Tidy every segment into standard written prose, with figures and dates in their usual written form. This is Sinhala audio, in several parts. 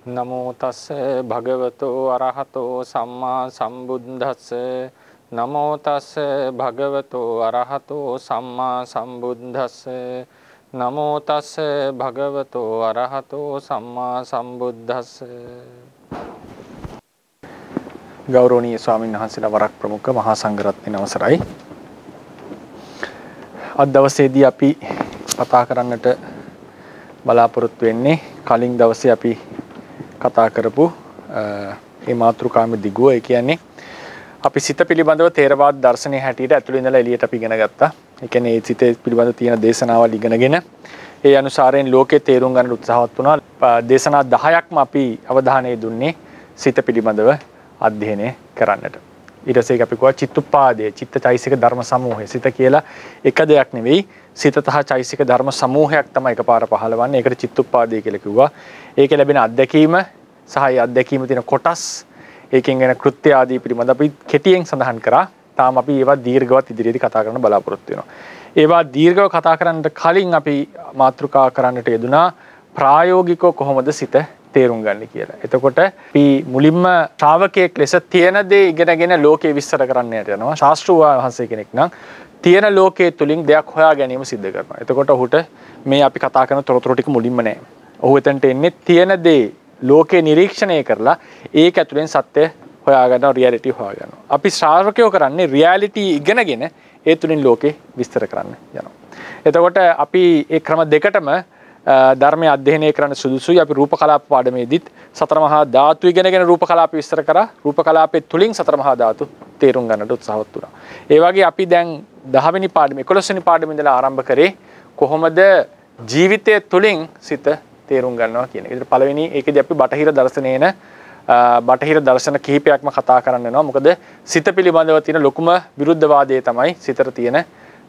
නමෝ තස්ස භගවතෝ අරහතෝ සම්මා සම්බුද්දස්ස නමෝ තස්ස භගවතෝ අරහතෝ සම්මා සම්බුද්දස්ස නමෝ තස්ස භගවතෝ අරහතෝ සම්මා සම්බුද්දස්ස. ගෞරවනීය ස්වාමීන් වහන්සේලා වරක් ප්‍රමුඛ මහා සංඝරත්නයේ අවසරයි. අද දවසේදී අපි කතා කරන්නට බලාපොරොත්තු වෙන්නේ කලින් දවසේ අපි කතා කරපු මේ මාතෘකාම දිගුව. ඒ කියන්නේ අපි සිත පිළිබඳව තේරවාද දර්ශනයේ හැටියට ඇතුළේ ඉඳලා එළියට අපි ඉගෙන ගත්තා. ඒ කියන්නේ ඒ සිත පිළිබඳව තියෙන දේශනාවල් ඉගෙනගෙන ඒ අනුසාරයෙන් ලෝකේ තේරුම් ගන්න උත්සාහවත් වුණා. දේශනා 10ක්ම අපි අවධානය දුන්නේ සිත පිළිබඳව අධ්‍යයනය කරන්නට. ඊට පස්සේ අපි කිව්වා චිත්තුප්පාදේ චිත්තචෛසික ධර්ම සමූහය. සිත කියලා එක දෙයක් නෙවෙයි, සිත තහ චෛසික ධර්ම සමූහයක් තමයි එකපාර පහළවන්නේ. ඒකට චිත්තුප්පාදේ කියලා කිව්වා. ඒකේ ලැබෙන අත්දැකීම සහ ඒ අත්දැකීම තියෙන කොටස්, ඒකෙන් එන කෘත්‍ය ආදී පිළිබඳව අපි කෙටියෙන් සඳහන් කරා. තාම අපි ඒවා දීර්ඝවත් ඉදිරියේදී කතා කරන්න බලාපොරොත්තු වෙනවා. ඒවා දීර්ඝව කතා කරන්නට කලින් අපි මාතෘකා කරන්නට යෙදුනා ප්‍රායෝගිකව කොහොමද සිත තේරුම් ගන්න කියලා. එතකොට අපි මුලින්ම ශ්‍රාවකයෙක් ලෙස තියෙන දේ ඉගෙනගෙන ලෝකේ විස්තර කරන්න යනවා. ශාස්ත්‍රූ වහන්සේ කෙනෙක් නම් තියෙන ලෝකයේ තුලින් දෙයක් හොයා ගැනීම සිද්ධ කරනවා. එතකොට ඔහුට මේ අපි කතා කරන තොරතුරු ටික මුලින්ම නැහැ. ඔහු එතනට එන්නේ තියෙන දේ ලෝකේ නිරීක්ෂණය කරලා ඒක ඇතුලෙන් සත්‍ය හොයාගන්නවා, රියැලිටි හොයාගන්නවා. අපි ශ්‍රාවකයෝ කරන්නේ රියැලිටි ඉගෙනගෙන ඒ තුලින් ලෝකේ විස්තර කරන්න යනවා. එතකොට අපි ඒ ක්‍රම දෙකටම ධර්මය අධ්‍යයනය කරන්න සුදුසුයි. අපි රූප කලාප පාඩමේදීත් සතර මහා ධාතු ඉගෙනගෙන රූප කලාප විස්තර කරා. රූප කලාපයේ තුලින් සතර මහා ධාතු තේරුම් ගන්නට උත්සාහවත් වුණා. ඒ වගේ අපි දැන් 10 වෙනි පාඩම 11 වෙනි පාඩමේ ඉඳලා ආරම්භ කරේ කොහොමද ජීවිතය තුලින් සිත තේරුම් ගන්නවා කියන එක. ඒකට පළවෙනි ඒකදී අපි බටහිර දර්ශනේන බටහිර දර්ශන කිහිපයක්ම කතා කරන්න වෙනවා. මොකද සිත පිළිබඳව තියෙන ලොකුම විරුද්ධවාදය තමයි සිතට තියෙන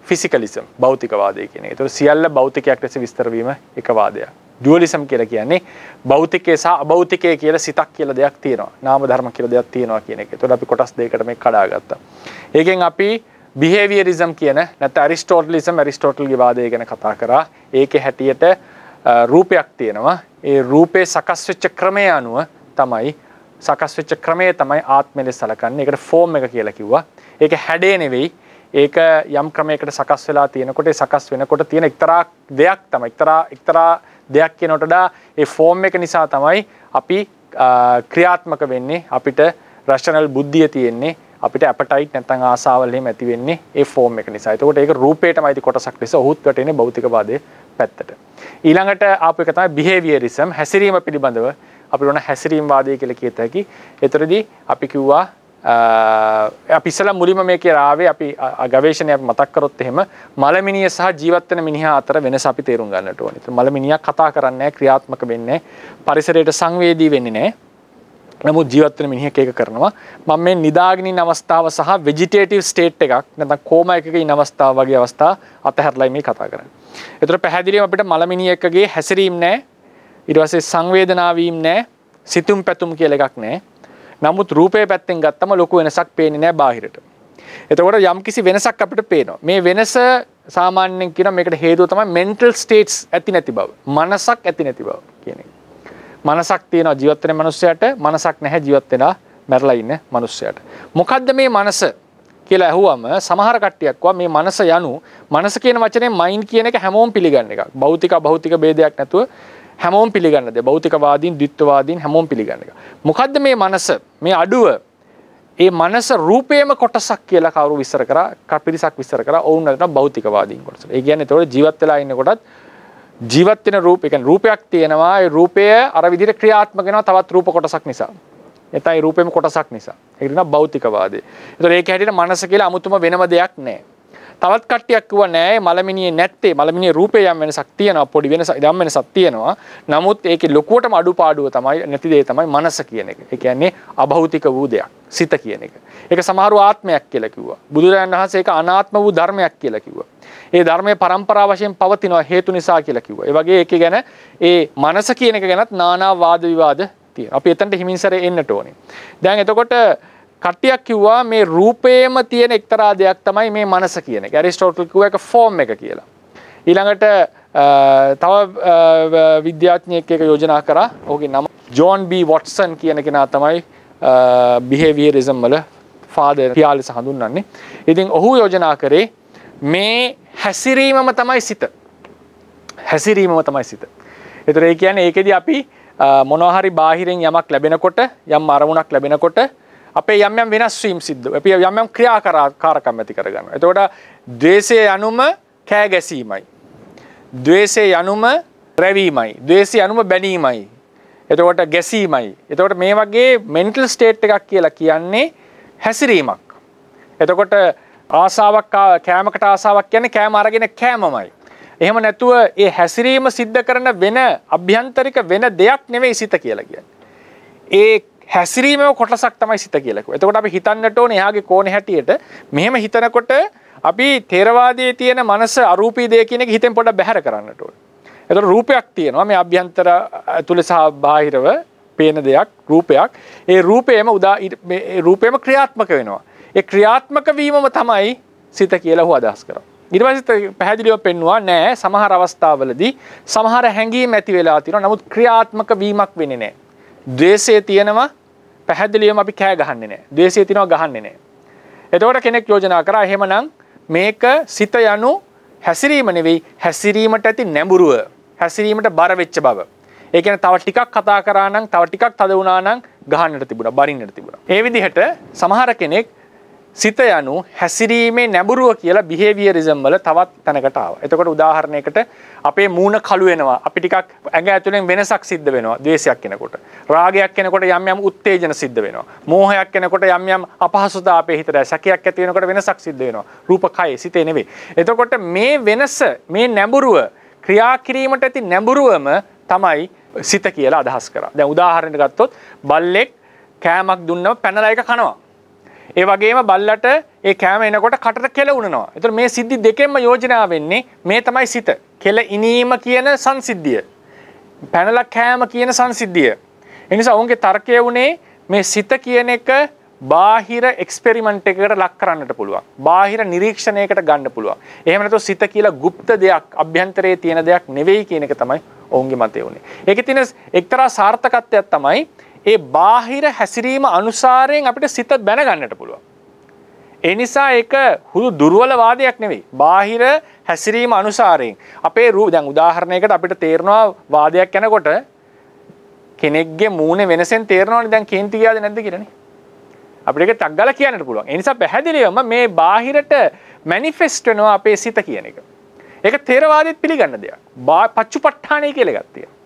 ෆිසිකලිසම්, භෞතිකවාදය කියන එක. ඒතකොට සියල්ල භෞතිකයක් ලෙස විස්තර වීම එක වාදයක්. ඩුවලිසම් කියලා කියන්නේ භෞතිකය සහ අභෞතිකය කියලා සිතක් කියලා දෙයක් තියෙනවා. නාම ධර්ම කියලා දෙයක් තියෙනවා කියන එක. ඒතකොට අපි කොටස් දෙකකට මේක කඩාගත්තා. ඒකෙන් අපි බිහේවියරිසම් කියන නැත්නම් ඇරිස්ටෝටල්ගේ වාදය ගැන කතා කරා. ඒකේ හැටියට රූපයක් තියෙනවා. ඒ රූපේ සකස් වෙච්ච ක්‍රමය අනුව තමයි ආත්මය ලෙස සලකන්නේ. ඒකට ෆෝම් එක කියලා කිව්වා. ඒක හැඩේ නෙවෙයි. ඒක යම් ක්‍රමයකට සකස් වෙලා තියෙනකොට ඒ සකස් වෙනකොට තියෙන එක්තරා දෙයක් තමයි. එක්තරා දෙයක් කියනකොට වඩා ඒ ෆෝම් එක නිසා තමයි අපි ක්‍රියාත්මක වෙන්නේ. අපිට රෂනල් බුද්ධිය තියෙන්නේ. අපිට ඇපටයිට් නැත්නම් ආසාවල් එහෙම ඇති වෙන්නේ ඒ ෆෝම් එක නිසා. ඒකට ඒක රූපේටමයි කොටසක් ලෙස ඔහුත් වැටෙන්නේ භෞතිකවාදයේ පැත්තට. ඊළඟට ආපු එක තමයි බිහේවියරිසම්, හැසිරීම පිළිබඳව අපි උන හැසිරීම වාදය කියලා කියත හැකි. ඒතරදී අපි කිව්වා අපි ඉස්සලා මුලින්ම මේකේ ආවේ අපි ගවේෂණය මතක් කරොත් එහෙම මලමිනිය සහ ජීවත් වෙන මිනිහා අතර වෙනස අපි තේරුම් ගන්නට ඕනේ. මලමිනියා කතා කරන්නේ නැහැ, ක්‍රියාත්මක වෙන්නේ නැහැ, පරිසරයට සංවේදී වෙන්නේ නැහැ. නමුත් ජීවත් වෙන මිනිහෙක් ඒක කරනවා. මම මේ නිදාගෙන ඉන්න අවස්ථාව සහ වෙජිටේටිව් ස්ටේට් එකක් නැත්නම් කෝමා එකක ඉන්න අවස්ථාව වගේ අවස්ථා අතහැරලා මේ කතා කරන්නේ. ඒතර පැහැදිලිවම අපිට මලමිනියෙක්ගේ හැසිරීම නැහැ. ඊට පස්සේ සංවේදනා වීම නැහැ. සිතුම් පැතුම් කියලා එකක් නැහැ. නමුත් රූපේ පැත්තෙන් ගත්තම ලොකු වෙනසක් පේන්නේ නැහැ බාහිරට. එතකොට යම්කිසි වෙනසක් අපිට පේනවා. මේ වෙනස සාමාන්‍යයෙන් කියන මේකට හේතුව තමයි mental states ඇති නැති බව. මනසක් ඇති නැති බව කියන එක. මනසක් තියෙනවා ජීවත් වෙන මිනිස්සයාට, මනසක් නැහැ ජීවත් වෙනා මැරලා ඉන්න මිනිස්සයාට. මොකද්ද මේ මනස කියලා ඇහුවම සමහර කට්ටියක් කවා මේ මනස යනු මනස කියන වචනේ මයින්ඩ් කියන එක හැමෝම පිළිගන්න එකක්. භෞතික ભેදයක් නැතුව හැමෝම පිළිගන්න දෙයක්. භෞතිකවාදීන්, ද්විත්වවාදීන් හැමෝම පිළිගන්න එක. මොකද්ද මේ මනස? මේ අඩුව ඒ මනස රූපේම කොටසක් කියලා කවුරු විස්තර කරා, කපිරිසක් විස්තර කරා. ඔවුන් නේද භෞතිකවාදීන් කොටස. ඒ කියන්නේ ඒතකොට ජීවත් වෙලා ඉන්නකොටත් ජීවත් වෙන රූපයක් තියෙනවා. ඒ රූපය අර විදිහට ක්‍රියාත්මක වෙනවා තවත් රූප කොටසක් නිසා. එතයි රූපෙම කොටසක් නිසා. ඒක නේ භෞතිකවාදය. ඒතකොට ඒක හැටියට මනස කියලා අමුතුම වෙනම දෙයක් නැහැ. තවත් කට්ටියක් කිව්වා නෑ මලමිනියේ නැත්තේ. මලමිනියේ රූපේ යම් වෙනසක් තියෙනවා, පොඩි වෙනසක් යම් වෙනසක් තියෙනවා. නමුත් ඒකේ ලොකුවටම අඩුපාඩුව තමයි නැති දේ තමයි මනස කියන එක. ඒ කියන්නේ අභෞතික වූ දෙයක්, සිත කියන එක. ඒක සමහරව ආත්මයක් කියලා කිව්වා. බුදුරජාණන් වහන්සේ ඒක අනාත්ම වූ ධර්මයක් කියලා කිව්වා. ඒ ධර්මයේ පරම්පරා වශයෙන් පවතිනවා හේතු නිසා කියලා කිව්වා. ඒ වගේ ඒක ගැන ඒ මනස කියන එක ගැනත් নানা වාද විවාද තියෙනවා. අපි එතනට හිමින්සරේ එන්නට ඕනේ. දැන් එතකොට කට්ටියක් කිව්වා මේ රූපේම තියෙන එක්තරා දෙයක් තමයි මේ මනස කියන එක. ඇරිස්ටෝටල් කිව්වා ඒක ෆෝම් එක කියලා. ඊළඟට තව විද්‍යාඥයෙක් එක යෝජනා කරා. ඔහුගේ නම ජෝන් බී වොට්සන් කියන කෙනා තමයි බිහේවියරිසම් වල ෆාදර් කියලා ලෙස හඳුන්වන්නේ. ඉතින් ඔහු යෝජනා කරේ මේ හැසිරීමම තමයි සිත. හැසිරීමම තමයි සිත. ඒතර ඒ කියන්නේ ඒකෙදි අපි මොනවා හරි බාහිරින් යමක් ලැබෙනකොට යම් අරමුණක් ලැබෙනකොට අපේ යම් යම් වෙනස් වීම් සිද්ධ වෙනවා. අපි යම් යම් ක්‍රියාකාරකම් ඇති කරගන්නවා. එතකොට ද්වේෂය යනුම කෑ ගැසීමයි. ද්වේෂය යනුම රැවීමයි. ද්වේෂය යනුම බැනීමයි. එතකොට ගැසීමයි. එතකොට මේ වගේ මෙන්ටල් ස්ටේට් එකක් කියලා කියන්නේ හැසිරීමක්. එතකොට ආසාවක් කෑමකට ආසාවක් කියන්නේ කෑම අරගෙන කෑමමයි. එහෙම නැතුව ඒ හැසිරීම සිද්ධ කරන වෙන අභ්‍යන්තරික වෙන දෙයක් නෙවෙයි සිත කියලා කියන්නේ. ඒ හැසිරීමේ කොටසක් තමයි සිත කියලා කිව්වා. එතකොට අපි හිතන්නට ඕනේ එහාගේ කෝණේ හැටියට මෙහෙම හිතනකොට අපි ථේරවාදයේ තියෙන මනස අරූපී දේ කියන එක හිතෙන් පොඩ්ඩක් බැහැර කරන්නට ඕනේ. එතකොට රූපයක් තියෙනවා මේ අභ්‍යන්තර ඇතුළේ සහ බාහිරව පේන දෙයක් රූපයක්. ඒ රූපේම ක්‍රියාත්මක වෙනවා. ඒ ක්‍රියාත්මක වීමම තමයි සිත කියලා හුව අදහස් කරා. ඊට පස්සේ පැහැදිලිව පෙන්වුවා නෑ සමහර අවස්ථාවලදී සමහර හැඟීම් ඇති වෙලා තියෙනවා. නමුත් ක්‍රියාත්මක වීමක් වෙන්නේ නෑ. ද්වේෂය තියෙනවා පැහැදිලිවම අපි කෑ ගහන්නේ නෑ. ද්වේෂය තියෙනවා ගහන්නේ නෑ. එතකොට කෙනෙක් යෝජනා කරා එහෙමනම් මේක සිත යනු හැසිරීම නෙවෙයි හැසිරීමට ඇති නැඹුරුව. හැසිරීමට බර වෙච්ච බව. ඒ කියන්නේ තව ටිකක් කතා කරා නම් තව ටිකක් තද වුණා නම් ගහන්නට තිබුණා බරින්නට තිබුණා. ඒ විදිහට සමහර කෙනෙක් සිත යනු හැසිරීමේ නැඹුරුව කියලා බිහේවියරිසම් වල තවත් තැනකට ආවා. එතකොට උදාහරණයකට අපේ මූණ කළු වෙනවා. අපි ටිකක් ඇඟ ඇතුලෙන් වෙනසක් සිද්ධ වෙනවා. ද්වේෂයක් එනකොට. රාගයක් එනකොට යම් යම් උත්තේජන සිද්ධ වෙනවා. මෝහයක් එනකොට යම් යම් අපහසුතා අපේ හිතට සැකයක් ඇති වෙනකොට වෙනසක් සිද්ධ වෙනවා. රූප කය සිතේ නෙවෙයි. එතකොට මේ වෙනස මේ නැඹුරුව ක්‍රියා කිරීමට ඇති නැඹුරුවම තමයි සිත කියලා අදහස් කරා. දැන් උදාහරණයක් ගත්තොත් බල්ලෙක් කෑමක් දුන්නම පැනලා එක කනවා. ඒ වගේම බල්ලට ඒ කෑම එනකොට කටට කෙල උනනවා. ඒතර මේ සිද්ධි දෙකෙන්ම යෝජනා වෙන්නේ මේ තමයි සිත. කෙල ඉනීම කියන සංසිද්ධිය. පැනලා කෑම කියන සංසිද්ධිය. ඒ නිසා ඔවුන්ගේ තර්කය උනේ මේ සිත කියන එක බාහිර එක්ස්පෙරිමන්ට් එකකට ලක් කරන්නට පුළුවන්. බාහිර නිරීක්ෂණයකට ගන්න පුළුවන්. එහෙම නැත්නම් සිත කියලා গুপ্ত දෙයක්, අභ්‍යන්තරයේ තියෙන දෙයක් නෙවෙයි කියන එක තමයි ඔවුන්ගේ මතය උනේ. ඒකේ තියෙන එක්තරා සාර්ථකත්වයක් තමයි ඒ බාහිර හැසිරීම අනුසාරයෙන් අපිට සිත දැනගන්නට පුළුවන්. ඒ නිසා ඒක හුදු දුර්වල වාදයක් නෙවෙයි. බාහිර හැසිරීම අනුසාරයෙන් අපේ දැන් උදාහරණයකට අපිට තේරෙනවා වාදයක් යනකොට කෙනෙක්ගේ මූණේ වෙනසෙන් තේරෙනවනේ දැන් කේන්ති ගියාද නැද්ද කියලානේ. අපිට ඒක ටක් ගාලා කියන්නට පුළුවන්. ඒ නිසා පැහැදිලිවම මේ බාහිරට මැනිෆෙස්ට් වෙනවා අපේ සිත කියන එක. ඒක තේරවාදෙත් පිළිගන්න දෙයක්. පච්චුපට්ඨානයි කියලා එකක් තියෙනවා.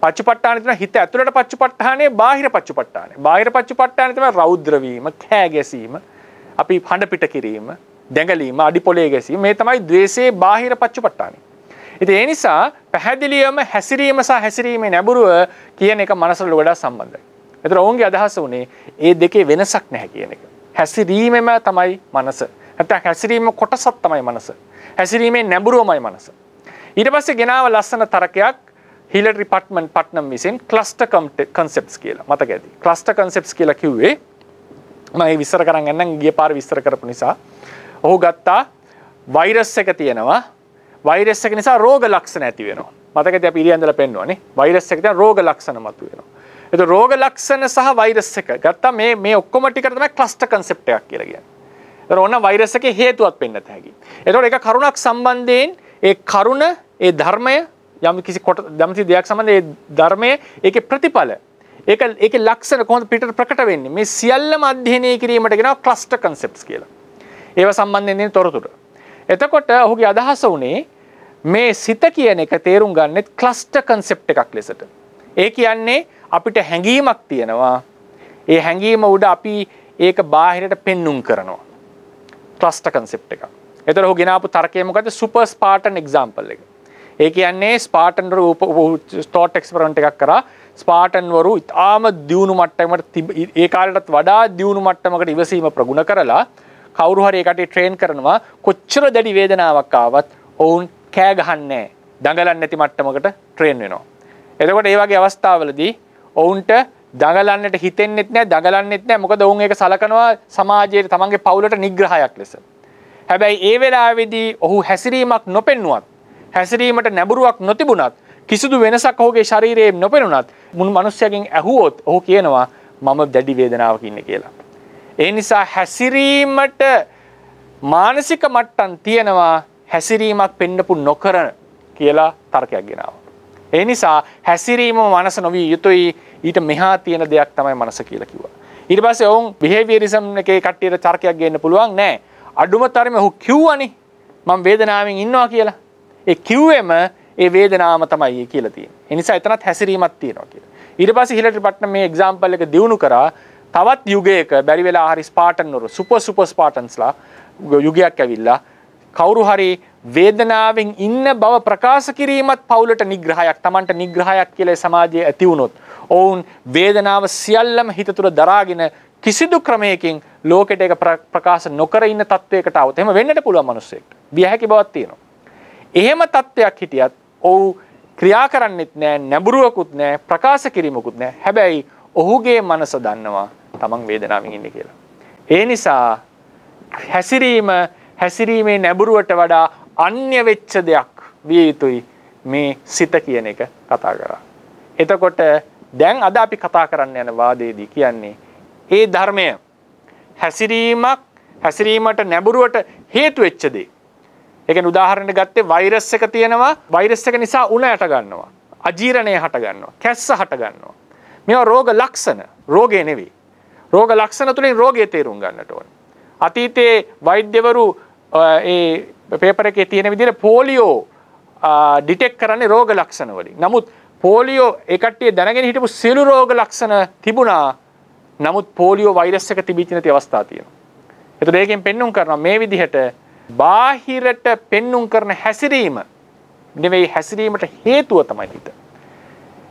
පච්චුපට්ඨාන කියන හිත ඇතුළට පච්චුපට්ඨානේ බාහිර පච්චුපට්ඨානේ. බාහිර පච්චුපට්ඨානේ තමයි රෞද්‍ර වීම, කෑ ගැසීම, අපි හඬ පිට කිරීම, දැඟලීම, අඩිපොලේ ගැසීම. මේ තමයි ද්වේෂයේ බාහිර පච්චුපට්ඨානේ. ඉතින් ඒ නිසා පැහැදිලිවම හැසිරීම සහ හැසිරීමේ නැඹුරුව කියන එක මනසට වඩා සම්බන්ධයි. ඒතර ඔවුන්ගේ අදහස උනේ ඒ දෙකේ වෙනසක් නැහැ කියන එක. හැසිරීමම තමයි මනස. නැත්නම් හැසිරීම කොටසක් තමයි මනස. හැසිරීමේ නැඹුරුවමයි මනස. ඊට පස්සේ ගෙනාව ලස්සන තරකයක් හිලරි පට්නම් විසින් ක්ලස්ටර් කන්සෙප්ට්ස් කියලා. මතක ඇති. ක්ලස්ටර් කන්සෙප්ට්ස් කියලා කිව්වේ මම මේ විස්තර කරන් යන්නම් ගිය පාර විස්තර කරපු නිසා. ඔහු ගත්තා වෛරස් එක තියෙනවා. වෛරස් එක නිසා රෝග ලක්ෂණ ඇති වෙනවා. මතක ඇති අපි ඉරියන්දලා පෙන්වන්නේ. වෛරස් එක තියෙන රෝග ලක්ෂණ මතුවෙනවා. ඒතර රෝග ලක්ෂණ සහ වෛරස් එක ගත්තා මේ ඔක්කොම ටිකට තමයි ක්ලස්ටර් කන්සෙප්ට් එකක් කියලා කියන්නේ. ඒතර ඕන වෛරස් එකේ හේතුවක් පෙන්නත හැකියි. ඒතකොට ඒක කරුණක් සම්බන්ධයෙන් ඒ කරුණ ඒ ධර්මය යම් කිසි දෙයක් සම්බන්ධ ඒ ධර්මයේ ඒකේ ප්‍රතිඵල ඒකේ ලක්ෂණ කොහොමද පිටට ප්‍රකට වෙන්නේ මේ සියල්ලම අධ්‍යයනය කිරීමට කියනවා ක්ලස්ටර් කන්සෙප්ට්ස් කියලා. ඒව සම්බන්ධයෙන් තියෙන තොරතුරු. එතකොට ඔහුගේ අදහස උනේ මේ සිත කියන එක තේරුම් ගන්නෙත් ක්ලස්ටර් කන්සෙප්ට් එකක් ලෙසට. ඒ කියන්නේ අපිට හැඟීමක් තියෙනවා. ඒ හැඟීම උඩ අපි ඒක බාහිරට පෙන්눔 කරනවා. ක්ලස්ටර් කන්සෙප්ට් එකක්. එතකොට ඔහු ගෙනාපු තර්කය මොකද්ද? සුපර් ස්පාටන් එක්සැම්පල් එක. ඒ කියන්නේ ස්පාටන් වරු ස්ටෝට් එක්ස්පෙරිමන්ට් එකක් කරා. ස්පාටන් වරු ඉතාම දියුණු මට්ටමකට ඒ කාලයටත් වඩා දියුණු මට්ටමකට ඉවසීම ප්‍රගුණ කරලා කවුරු හරි ඒකට ට්‍රේන් කරනවා කොච්චර දැඩි වේදනාවක් ආවත් ඔවුන් කෑ ගහන්නේ දඟලන්නේ නැති මට්ටමකට ට්‍රේන් වෙනවා. එතකොට ඒ වගේ අවස්ථාවලදී ඔවුන්ට දඟලන්නට හිතෙන්නෙත් නැහැ දඟලන්නෙත් නැහැ මොකද ඔවුන් ඒක සලකනවා සමාජයේ තමන්ගේ පවුලට නිග්‍රහයක් ලෙස. හැබැයි ඒ වෙලාවේදී ඔහු හැසිරීමක් නොපෙන්නුවත් හැසිරීමට නැඹුරුවක් නොතිබුණත් කිසිදු වෙනසක් ඔහුගේ ශරීරයේ නොපෙනුනත් මුළු මිනිස්යාගෙන් ඇහුවොත් ඔහු කියනවා මම දැඩි වේදනාවක ඉන්නේ කියලා. ඒ නිසා හැසිරීමට මානසික මට්ටම් තියෙනවා හැසිරීමක් පෙන්නපු නොකරන කියලා තර්කයක් ගෙනාවා. ඒ නිසා හැසිරීම මනස නොවිය යුතුයි ඊට මෙහා තියෙන දෙයක් තමයි මනස කියලා කිව්වා. ඊට පස්සේ ඔවුන් බිහේවියරිසම් එකේ කට්ටියට තර්කයක් ගේන්න පුළුවන් නෑ. අඩුම තරමේ ඔහු කිව්වනේ මම වේදනාවෙන් ඉන්නවා කියලා. ඒ කිව්වෙම ඒ වේදනාවම තමයි කියලා තියෙන්නේ. ඒ නිසා එතනත් හැසිරීමක් තියෙනවා කියලා. ඊට පස්සේ හිලටරි පට්න මේ එක්සැම්පල් එක දිනු කරා තවත් යුගයක බැරි වෙලා හරි ස්පාටන්වරු සුපර් ස්පාටන්ස්ලා යුගයක් ඇවිල්ලා කවුරු හරි වේදනාවෙන් ඉන්න බව ප්‍රකාශ කිරීමත් පවුලට නිග්‍රහයක් Tamanට නිග්‍රහයක් කියලා සමාජයේ ඇති වුණොත් ඔවුන් වේදනාව සියල්ලම හිත තුළ දරාගෙන කිසිදු ක්‍රමයකින් ලෝකෙට ඒක ප්‍රකාශ නොකර ඉන්න තත්වයකට આવුත් එහෙම වෙන්නට පුළුවන් මිනිස්සෙක්ට විය හැකි බවක් තියෙනවා. එහෙම තත්වයක් හිටියත් ඔව් ක්‍රියා කරන්නෙත් නෑ නැඹුරුවකුත් නෑ ප්‍රකාශ කිරීමකුත් නෑ. හැබැයි ඔහුගේ මනස දන්නවා Taman වේදනාවෙන් ඉන්නේ කියලා. ඒ නිසා හැසිරීමේ නැඹුරුවට වඩා අන්‍ය වෙච්ච දෙයක් විය යුතුයි මේ සිත කියන එක කතා කරා. එතකොට දැන් අද අපි කතා කරන්න යන වාදයේදී කියන්නේ ඒ ධර්මය හැසිරීමට නැඹුරුවට හේතු වෙච්ච දේ. ඒ කියන්නේ උදාහරණයක් ගත්තේ වෛරස් එක තියෙනවා වෛරස් එක නිසා උණ යට ගන්නවා අජීර්ණය හට ගන්නවා කැස්ස හට ගන්නවා. මේවා රෝග ලක්ෂණ රෝගේ නෙවෙයි. රෝග ලක්ෂණ තුලින් රෝගය තේරුම් ගන්නට ඕනේ. අතීතයේ වෛද්‍යවරු ඒ පේපර් එකේ තියෙන විදිහට පොලියෝ ඩිටෙක්ට් කරන්නේ රෝග ලක්ෂණ වලින්. නමුත් පොලියෝ ඒ කට්ටිය දැනගෙන හිටපු සියලු රෝග ලක්ෂණ තිබුණා. නමුත් පොලියෝ වෛරස් එක තිබිච්ච නැති අවස්ථා තියෙනවා. ඒතර ඒකෙන් පෙන්눔 කරනවා මේ විදිහට බාහිරට පෙන්눔 කරන හැසිරීම නෙවෙයි හැසිරීමට හේතුව තමයි හිත.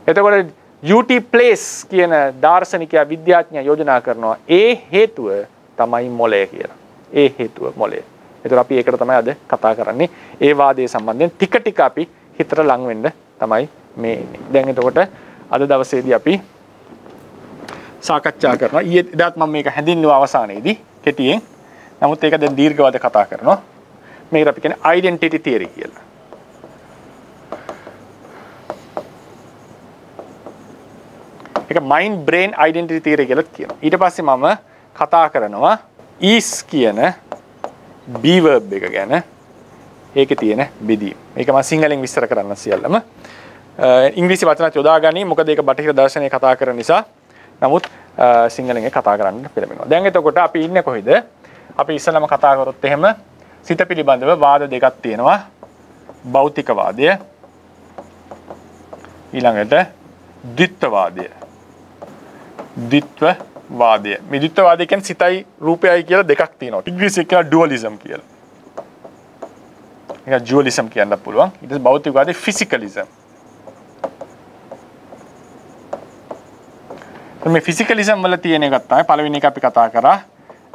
එතකොට UT place කියන දාර්ශනිකයා විද්‍යාඥයා යෝජනා කරනවා ඒ හේතුව තමයි මොළය කියලා. ඒ හේතුව මොළය. ඒතර අපි ඒකට තමයි අද කතා කරන්නේ. ඒ වාදයේ සම්බන්ධයෙන් ටික ටික අපි හිතට ලං වෙන්න තමයි මේ එන්නේ. දැන් එතකොට අද දවසේදී අපි සාකච්ඡා කරනවා. ඊයේ එදාත් මම මේක හැඳින්වුවා අවසානයේදී කෙටියෙන්. නමුත් ඒක දැන් දීර්ඝවද කතා කරනවා. මේකට අපි කියන්නේ identity theory කියලා. ඒක mind brain identity theory කියලා කියනවා. ඊට පස්සේ මම කතා කරනවා is කියන B verb එක ගැන. ඒකේ තියෙන බෙදීම. මේක මම සිංහලෙන් විස්තර කරන්න සියල්ලම. ඉංග්‍රීසි වචනත් යොදා ගනි. මොකද ඒක බටහිර දර්ශනය කතා කරන නිසා. නමුත් සිංහලෙන් කතා කරන්න පෙළඹෙනවා. දැන් එතකොට අපි ඉන්නේ කොහෙද? අපි ඉස්සලම කතා කරොත් එහෙම සිත පිළිබඳව වාද දෙකක් තියෙනවා. භෞතිකවාදය ඊළඟට ද්විත්වවාදය. ද්විත්වවාදය. මේ ද්විත්වවාදය කියන්නේ සිතයි රූපයයි කියලා දෙකක් තියෙනවා. ඉංග්‍රීසියෙන් කියනවා ඩුවලිසම් කියලා. ඒක ඩුවලිසම් කියන්න පුළුවන්. ඊට පස්සේ භෞතිකවාදය ෆිසිකලිසම්. මේ ෆිසිකලිසම් වල තියෙන එකක් තමයි පළවෙනි එක අපි කතා කරා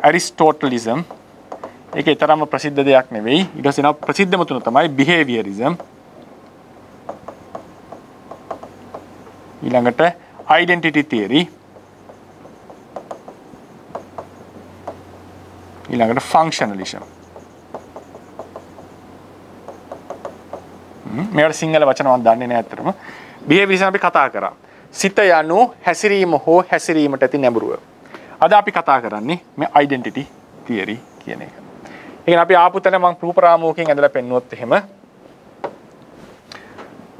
ඇරිස්ටෝටලිසම්. ඒක ඊතරම්ම ප්‍රසිද්ධ දෙයක් නෙවෙයි. ඊට පස්සේ නව ප්‍රසිද්ධම තුන තමයි බිහේවියරිසම්. ඊළඟට identity theory. ඊළඟට functionalism. මේවට සිංහල වචන මම දන්නේ නැහැ අතරම. බිහේවියරිසම් අපි කතා කරා. සිත යනු හැසිරීම හෝ හැසිරීමට ඇති නැඹුරුව. අද අපි කතා කරන්නේ මේ identity theory කියන එක. ඒ කියන්නේ අපි ආපු තැන මම රූපරාමෝකයෙන් ඇඳලා පෙන්නුවොත් එහෙම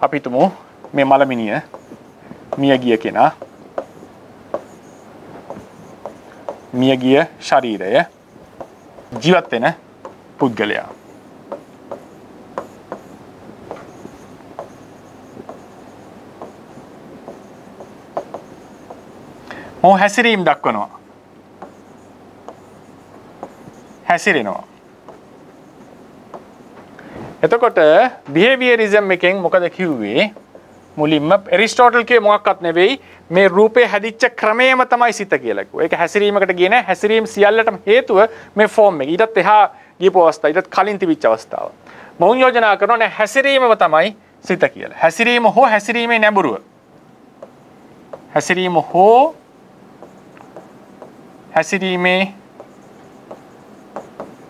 අපි හිතමු මේ මලමිනිය මියගිය කෙනා මියගිය ශරීරය ජීවත් වෙන පුද්ගලයා. මොහ හැසිරීම දක්වනවා. හැසිරෙනවා. එතකොට බිහේවියරිසම් එකෙන් මොකද කිව්වේ? මුලින්ම ඇරිස්ටෝටල් කියේ මොකක්වත් නෙවෙයි මේ රූපේ හැදිච්ච ක්‍රමයම තමයි සිත කියලා කිව්වා. ඒක හැසිරීමකට ගියේ නැහැ. හැසිරීම සියල්ලටම හේතුව මේ ෆෝම් එක. ඊටත් එහා ගියපු අවස්ථාව. ඊටත් කලින් තිබිච්ච අවස්ථාව. මොවුන් යෝජනා කරනවා නේ හැසිරීමම තමයි සිත කියලා. හැසිරීම හෝ හැසිරීමේ නැඹුරුව. හැසිරීම හෝ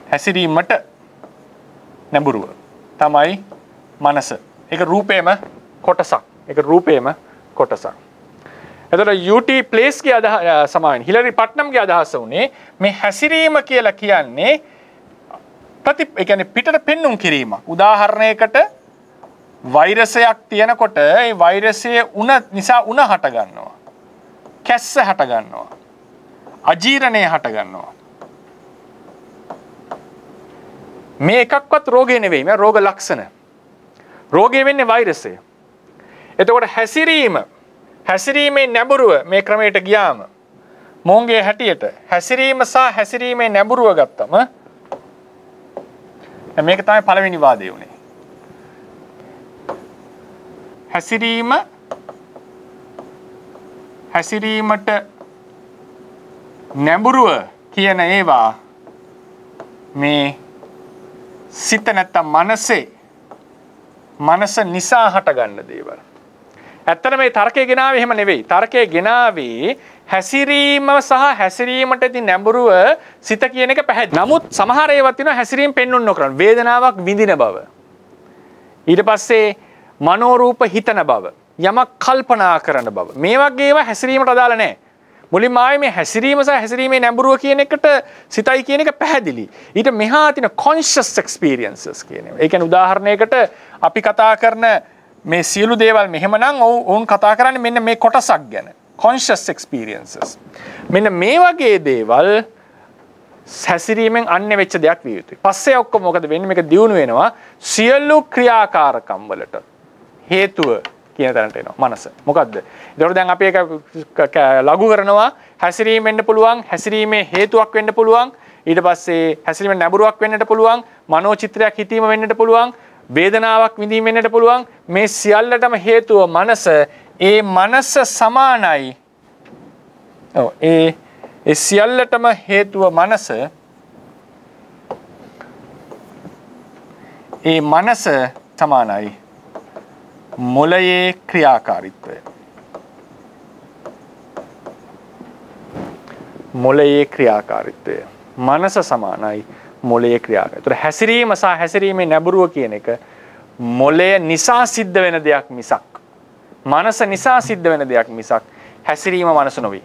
හැසිරීමට නැඹුරුව තමයි මනස. ඒක රූපේම කොටසක්. ඒක රූපේම කොටසක්. එතකොට UT place ගේ අදහස සමාන හිලරි පට්නම්ගේ අදහස උනේ මේ හැසිරීම කියලා කියන්නේ ඒ කියන්නේ පිටට පෙන්눔 කිරීමක්. උදාහරණයකට වෛරසයක් තියෙනකොට ඒ වෛරසයේ උණ නිසා උණ හට ගන්නවා. කැස්ස හට ගන්නවා. අජීර්ණය හට ගන්නවා. මේ එකක්වත් රෝගේ නෙවෙයි. මේ රෝග ලක්ෂණ. රෝගේ වෙන්නේ වෛරසය. එතකොට හැසිරීමේ නැඹුරුව මේ ක්‍රමයට ගියාම මොන්ගේ හැටියට හැසිරීම සහ හැසිරීමේ නැඹුරුව ගත්තම මේක තමයි පළවෙනි වාදය උනේ. හැසිරීමට නැඹුරුව කියන ඒවා මේ සිත නැත්තම් මනස නිසා හටගන්න දේවල්. ඇත්තට මේ තර්කය ගෙනාවේ එහෙම නෙවෙයි. තර්කය ගෙනාවේ හැසිරීම සහ හැසිරීමට ඇති නැඹුරුව සිත කියන එක පැහැදිලි. නමුත් සමහර ඒවා තියෙනවා හැසිරීම පෙන්වන්න නොකරන. වේදනාවක් විඳින බව. ඊට පස්සේ මනෝරූප හිතන බව. යමක් කල්පනා කරන බව. මේ වගේ ඒවා හැසිරීමට අදාළ නැහැ. මුලින්ම ආවේ මේ හැසිරීම සහ හැසිරීමේ නැඹුරුව කියන එකට සිතයි කියන එක පැහැදිලි. ඊට මෙහා තියෙන conscious experiences කියන ඒවා. ඒ කියන්නේ උදාහරණයකට අපි කතා කරන මේ සියලු දේවල් මෙහෙමනම් ඔවුන් කතා කරන්නේ මෙන්න මේ කොටසක් ගැන. conscious experiences. මෙන්න මේ වගේ දේවල් හැසිරීමෙන් අන්නේ වෙච්ච දෙයක් විය යුතුයි. පස්සේ ඔක්කොම මොකද වෙන්නේ? මේක දියුණු වෙනවා සියලු ක්‍රියාකාරකම් වලට හේතුව කියන තැනට එනවා මනස. මොකද්ද? ඒතකොට දැන් අපි ඒක ලඝු කරනවා හැසිරීම වෙන්න පුළුවන්, හැසිරීමේ හේතුවක් වෙන්න පුළුවන්, ඊට පස්සේ හැසිරීමේ නැඹුරුවක් වෙන්නට පුළුවන්, මනෝචිත්‍රයක් හිතීම වෙන්නට පුළුවන්, වේදනාවක් විඳීම වෙන්නට පුළුවන්. මේ සියල්ලටම හේතුව මනස. ඒ මනස සමානයි. ඒ සියල්ලටම හේතුව මනස. ඒ මනස සමානයි මොළයේ ක්‍රියාකාරීත්වය. මොළයේ ක්‍රියාකාරීත්වය. මනස සමානයි මොළයේ ක්‍රියාකාරීත්වය. ඒතර හැසිරීම සහ හැසිරීමේ නැඹුරුව කියන එක මොළය නිසා සිද්ධ වෙන දෙයක් මිසක් මනස නිසා සිද්ධ වෙන දෙයක් මිසක් හැසිරීම මනස නොවේ.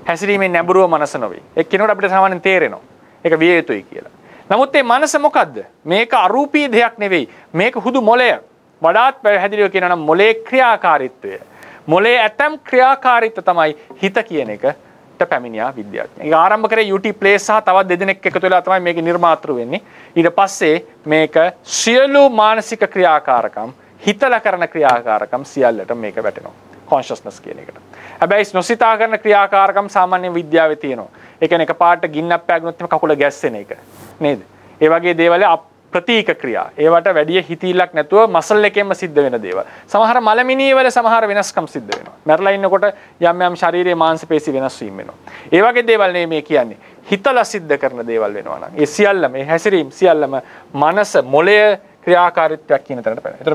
හැසිරීමේ නැඹුරුව මනස නොවේ. ඒක කෙනෙකුට අපිට සාමාන්‍යයෙන් තේරෙනවා. ඒක විය යුතුයි කියලා. නමුත් මේ මනස මොකද්ද? මේක අරූපී දෙයක් නෙවෙයි. මේක හුදු මොළය. වඩාත් පැහැදිලිව කියනවා නම් මොළයේ ක්‍රියාකාරීත්වය. මොළයේ ඇතම් ක්‍රියාකාරීත්වය තමයි හිත කියන එකට පැමිණියා විද්‍යාඥයෝ. ඒක ආරම්භ කරේ UT ප්ලේස් සහ තවත් දෙදෙනෙක් එකතු වෙලා තමයි මේක නිර්මාතෘ වෙන්නේ. ඊට පස්සේ මේක සියලු මානසික ක්‍රියාකාරකම්, හිතලා කරන ක්‍රියාකාරකම් සියල්ලට මේක වැටෙනවා. කොන්ෂස්නස් කියන එකට. හැබැයි නොසිතා කරන ක්‍රියාකාරකම් සාමාන්‍ය විද්‍යාවේ තියෙනවා. ඒ කියන්නේ එකපාරට ගින්නක් පෑගුණොත් එimhe කකුල ගැස්සෙන එක. නේද? ඒ වගේ දේවල් ප්‍රතීක ක්‍රියා. ඒවට වැඩි හිතීලක් නැතුව මසල් එකෙන්ම සිද්ධ වෙන දේවල්. සමහර මලමිණී වල සමහර වෙනස්කම් සිද්ධ වෙනවා. මැරලා ඉන්නකොට යම් යම් ශාරීරික මාංශ පේශි වෙනස් වීම වෙනවා. ඒ වගේ දේවල් නෙමෙයි මේ කියන්නේ. හිතලා සිද්ධ කරන දේවල් වෙනවා නම් ඒ සියල්ලම මේ හැසිරීම සියල්ලම මනස මොළය ක්‍රියාකාරීත්වයක් කියන තැනට පැන. ඒතර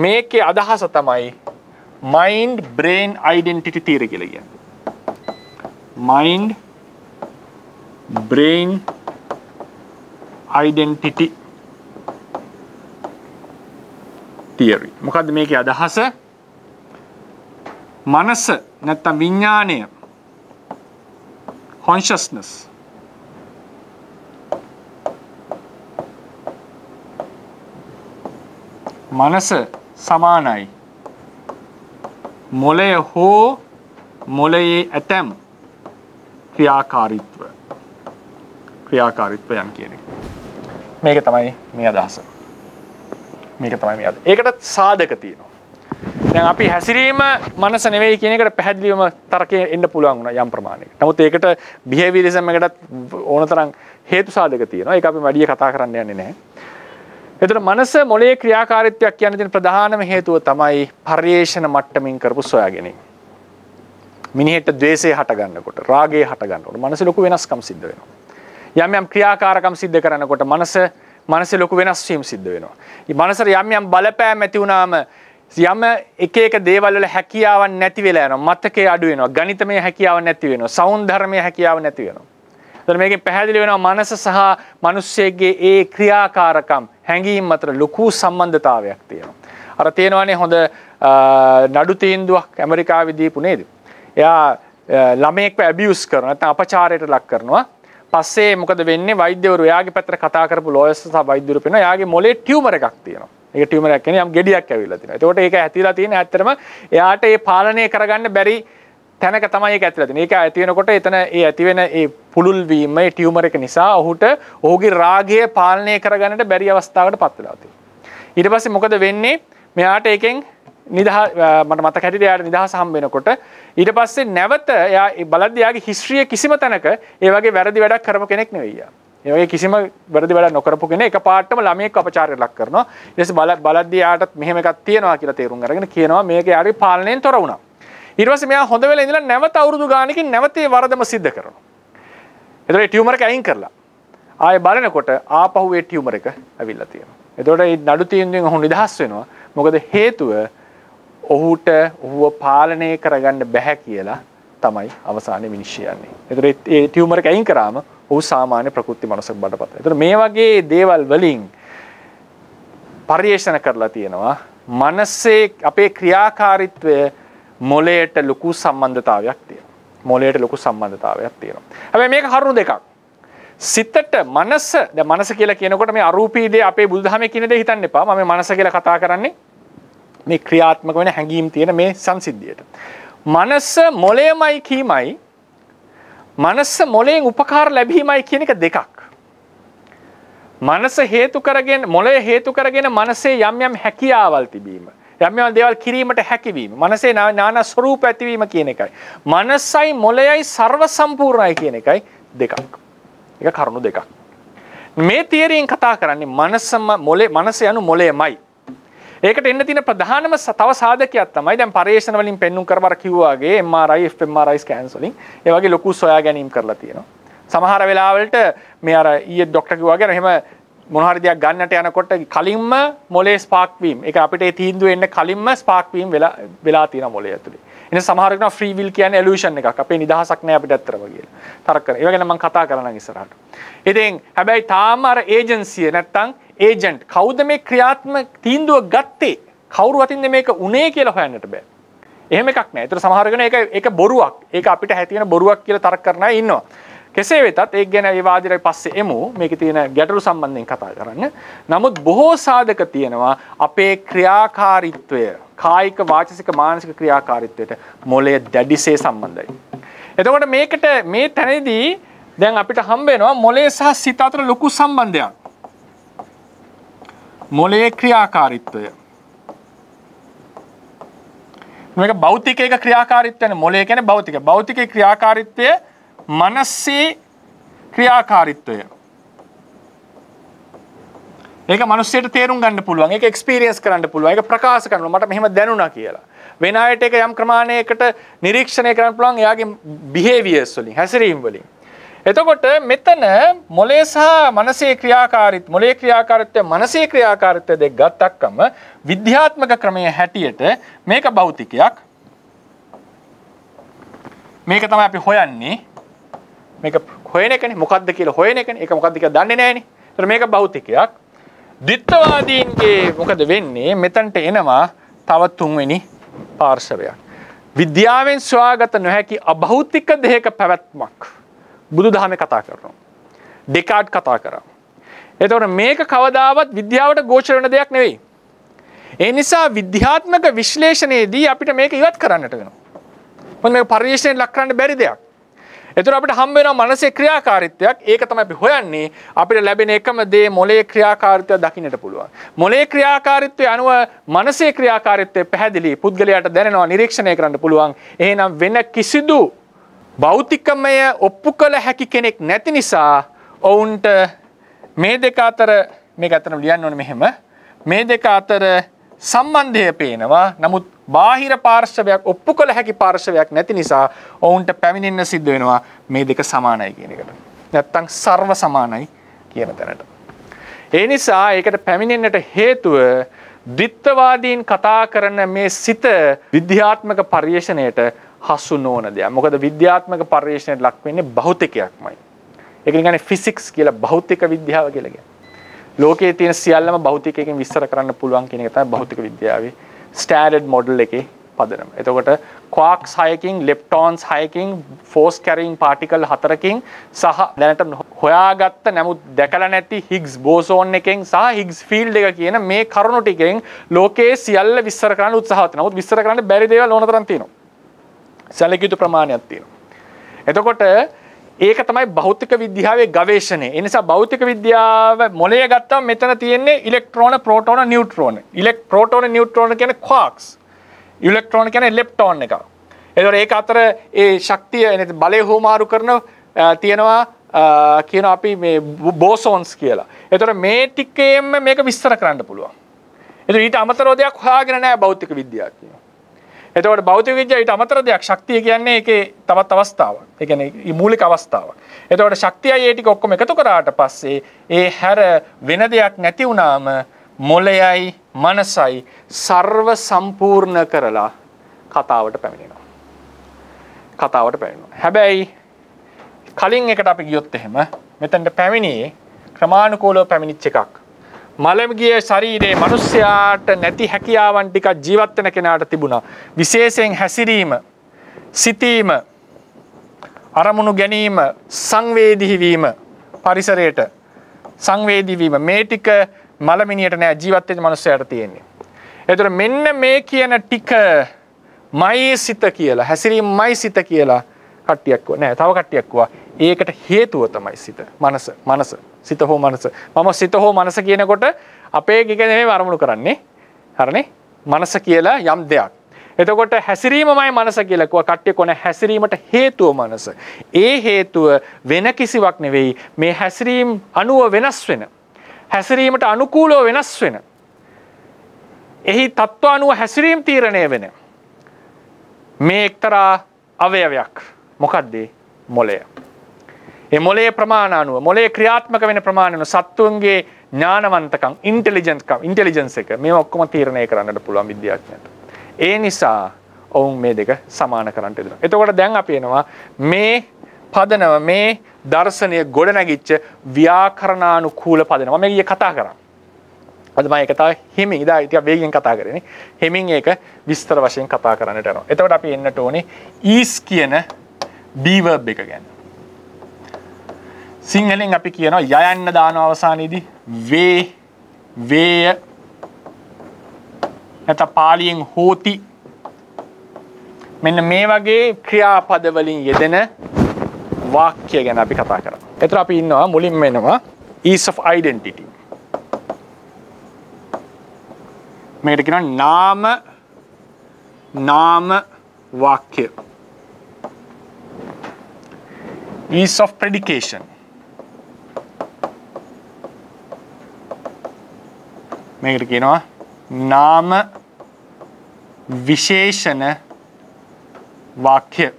මේකේ අදහස තමයි mind brain identity theory කියලා කියන්නේ. mind brain identity theory. මොකද්ද මේකේ අදහස? මනස නැත්තම් විඥාණය consciousness මනස සමානයි මොළය හෝ මොළයේ ඇතම් ක්‍රියාකාරීත්වයන් කියන එක. මේක තමයි මේ අදහස. ඒකට සාධක තියෙනවා. දැන් අපි හැසිරීම මනස නෙවෙයි කියන එකට පැහැදිලිවම තර්කයේ එන්න පුළුවන් වුණා යම් ප්‍රමාණයකට. නමුත් ඒකට බිහේවියරිසම් එකටත් ඕනතරම් හේතු සාධක තියෙනවා. ඒක අපි වැඩි කතා කරන්න යන්නේ නැහැ. එතන මනස මොළයේ ක්‍රියාකාරීත්වයක් කියන තියෙන ප්‍රධානම හේතුව තමයි පරිේශන මට්ටමින් කරපු සොයාගැනීම. මිනිහෙට ද්වේෂය හට ගන්නකොට, රාගය හට ගන්නකොට මනසේ ලොකු වෙනස්කම් සිද්ධ වෙනවා. යම් ක්‍රියාකාරකම් සිද්ධ කරනකොට මනසේ ලොකු වෙනස් වීම සිද්ධ වෙනවා. මනසට යම් බලපෑම් ඇති වුණාම යම් එක දේවල් වල හැකියාවක් නැති වෙලා යනවා. මතකයේ අඩු වෙනවා. ගණිතමය හැකියාවක් නැති වෙනවා. සෞන්දර්යමය හැකියාවක් නැති වෙනවා. එතන මේකෙන් පැහැදිලි වෙනවා මනස සහ මිනිස්සෙගේ ඒ ක්‍රියාකාරකම් හැඟීම් අතර ලොකු සම්බන්ධතාවයක් තියෙනවා. අර තියෙනවානේ හොඳ නඩු තීන්දුවක් ඇමරිකාවේ දීපු නේද? එයා ළමයෙක්ව ඇබියුස් කරනවා නැත්නම් අපචාරයට ලක් කරනවා. පස්සේ මොකද වෙන්නේ? වෛද්‍යවරු එයාගේ පැත්තට කතා කරපු ලෝයර්ස් සහ වෛද්‍යවරු පෙන්නනවා එයාගේ මොලේ ටියුමර් එකක් තියෙනවා. ඒක ටියුමර් එකක් කියන්නේ යම් ගෙඩියක් ඇවිල්ලා තියෙනවා. එතකොට ඒක ඇතිලා තියෙන ඇත්තටම එයාට ඒ පාලනය කරගන්න බැරි තැනක තමයි ඒක ඇතිලා තියෙන්නේ. ඒක ඇති වෙනකොට එතන ඒ ඇති වෙන ඒ පුළුල් වීම ඒ ටියුමර් එක නිසා ඔහුගේ රාගය පාලනය කරගන්නට බැරි අවස්ථාවකට පත් වෙලා තියෙනවා. ඊට පස්සේ මොකද වෙන්නේ? මෙයාට ඒකෙන් මට මතක හැටියට එයාට නිදහස හම්බ වෙනකොට ඊට පස්සේ නැවත එයා බලද්දී එයාගේ හිස්ට්‍රිය කිසිම තැනක ඒ වගේ වැරදි වැඩක් කරපු කෙනෙක් නෙවෙයි යා. ඒ වගේ කිසිම වැරදි වැඩක් නොකරපු කෙනෙක් එකපාරටම ළමයෙක් අපචාරයට ලක් කරනවා. ඊට පස්සේ බලද්දී එයාටත් මෙහෙම එකක් තියෙනවා කියලා තේරුම් අරගෙන කියනවා මේක එයාගේ පාලනයෙන් තොර වුණා. ඊට පස්සේ මෙයා හොඳ වෙලා ඉඳලා නැවත අවුරුදු ගානකින් නැවත ඒ වරදම සිද්ධ කරනවා. එතකොට ඒ ටියුමර් එක අයින් කරලා ආයෙ බලනකොට ආපහු ඒ ටියුමර් එක ඇවිල්ලා තියෙනවා. එතකොට මේ නඩු තීන්දුවෙන් ඔහු නිදහස් වෙනවා. මොකද හේතුව ඔහුට ඔහුව පාලනය කරගන්න බැහැ කියලා තමයි අවසානයේ විනිශ්චය යන්නේ. එතකොට ඒ ටියුමර් එක අයින් කරාම ඔහු සාමාන්‍ය ප්‍රකෘති මනසක් බඩපත් වෙනවා. එතකොට මේ වගේ දේවල් වලින් පරිේෂණ කරලා තියෙනවා මනසේ අපේ ක්‍රියාකාරීත්වය මොළයට ලොකු සම්බන්ධතාවයක් තියෙනවා. මොළයට ලොකු සම්බන්ධතාවයක් තියෙනවා. හැබැයි මේක කරුණු දෙකක්. සිතට මනස දැන් මනස කියලා කියනකොට මේ අරූපී දේ අපේ බුදුදහමේ කියන දේ හිතන්න එපා. මම මනස කියලා කතා කරන්නේ මේ ක්‍රියාත්මක වෙන හැඟීම් තියෙන මේ සංසිද්ධියට. මනස මොළයමයි කීමයි මනස මොළයෙන් උපකාර ලැබීමයි කියන එක දෙකක්. මනස හේතු කරගෙන මොළය හේතු කරගෙන මනසේ යම් යම් හැකියාවල් තිබීම. යම් යම් දේවල් කිරීමට හැකියවීම. මනසේ නානා ස්වરૂප ඇතිවීම කියන එකයි. මනසයි මොළයයි ਸਰව සම්පූර්ණයි කියන එකයි දෙකක්. ඒක කරුණු දෙකක්. මේ තියරියෙන් කතා කරන්නේ මනස යනු මොළයමයි. ඒකට එන්න තියෙන ප්‍රධානම තව සාධකයක් තමයි දැන් පරීක්ෂණ වලින් පෙන්눔 කරවර කිව්වාගේ MRI fMRI ස්කෑන්ස් වලින් ඒ වගේ ලොකු සොයා ගැනීම කරලා තියෙනවා. සමහර වෙලාවලට මේ අර ඊයේ ડોක්ටර් කිව්වාගේ එහෙම මොන හරි දෙයක් ගන්නට යනකොට කලින්ම මොලේ ස්පාර්ක් වීම. ඒක අපිට ඒ තීන්දුව එන්න කලින්ම ස්පාර්ක් වීම වෙලා තියෙනවා මොලේ ඇතුලේ. එනේ සමහර කෙනා ෆ්‍රී විල් කියන්නේ ඉලූෂන් එකක්. අපේ නිදහසක් නෑ අපිට ඇත්තටම කියලා. තරක කරන. ඒ වගේ නම් මම කතා කරනවා ඉස්සරහට. ඉතින් හැබැයි තාම අර ඒජන්සිය නැත්තම් ඒජන්ට් කවුද මේ ක්‍රියාත්මක තීන්දුව ගත්තේ? කවුරු අතින්ද මේක උනේ කියලා හොයන්නට බෑ. එහෙම එකක් නෑ. ඒතර සමහර කෙනා ඒක බොරුවක්. ඒක අපිට හැතියෙන බොරුවක් කියලා තරක කරන අය ඉන්නවා. කෙසේ වෙතත් ඒක ගැන ඒ වාදිරයි පස්සේ එමු. මේකේ තියෙන ගැටලු සම්බන්ධයෙන් කතා කරන්න. නමුත් බොහෝ සාධක තියෙනවා අපේ ක්‍රියාකාරීත්වය, කායික වාචසික මානසික ක්‍රියාකාරීත්වයට මොළය දැඩිසේ සම්බන්ධයි. එතකොට මේකට මේ තැනදී දැන් අපිට හම්බ වෙනවා මොළය සහ සිත අතර ලොකු සම්බන්ධයක්. මොළයේ ක්‍රියාකාරීත්වය. මේක භෞතිකයක ක්‍රියාකාරීත්වයනේ. මොළය කියන්නේ භෞතික. භෞතිකයේ ක්‍රියාකාරීත්වය මනසේ ක්‍රියාකාරීත්වය. ඒක මිනිස්සුන්ට තේරුම් ගන්න පුළුවන්. ඒක එක්ස්පීරියන්ස් කරන්න පුළුවන්. ඒක ප්‍රකාශ කරනවා. මට මෙහෙම දැනුණා කියලා. වෙන අයට ඒක යම් ප්‍රමාණයකට නිරීක්ෂණය කරන්න පුළුවන් එයාගේ බිහේවියර්ස් වලින්, හැසිරීම් වලින්. එතකොට මෙතන මොළයේ සහ මනසේ ක්‍රියාකාරීත්වය, මොළයේ ක්‍රියාකාරීත්වය, මනසේ ක්‍රියාකාරීත්වය දෙක ගත්තක්ම විද්‍යාත්මක ක්‍රමයේ හැටියට මේක භෞතිකයක්. මේක තමයි අපි හොයන්නේ. මේක හොයන එකනේ. මොකද්ද කියලා හොයන එකනේ. ඒක මොකද්ද කියලා දන්නේ නැහනේ. ඒතර මේක භෞතිකයක්. ද්විත්වවාදීන්ගේ මොකද වෙන්නේ? මෙතනට එනවා තව තුන්වෙනි පාර්ශවයක්. විද්‍යාවෙන් සොයාගත නොහැකි අභෞතික දෙයක පැවැත්මක් බුදුදහමේ කතා කරනවා. ඩෙකාඩ් කතා කරා. එතකොට මේක කවදාවත් විද්‍යාවට ගෝචර වෙන දෙයක් නෙවෙයි. ඒ නිසා විද්‍යාත්මක විශ්ලේෂණයේදී අපිට මේක ඉවත් කරන්නට වෙනවා. මොකද මේක පරිශ්‍රයෙන් ලක් කරන්න බැරි දෙයක්. එතකොට අපිට හම්බ වෙනවා මනසේ ක්‍රියාකාරීත්වයක්. ඒක තමයි අපි හොයන්නේ. අපිට ලැබෙන එකම දේ මොළයේ ක්‍රියාකාරීත්වය දකින්නට පුළුවන්. මොළයේ ක්‍රියාකාරීත්වය අනුව මනසේ ක්‍රියාකාරීත්වය පැහැදිලි පුද්ගලයාට දැනෙනවා, නිරීක්ෂණය කරන්න පුළුවන්. එහෙනම් වෙන කිසිදු භෞතිකමය ඔප්පු කළ හැකි කෙනෙක් නැති නිසා ඔවුන්ට මේ දෙක අතර මේක අතන ලියන්න ඕනේ මෙහෙම. මේ දෙක අතර සම්බන්ධය පේනවා. නමුත් බාහිර පාර්ශවයක් ඔප්පු කළ හැකි පාර්ශවයක් නැති නිසා ඔවුන්ට පැමිණෙන්න සිද්ධ වෙනවා මේ දෙක සමානයි කියන එකට. නැත්තම් සර්ව සමානයි කියන තැනට. ඒ නිසා ඒකට පැමිණෙන්නට හේතුව ද්විත්වවාදීන් කතා කරන මේ සිත විද්‍යාත්මක පරිශ්‍රණයට හසු නොවන දෙයක්. මොකද විද්‍යාත්මක පරිශ්‍රණයට ලක් වෙන්නේ භෞතිකයක්මයි. ඒක කියන්නේ ෆිසික්ස් කියලා භෞතික විද්‍යාව කියලා කියන්නේ. ලෝකයේ තියෙන සියල්ලම භෞතිකයෙන් විස්තර කරන්න පුළුවන් කියන එක තමයි භෞතික විද්‍යාවේ ස්ටෑන්ඩඩ් මොඩල් එකේ පදනම. එතකොට quarks 6කින් leptons 6කින් force carrying particle 4කින් සහ දැනට හොයාගත්ත නමුත් දැකලා නැති Higgs boson එකෙන් සහ Higgs field එක කියන මේ කරුණු ටිකෙන් ලෝකයේ සියල්ල විස්තර කරන්න උත්සාහවත් වෙනවා. නමුත් විස්තර කරන්න බැරි දේවල් ඕන තරම් තියෙනවා. සැලකිය යුතු ප්‍රමාණයක් තියෙනවා. එතකොට ඒක තමයි භෞතික විද්‍යාවේ ගවේෂණය. ඒ නිසා භෞතික විද්‍යාව මොළය ගත්තම මෙතන තියෙන්නේ ඉලෙක්ට්‍රෝන, ප්‍රෝටෝන, නියුට්‍රෝන. ප්‍රෝටෝන, නියුට්‍රෝන කියන්නේ quarks. ඉලෙක්ට්‍රෝන කියන්නේ lepton එක. එතකොට ඒක අතර ඒ ශක්තිය බලය හුවමාරු කරන තියෙනවා කියන අපි මේ බෝසෝන්ස් කියලා. එතකොට මේ ටිකේම මේක විස්තර කරන්න පුළුවන්. එතකොට ඊට අමතරව දෙයක් හොයාගෙන නැහැ භෞතික විද්‍යාව කියනවා. එතකොට භෞතික විද්‍යාව ඊට අමතර දෙයක් ශක්තිය කියන්නේ ඒකේ තවත් අවස්ථාවක්. ඒ කියන්නේ මූලික අවස්ථාවක්. එතකොට ශක්තියයි ඒ ටික ඔක්කොම එකතු කරාට පස්සේ ඒ හැර වෙන දෙයක් නැති වුණාම මොළයයි මනසයි ਸਰව සම්පූර්ණ කරලා කතාවට පැමිණෙනවා. හැබැයි කලින් එකට අපි ගියොත් එහෙම මෙතනට පැමිණියේ ක්‍රමානුකූලව පැමිණිච්ච එකක්. මලමිගිය ශරීරයේ මිනිස්යාට නැති හැකියාවන් ටිකක් ජීවත් වෙන කෙනාට තිබුණා. විශේෂයෙන් හැසිරීම, සිතීම, අරමුණු ගැනීම, සංවේදී වීම, පරිසරයට සංවේදී වීම මේ ටික මලමිනියට නෑ ජීවත් වෙන මිනිස්යාට තියෙන්නේ. ඒතර මෙන්න මේ කියන ටික මයි සිත කියලා, හැසිරීමයි සිත කියලා කට්ටියක් නෑ. තව කට්ටියක් කිව්වා ඒකට හේතුව තමයි සිත. මනස. සිත හෝ මනස. මම සිත හෝ මනස කියනකොට අපේ එක නෙමෙයි අරමුණු කරන්නේ. හරිනේ? මනස කියලා යම් දෙයක්. එතකොට හැසිරීමමයි මනස කියලා කිව්වා. කට්ටිය කොන හැසිරීමට හේතුව මනස. ඒ හේතුව වෙන කිසිවක් නෙවෙයි. මේ හැසිරීම අනුව වෙනස් වෙන. හැසිරීමට අනුකූලව වෙනස් වෙන. එහි තත්ත්ව අනුව හැසිරීම තීරණය වෙන. මේ එක්තරා අවයවයක්. මොකක්ද? මොළය. ඒ මොළයේ ප්‍රමාණ අනුව මොළයේ ක්‍රියාත්මක වෙන ප්‍රමාණ අනුව සත්තුන්ගේ ඥානවන්තකම් ඉන්ටෙලිජන්ස් එක මේ ඔක්කොම තීරණය කරන්නට පුළුවන් විද්‍යාඥයන්ට. ඒ නිසා ඔවුන් මේ දෙක සමාන කරන්නට යනවා. එතකොට දැන් අපි එනවා මේ පදනම මේ දර්ශනය ගොඩනැගිච්ච ව්‍යාකරණානුකූල පදනම. මම ඊයේ කතා කරා. අද මම ඒක තමයි හිමින් ඉදා ටික වේගෙන් කතා කරන්නේ. හිමින් ඒක විස්තර වශයෙන් කතා කරන්නට යනවා. එතකොට අපි එන්නට ඕනේ is කියන B verb එක ගැන. සිංහලෙන් අපි කියනවා යයන්න දානවා අවසානයේදී වේය නැත්නම් පාලියෙන් හෝති. මෙන්න මේ වගේ ක්‍රියාපද වලින් යෙදෙන වාක්‍ය ගැන අපි කතා කරා. ඒතර අපි ඉන්නවා මුලින්ම එනවා ease of identity. මේකට කියනවා නාම වාක්‍ය. ease of predication. මේකට කියනවා නාම විශේෂණ වාක්‍ය.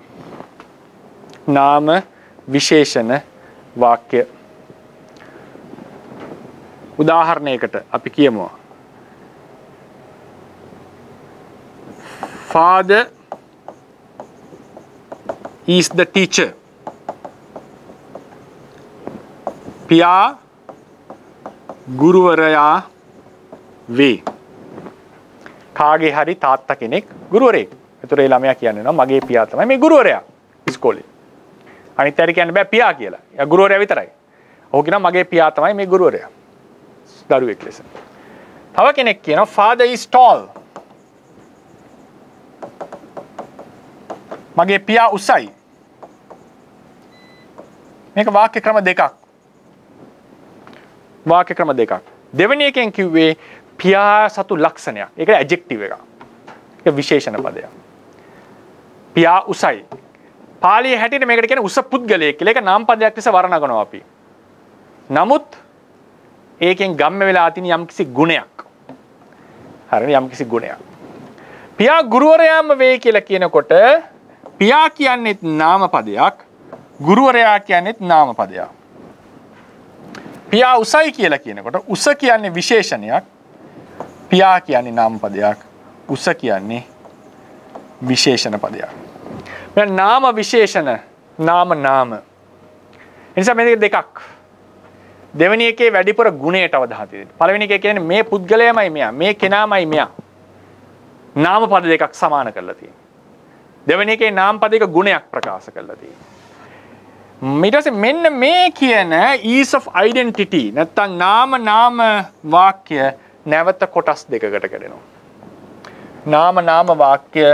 නාම විශේෂණ වාක්‍ය. උදාහරණයකට අපි කියමු Father is the teacher. පියා ගුරුවරයා වේ. කාගේ හරි තාත්තා කෙනෙක් ගුරුවරයෙක්. ඒතර ඒ ළමයා කියන්නේ මගේ පියා තමයි මේ ගුරුවරයා ඉස්කෝලේ. අනිත් අය කියන්න බෑ පියා කියලා. යා ගුරුවරයා විතරයි. ඔහු කියනවා මගේ පියා තමයි මේ ගුරුවරයා. දරුවෙක් ලෙස. තව කෙනෙක් කියනවා father is tall. මගේ පියා උසයි. මේක වාක්‍ය ක්‍රම දෙකක්. දෙවෙනි එකෙන් කිව්වේ පියා සතු ලක්ෂණයක්. ඒක ඇඩ්ජෙක්ටිව් එකක්. ඒක විශේෂණ පදයක්. පියා උසයි. පාලියේ හැටියට මේකට කියන්නේ උස පුද්ගලයෙක් කියලා. ඒක නාම පදයක් ලෙස වර්ණගනවා අපි. නමුත් ඒකෙන් ගම්ම වෙලා තියෙන යම්කිසි ගුණයක්. හරිනේ යම්කිසි ගුණයක්. පියා ගුරුවරයාම වේ කියලා කියනකොට පියා කියන්නේත් නාම පදයක්. ගුරුවරයා කියන්නේත් නාම පදයක්. පියා උසයි කියලා කියනකොට උස කියන්නේ විශේෂණයක්. පියා කියන්නේ නාම පදයක්. උස කියන්නේ විශේෂණ පදයක්. මේ නාම විශේෂණ නාම. එනිසා මේ දෙකක්. දෙවෙනි එකේ වැඩිපුර ගුණයට අවධානය දෙන්න. පළවෙනි එකේ කියන්නේ මේ පුද්ගලයාමයි මෙයා, මේ කෙනාමයි මෙයා. නාම පද දෙකක් සමාන කරලා තියෙනවා. දෙවෙනි එකේ නාම පදයක ගුණයක් ප්‍රකාශ කරලා තියෙනවා. ඊට පස්සේ මෙන්න මේ කියන ease of identity නැත්තම් නාම වාක්‍ය නැවත කොටස් දෙකකට කැඩෙනවා. නාම වාක්‍ය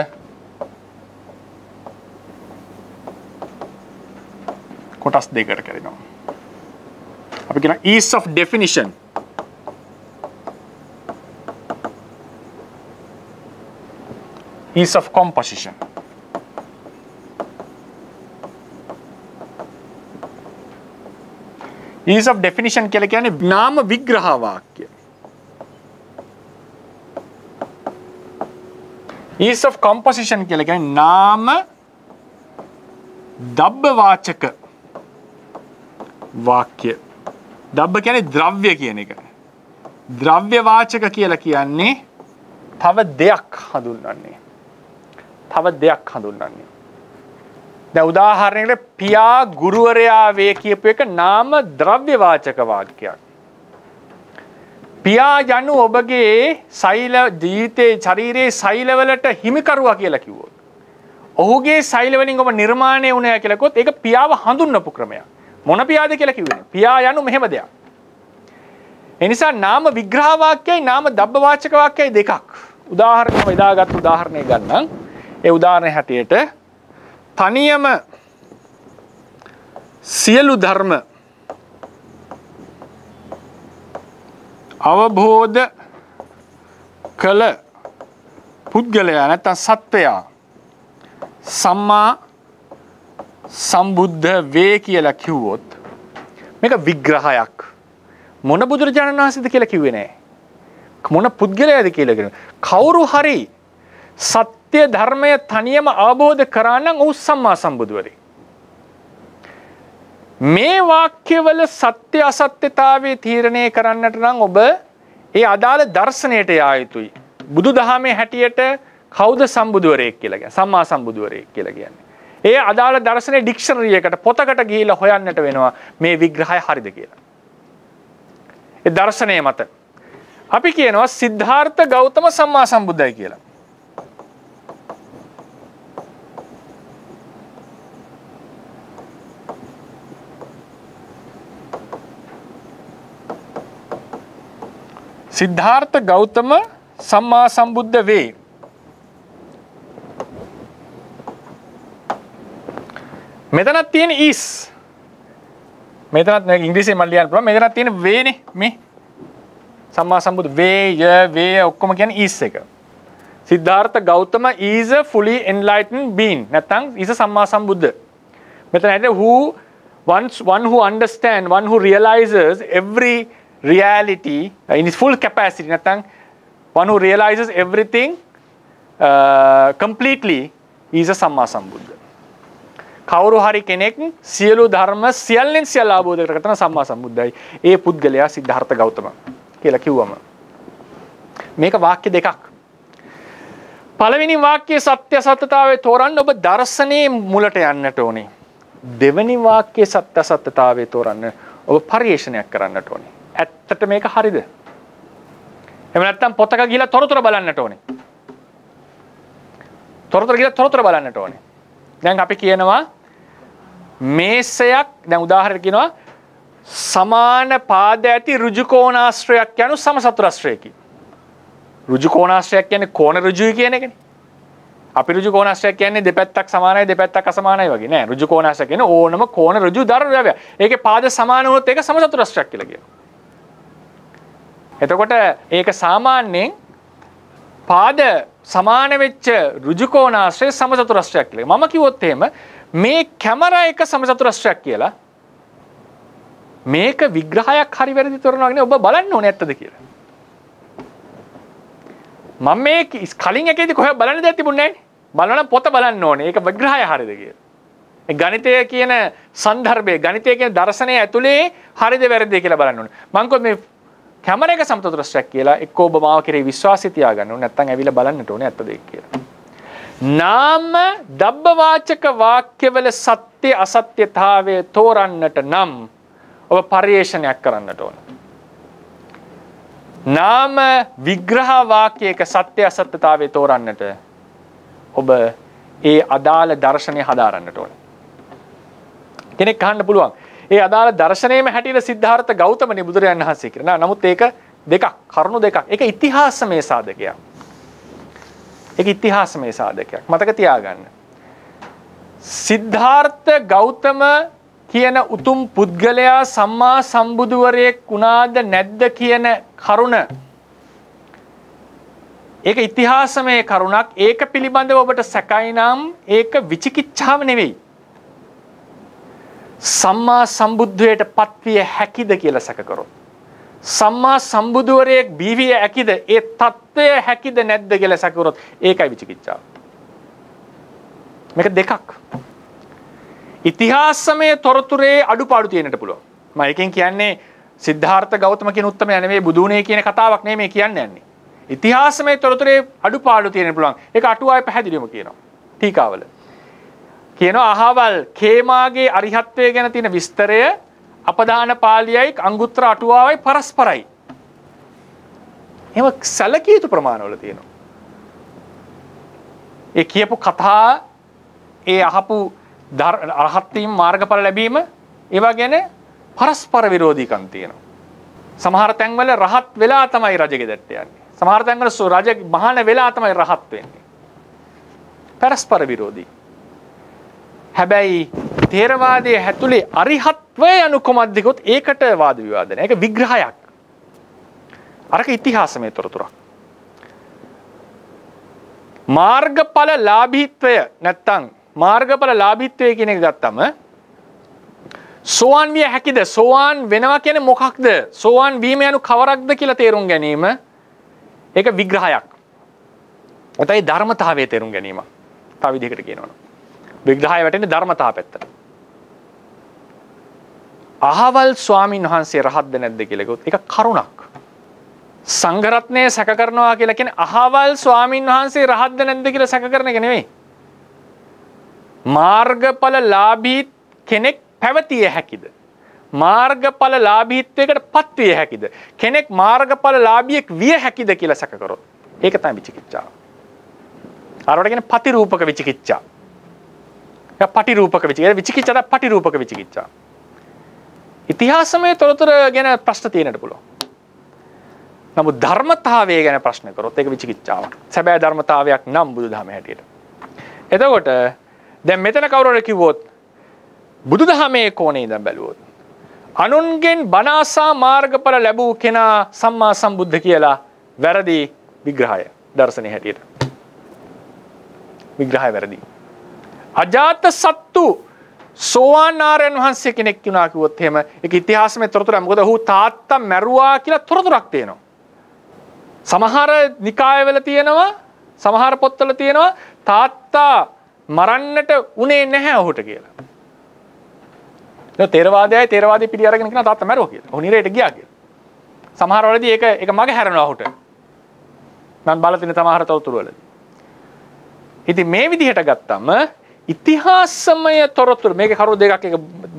කොටස් දෙකකට කැඩෙනවා. අපි කියන ease of definition ease of composition. ease of definition කියලා කියන්නේ නාම විග්‍රහ වාක්‍ය. ease of composition කියලා කියන්නේ නාම දබ්බ වාචක වාක්‍ය. දබ්බ කියන්නේ ද්‍රව්‍ය කියන එක. ද්‍රව්‍ය වාචක කියලා කියන්නේ තව දෙයක් හඳුන්වන්නේ. තව දෙයක් හඳුන්වන්නේ. දැන් උදාහරණයකට පියා ගුරුවරයා වේ කියපු එක නාම ද්‍රව්‍ය වාචක වාක්‍යයක්. පියා යනු ඔබගේ සෛල ජීවිතේ ශරීරයේ සෛලවලට හිමිකරුවා කියලා කිව්වොත්. ඔහුගේ සෛල වලින් ඔබ නිර්මාණය වුණා කියලා කිව්වොත් ඒක පියාව හඳුන්වපු ක්‍රමයක්. මොන පියාද කියලා කිව්වේ? පියා යනු මෙහෙම දෙයක්. ඒ නිසා නාම විග්‍රහ වාක්‍යයි නාම දබ්බ වාචක වාක්‍යයි දෙකක්. උදාහරණයක් ඉදාගත් උදාහරණයක් ගන්නම්. ඒ උදාහරණය හැටියට තනියම සියලු ධර්ම අවබෝධ කළ පුද්ගලයා නැත්නම් සත්වයා සම්මා සම්බුද්ධ වේ කියලා කිව්වොත් මේක විග්‍රහයක්. මොන බුදුරජාණන් වහන්සේද කියලා කිව්වේ නෑ. මොන පුද්ගලයාද කියලා කිව්වේ. කවුරු හරි සත්‍ය ධර්මය තනියම අවබෝධ කරා නම් ඔහු සම්මා සම්බුදුවරේ. මේ වාක්‍යවල සත්‍ය අසත්‍යතාවයේ තීරණය කරන්නට නම් ඔබ ඒ අදාළ දර්ශනයට යා යුතුයි. බුදුදහමේ හැටියට කවුද සම්බුදුවරයෙක් කියලා කියන්නේ? සම්මා සම්බුදුවරයෙක් කියලා කියන්නේ. ඒ අදාළ දර්ශනයේ ඩික්ෂනරි එකට පොතකට ගිහිල්ලා හොයන්නට වෙනවා මේ විග්‍රහය හරිද කියලා. ඒ දර්ශනය මත අපි කියනවා සිද්ධාර්ථ ගෞතම සම්මා සම්බුද්දයි කියලා. සිද්ධාර්ථ ගෞතම සම්මා සම්බුද්ධ වේ. මෙතනක් තියෙන is. මෙතනත් ඉංග්‍රීසියෙන් මම ලියන්න පුළුවන්. මෙතනක් තියෙන වේනේ මේ. සම්මා සම්බුද්ධ වේ ඔක්කොම කියන්නේ is එක. Siddhartha Gautama is a fully enlightened being. නැත්නම් is a සම්මා සම්බුද්ධ. මෙතන ඇයිද one who understand, one who realizes every reality in its full capacity. නැත්නම් one who realizes everything completely is a සම්මා සම්බුද්ධ. කවුරු හරි කෙනෙක් සියලු ධර්ම සියල්ලෙන් සියල්ල අවබෝධ කරගන්න සම්මා සම්බුද්ධයි. ඒ පුද්ගලයා සිද්ධාර්ථ ගෞතම කියලා කිව්වම මේක වාක්‍ය දෙකක්. පළවෙනි වාක්‍යයේ සත්‍ය සත්‍යතාවයේ තෝරන්න ඔබ දර්ශනයේ මුලට යන්නට ඕනේ. දෙවෙනි වාක්‍යයේ සත්‍ය සත්‍යතාවයේ තෝරන්න ඔබ පරිේශනයක් කරන්නට ඕනේ. ඇත්තට මේක හරිද? එහෙම නැත්නම් පොතක ගිහිලා තොරතුරු බලන්නට ඕනේ. තොරතුරු බලන්නට ඕනේ. දැන් අපි කියනවා මේසයක් දැන් උදාහරණයක් කියනවා සමාන පාද ඇති ඍජු කෝණාශ්‍රයක් යනු සමසතුරාශ්‍රයකි. ඍජු කෝණාශ්‍රයක් කියන්නේ කෝණ ඍජුයි කියන එකනේ. අපි ඍජු කෝණාශ්‍රයක් කියන්නේ දෙපැත්තක් සමානයි දෙපැත්තක් අසමානයි වගේ නෑ. ඍජු කෝණාශ්‍රයක් කියන්නේ ඕනම කෝණ ඍජු ධර්මයක්. ඒකේ පාද සමාන වුණොත් ඒක සමසතුරාශ්‍රයක් කියලා කියනවා. එතකොට ඒක සාමාන්‍යයෙන් පාද සමාන වෙච්ච ඍජු කෝණාශ්‍රය සමසතුරාශ්‍රයක් කියලා. මම කිව්වොත් එහෙම මේ කැමරා එක සමසතුරාශ්‍රයක් කියලා මේක විග්‍රහයක් හරි වැරදි තෝරනවා කියන්නේ ඔබ බලන්න ඕනේ ඇත්තද කියලා. මම මේ කලින් එකේදී කොහෙද බලන්න දෙයක් තිබුණේ නැහැ. බලන පොත බලන්න ඕනේ. ඒක විග්‍රහය හරිද කියලා. ඒ ගණිතය කියන සන්දර්භයේ ගණිතය කියන දර්ශනය ඇතුලේ හරිද වැරදිද කියලා බලන්න ඕනේ. මම කිව්වා මේ කැමරා එක සමතුලිතයක් කියලා එක්ක ඔබ මාව කෙරේ විශ්වාසය තියාගන්න ඕනේ නැත්නම් ඇවිල්ලා බලන්නට ඕනේ ඇත්තද ඒක කියලා. නාම දබ්බ වාචක වාක්‍යවල සත්‍ය අසත්‍යතාවය තෝරන්නට නම් ඔබ පරිේශනයක් කරන්නට ඕන. නාම විග්‍රහ වාක්‍යයක සත්‍ය අසත්‍යතාවය තෝරන්නට ඔබ ඒ අදාළ දර්ශනය හදාරන්නට ඕන. කෙනෙක් අහන්න පුළුවන් ඒ අදාළ දර්ශනයේම හැටියට සිද්ධාර්ථ ගෞතමනි බුදුරජාණන් වහන්සේ කියනවා. නමුත් ඒක දෙකක්, කරුණු දෙකක්. ඒක ඉතිහාසමය සාධකයක්. ඒක ඉතිහාසමය සාධකයක්. මතක තියාගන්න. සිද්ධාර්ථ ගෞතම කියන උතුම් පුද්ගලයා සම්මා සම්බුදුවරයෙක් වුණාද නැද්ද කියන කරුණ ඒක ඉතිහාසමය කරුණක්. ඒක පිළිබඳව ඔබට සැකයි නම් ඒක විචිකිච්ඡාව නෙවෙයි. සම්මා සම්බුද්ධයට පත්විය හැකිද කියලා සැක කරොත්, සම්මා සම්බුදුවරයෙක් බිහිවිය හැකිද, ඒ తත්වය හැකිද නැද්ද කියලා සැක කරොත් ඒකයි විචිකිච්ඡාව. මේක දෙකක්. ඉතිහාසමය තොරතුරේ අඩුපාඩු තියෙන්නට පුළුවන්. මම එකෙන් කියන්නේ සිද්ධාර්ථ ගෞතම කියන උත්තමයා නෙවෙයි බුදුනේ කියන කතාවක් නෙමෙයි කියන්නේ යන්නේ. ඉතිහාසමය තොරතුරේ අඩුපාඩු තියෙන්න පුළුවන්. ඒක අටුවාවේ පැහැදිලිවම කියනවා. ටීකාවල කියනවා අහවල් කේමාගේ අරිහත්වය ගැන තියෙන විස්තරය අපදාන පාළියයි අංගුත්තර අටුවාවයි පරස්පරයි. එහෙම සැලකිය යුතු ප්‍රමාණවල තියෙනවා. ඒ කියපු කතා, ඒ අහපු අරහත් වීම මාර්ගඵල ලැබීම, ඒවා ගැන පරස්පර විරෝධීකම් තියෙනවා. සමහර තැන්වල රහත් වෙලා තමයි රජගෙදරට යන්නේ. සමහර තැන්වල රජ මහාන වෙලා තමයි රහත් වෙන්නේ. පරස්පර විරෝධී. හැබැයි තේරවාදයේ ඇතුලේ අරිහත්වය යනු කොමද්ද කිව්වොත් ඒකට වාද විවාද නැහැ. ඒක විග්‍රහයක්. අරක ඉතිහාසමය තොරතුරක්. මාර්ගඵල ලාභීත්වය නැත්තම් මාර්ගඵල ලාභීත්වය කියන එක ගත්තම සෝවාන් විය හැකිද? සෝවාන් වෙනවා කියන්නේ මොකක්ද? සෝවාන් වීම යනු කවරක්ද කියලා තේරුම් ගැනීම ඒක විග්‍රහයක්. ඔතයි ධර්මතාවයේ තේරුම් ගැනීම. තව විදිහකට කියනවනම් විග්‍රහය වැටෙන්නේ ධර්මතාව පැත්තට. අහවල් ස්වාමින් වහන්සේ රහත්ද නැද්ද කියලා කිව්වොත් ඒක කරුණක්. සංඝ රත්නය සැක කරනවා කියලා කියන්නේ අහවල් ස්වාමින් වහන්සේ රහත්ද නැද්ද කියලා සැක කරන එක නෙවෙයි. මාර්ගඵල ලාභී කෙනෙක් පැවතිය හැකිද? මාර්ගඵල ලාභීත්වයකට පත්විය හැකිද? කෙනෙක් මාර්ගඵල ලාභියෙක් විය හැකිද කියලා සැක කරොත් ඒක තමයි විචිකිච්ඡාව. අරවට කියන්නේ පටිරූපක විචිකිච්ඡා. පටිරූපක විචිකිච්ඡා. විචිකිච්ඡාට පටිරූපක විචිකිච්ඡා. ඉතිහාසමය තොරතුරු ගැන ප්‍රශ්න තියෙන්නට පුළුවන්. නමුත් ධර්මතාවය ගැන ප්‍රශ්න කරොත් ඒක විචිකිච්ඡාවක්. සැබෑ ධර්මතාවයක් නම් බුදුදහමේ හැටියට. එතකොට දැන් මෙතන කවුරුහරි කිව්වොත් බුදුදහමේ කෝණේ ඉඳන් බැලුවොත් අනුන්ගෙන් බණ අසා මාර්ගඵල ලැබූ කෙනා සම්මා සම්බුද්ධ කියලා වැරදි විග්‍රහය දර්ශනේ හැටියට. විග්‍රහය වැරදි. අජාත සත්තු සෝවාන් ආර්යයන් වහන්සේ කෙනෙක් වුණා කිව්වොත් එහෙම ඒක ඉතිහාසමේ තොරතුරක්. මොකද ඔහු තාත්තා මැරුවා කියලා තොරතුරක් තියෙනවා. සමහර නිකායවල තියෙනවා, සමහර පොත්වල තියෙනවා තාත්තා මරන්නට උනේ නැහැ ඔහුට කියලා. තේරවාදයයි තේරවාදී පිළි අරගෙන කියන තාත්තා මැරුවා කියලා. ඔහු නිරේට ගියා කියලා. සමහර වෙලදී ඒක මග හැරෙනවා ඔහුට. මම බලලා තියෙන සමහර තොරතුරු වලදී. ඉතින් මේ විදිහට ගත්තම ඉතිහාසමය තොරතුරු මේකේ කරුණු දෙකක් එක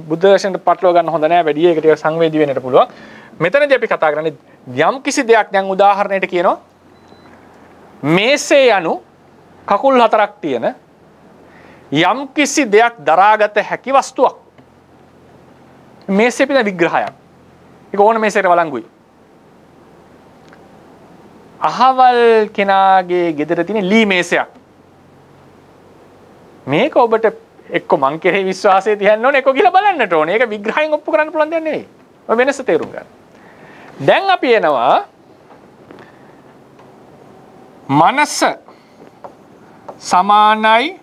බුද්ධ දර්ශනයට පටලවා ගන්න හොඳ නෑ. වැඩි ඒකට සංවේදී වෙන්නට පුළුවන්. මෙතනදී අපි කතා කරන්නේ යම් කිසි දෙයක් දැන් උදාහරණයට කියනවා මේසේ යනු කකුල් හතරක් තියෙන යම් කිසි දෙයක් දරාගත හැකි වස්තුවක්. මේසේ පිට විග්‍රහයක්. ඒක ඕන මේසෙට වළංගුයි. අහවල් කෙනාගේ ගෙදර තියෙන ලී මේසයක්. මේක ඔබට එක්ක මං කෙරෙහි විශ්වාසය තියන්න ඕනේ එක්ක කියලා බලන්නට ඕනේ. ඒක විග්‍රහයෙන් ඔප්පු කරන්න පුළුවන් දෙයක් නෙවෙයි. ඔය වෙනස තේරුම් ගන්න. දැන් අපි එනවා මනස සමානයි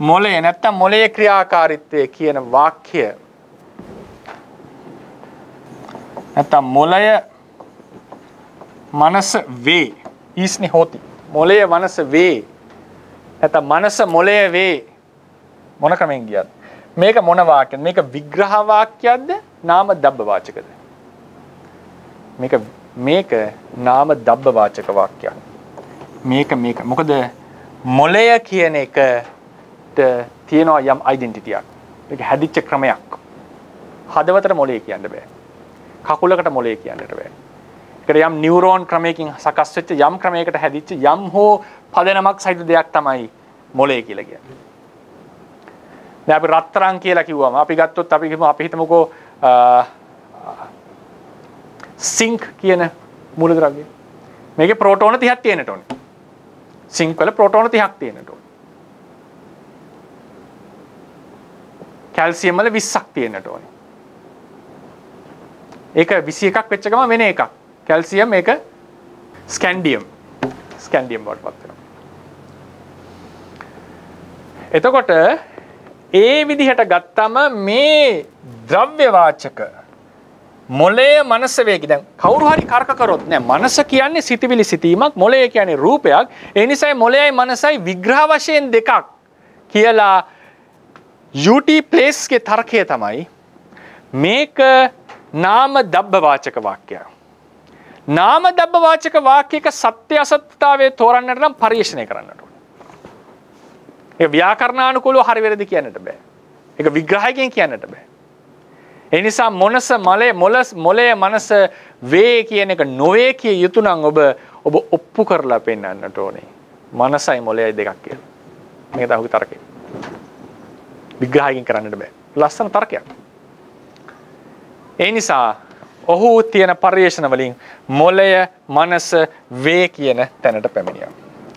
මොළය නැත්තම් මොළයේ ක්‍රියාකාරීත්වය කියන වාක්‍ය. නැත්තම් මොළය මනස වේ ඊස්නි හොති. මොළය මනස වේ නැත්නම් මනස මොළය වේ මොන ක්‍රමෙන් ගියත් මේක මොන වාක්‍යද? මේක විග්‍රහ වාක්‍යයක්ද නාම දබ්බ වාචකද? මේක නාම දබ්බ වාචක වාක්‍යයක්. මේක මොකද මොළය කියන එකට තියෙනවා යම් ඩෙන්ටිටියක්. මේක හැදිච්ච ක්‍රමයක්. හදවතට මොලේ කියන්න බෑ. කකුලකට මොලේ කියන්නට බෑ. ඒකට යම් නියුරෝන් ක්‍රමයකින් සකස් වෙච්ච යම් ක්‍රමයකට හැදිච්ච යම් හෝ පදනමක් සහිත දෙයක් තමයි මොලේ කියලා කියන්නේ. දැන් අපි රත්තරන් කියලා කිව්වම අපි ගත්තොත් අපි හිතමුකෝ සිංක් කියන මූලද්‍රව්‍යය. මේකේ ප්‍රෝටෝන 30ක් තියෙන්නට ඕනේ. සිංක් වල ප්‍රෝටෝන 30ක් තියෙන්නට ඕනේ. කැල්සියම් වල 20ක් තියෙන්නට ඕනේ. ඒක 21ක් වෙච්ච ගම වෙන එකක්. කැල්සියම් මේක ස්කැන්ඩියම් වලට පත් වෙනවා. එතකොට ඒ විදිහට ගත්තම මේ ද්‍රව්‍යවාචක මොලේ මනස වේගය දැන් කවුරු හරි කරක කරොත් නෑ මනස කියන්නේ සිතිවිලි සිතීමක් මොලේ කියන්නේ රූපයක් ඒ නිසායි මොලේයි මනසයි විග්‍රහ වශයෙන් දෙකක් කියලා UT ප්ලේස්ගේ තර්කය තමයි මේක නාම දබ්බවාචක වාක්‍යයක්. නාම දබ්බවාචක වාක්‍යයක සත්‍ය අසත්‍යතාවයේ තෝරන්නට නම් පරිශ්‍රණය කරන්නට ඕනේ. ඒක ව්‍යාකරණානුකූලව හරි වැරදි කියන්නට බෑ. ඒක විග්‍රහයකින් කියන්නට බෑ. ඒ නිසා මොලේ මනස වේ කියන එක නොවේ කිය යුතු නම් ඔබ ඔප්පු කරලා පෙන්නන්නට ඕනේ. මනසයි මොලේයි දෙකක් කියලා. මේක තමයි තර්කය. විග්‍රහයකින් කරන්නට බෑ. ලස්සන තර්කයක්. ඒ නිසා ඔහු තියෙන පරිේශන වලින් මොලය මනස වේ කියන තැනට පැමිණියා.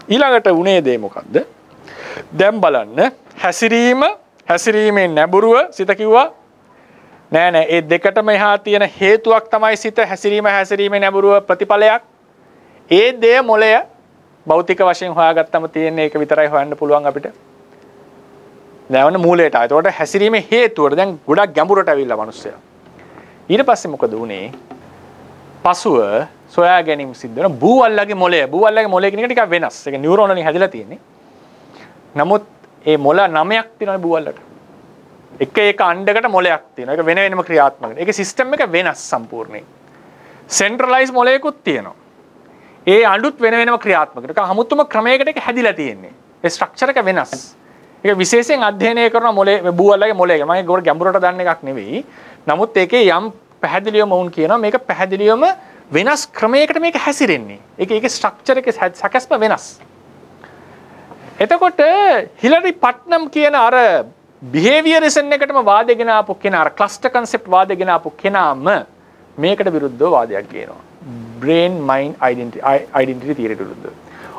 ඊළඟට උනේ දේ මොකද්ද? දැන් බලන්න හැසිරීමේ නැඹුරුව සිත කිව්වා නෑ ඒ දෙකටම එහා තියෙන හේතුවක් තමයි සිත හැසිරීමේ නැඹුරුව ප්‍රතිඵලයක්. ඒ දේ මොලය භෞතික වශයෙන් හොයාගත්තම තියෙන එක විතරයි හොයන්න පුළුවන් අපිට. දැන් මූලයට ආයෙත් ඒකට හැසිරීමේ හේතුවට දැන් ගොඩක් ගැඹුරට ඇවිල්ලා මිනිස්සයා. ඊට පස්සේ මොකද උනේ? පසුව සොයා ගැනීම සිද්ධ වෙන බූවල්ලගේ මොලේ කියන එක ටිකක් වෙනස්. ඒක නියුරෝන වලින් හැදිලා තියෙන්නේ. නමුත් ඒ මොල 9ක් තියෙනවා බූවල්ලට. එක අණ්ඩකට මොලයක් තියෙනවා. ඒක වෙන වෙනම ක්‍රියාත්මක. ඒකේ සිස්ටම් එක වෙනස් සම්පූර්ණයෙන්. සෙන්ට්‍රලයිස් මොලයකුත් තියෙනවා. ඒ අණ්ඩුත් වෙන වෙනම ක්‍රියාත්මක. ඒක අමුතුම ක්‍රමයකට ඒක හැදිලා තියෙන්නේ. ඒ ස්ට්‍රක්චර් එක වෙනස්. ඒක විශේෂයෙන් අධ්‍යයනය කරන මොලේ බූවල්ලගේ මොලේ. මම ඒක ගැඹුරට දන්න එකක් නෙවෙයි. නමුත් ඒකේ යම් පැහැදිලිවම වුන් කියනවා මේක පැහැදිලිවම වෙනස් ක්‍රමයකට මේක හැසිරෙන්නේ. ඒකේ ස්ට්‍රක්චර් එකේ සකස්ම වෙනස්. එතකොට හිලරි පට්නම් කියන අර බිහේවියරිසම් එකටම වාදගෙන ආපු කෙනා අර ක්ලස්ටර් කන්සෙප්ට් වාදගෙන ආපු කෙනාම මේකට විරුද්ධව වාදයක් කියනවා. බ්‍රේන් මයින්ඩ් අයිඩෙන්ටිටි තියරියට විරුද්ධව.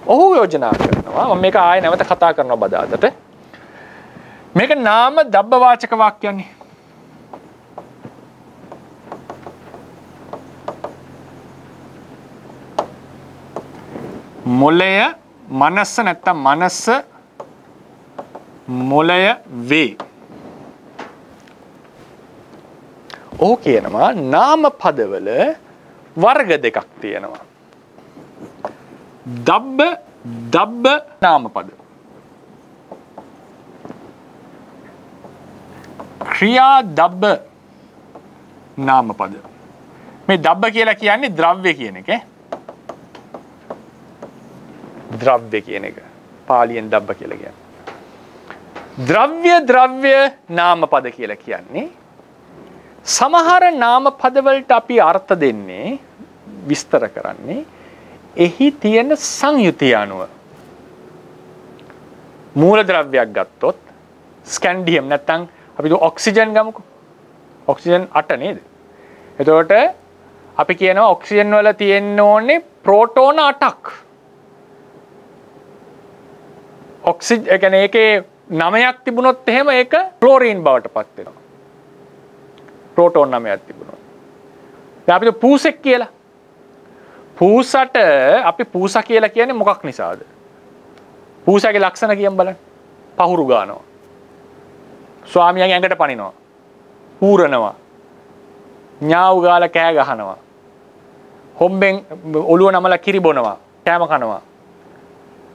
ඔහු යෝජනා කරනවා මම මේක ආයෙ නැවත කතා කරනවා බදාදට. මේක නාම දබ්බවාචක වාක්‍යයන්නේ. මොලය මනස නැත්තම් මනස මොලය වේ. ඔහු කියනවා නාම පදවල වර්ග දෙකක් තියෙනවා. දබ්බ නාම පද. ක්‍රියා දබ්බ නාම පද. මේ දබ්බ කියලා කියන්නේ ද්‍රව්‍ය කියන එක. ද්‍රව්‍ය කියන එක. පාලියෙන් දබ්බ කියලා කියන්නේ. ද්‍රව්‍ය නාම පද කියලා කියන්නේ සමහර නාම පදවලට අපි අර්ථ දෙන්නේ විස්තර කරන්නේ එහි තියෙන සංයුතිය අනුව. මූල ද්‍රව්‍යයක් ගත්තොත් ස්කැන්ඩියම් නැත්නම් අපි ඔක්සිජන් ගමුකෝ. ඔක්සිජන් 8 නේද? එතකොට අපි කියනවා ඔක්සිජන් වල තියෙන්න ඕනේ ප්‍රෝටෝන 8ක්. ඔක්සිජන් කියන්නේ ඒකේ 9ක් තිබුණොත් එහෙම ඒක ක්ලෝරින් බවට පත් වෙනවා. ප්‍රෝටෝන 9ක් තිබුණොත්. දැන් අපිට පූසෙක් කියලා. පූසට අපි පූසා කියලා කියන්නේ මොකක් නිසාද? පූසාගේ ලක්ෂණ කියන් බලන්න. පහුරු ගන්නවා. ස්වාමියාගේ ඇඟට පනිනවා. හූරනවා. ඥාව් ගාලා කෑ ගහනවා. හොම්බෙන් ඔළුව නමලා කිරි බොනවා. කෑම කනවා.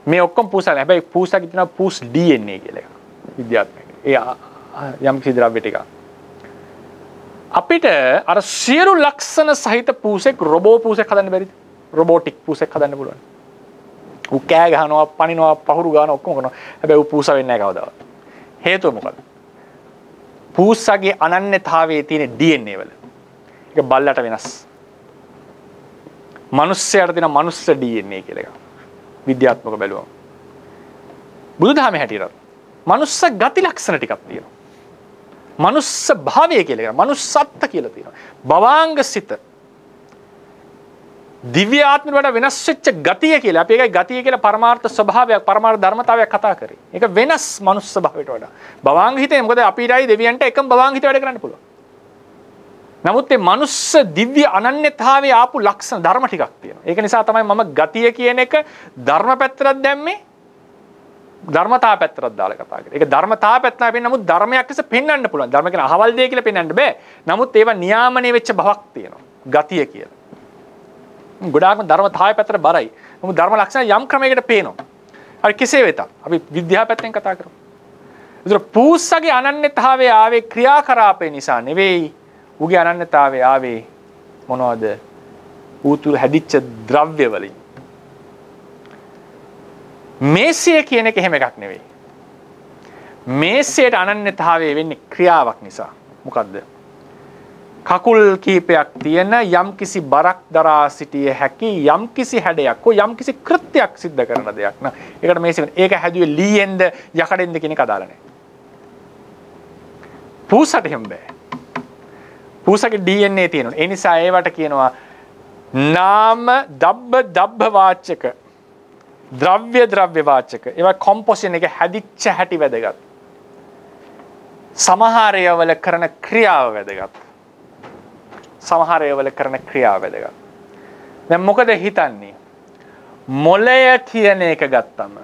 මේ ඔක්කොම පූසානේ. හැබැයි පූසාගේ තියෙනවා පූස් DNA කියලා එකක්. විද්‍යාත්මක. ඒ යම් කිසි ද්‍රව්‍ය ටිකක්. අපිට අර සියලු ලක්ෂණ සහිත පූසෙක් රොබෝ පූසෙක් හදන්න බැරිද? රොබෝටික් පූසෙක් හදන්න පුළුවන්. ඌ කෑ ගහනවා, පනිනවා, පහුරු ගන්නවා ඔක්කොම කරනවා. හැබැයි ඌ පූසා වෙන්නේ නැහැ කවදාවත්. හේතුව මොකද? පූස්සගේ අනන්‍යතාවයේ තියෙන DNA වල. ඒක බල්ලට වෙනස්. මනුස්සයාට දෙන මනුස්ස DNA කියලා එකක්. විද්‍යාත්මක බැලුවම. බුදුදහමේ හැටියට මනුස්ස ගති ලක්ෂණ ටිකක් තියෙනවා. මනුස්ස භාවය කියලා කියනවා. මනුස්සත්ත්ව කියලා තියෙනවා. භවාංග සිත. දිව්‍ය ආත්මෙට වඩා වෙනස් වෙච්ච ගතිය කියලා. අපි ඒකයි ගතිය කියලා පරමාර්ථ ස්වභාවයක්, පරමාර්ථ ධර්මතාවයක් කතා කරේ. ඒක වෙනස් මනුස්ස භාවයට වඩා. භවාංග හිතේ මොකද අපිටයි දෙවියන්ට එකම භවාංග හිත වැඩ කරන්න පුළුවන්. නමුත් මේ මනුස්ස දිව්‍ය අනන්‍යතාවයේ ආපු ලක්ෂණ ධර්ම ටිකක් තියෙනවා. ඒක නිසා තමයි මම ගතිය කියන එක ධර්ම පැත්තට දැම්මේ. ධර්මතාව පැත්තට දාලා කතා කරේ. ඒක ධර්මතාව පැත්ත නෙවෙයි. නමුත් ධර්මයක් ලෙස පෙන්වන්න පුළුවන්. ධර්ම කියන අහවල් දෙය කියලා පෙන්වන්න බෑ. නමුත් ඒවා නියාමනය වෙච්ච බවක් තියෙනවා. ගතිය කියලා. ගොඩාක්ම ධර්මතාවය පැත්තට බරයි. නමුත් ධර්ම ලක්ෂණ යම් ක්‍රමයකට පේනවා. හරි කෙසේ වෙතත් අපි විද්‍යාව පැත්තෙන් කතා කරමු. ඒතර පූස්සගේ අනන්‍යතාවය ආවේ ක්‍රියාකරාපේ නිසා නෙවෙයි. ඌගේ අනන්‍යතාවය ආවේ මොනවද? ඌ තුල හැදිච්ච ද්‍රව්‍ය වලින්. මේසය කියන එක එහෙම එකක් නෙවෙයි. මේසයට අනන්‍යතාවය වෙන්නේ ක්‍රියාවක් නිසා. මොකද්ද? කකුල් කීපයක් තියෙන යම්කිසි බරක් දරා සිටිය හැකි යම්කිසි හැඩයක් හෝ යම්කිසි කෘත්‍යයක් සිද්ධ කරන දෙයක් න ะ. ඒකට මේසෙ වෙන. ඒක හැදුවේ ලීයෙන්ද යකඩෙන්ද කියන එක අදාළ නැහැ. පූසට එහෙම බෑ. පූසගේ DNA තියෙනවා. ඒ නිසා ඒවට කියනවා නාම දබ්බ වාචක. ද්‍රව්‍ය වාචක. ඒවා කොම්පොසිෂන් එක හැදිච්ච හැටි වැදගත්. සමහර ඒවාවල කරන ක්‍රියාව වැදගත්. සමහර ඒවාවල කරන ක්‍රියාව වැදගත්. දැන් මොකද හිතන්නේ? මොළය කියන එක ගත්තම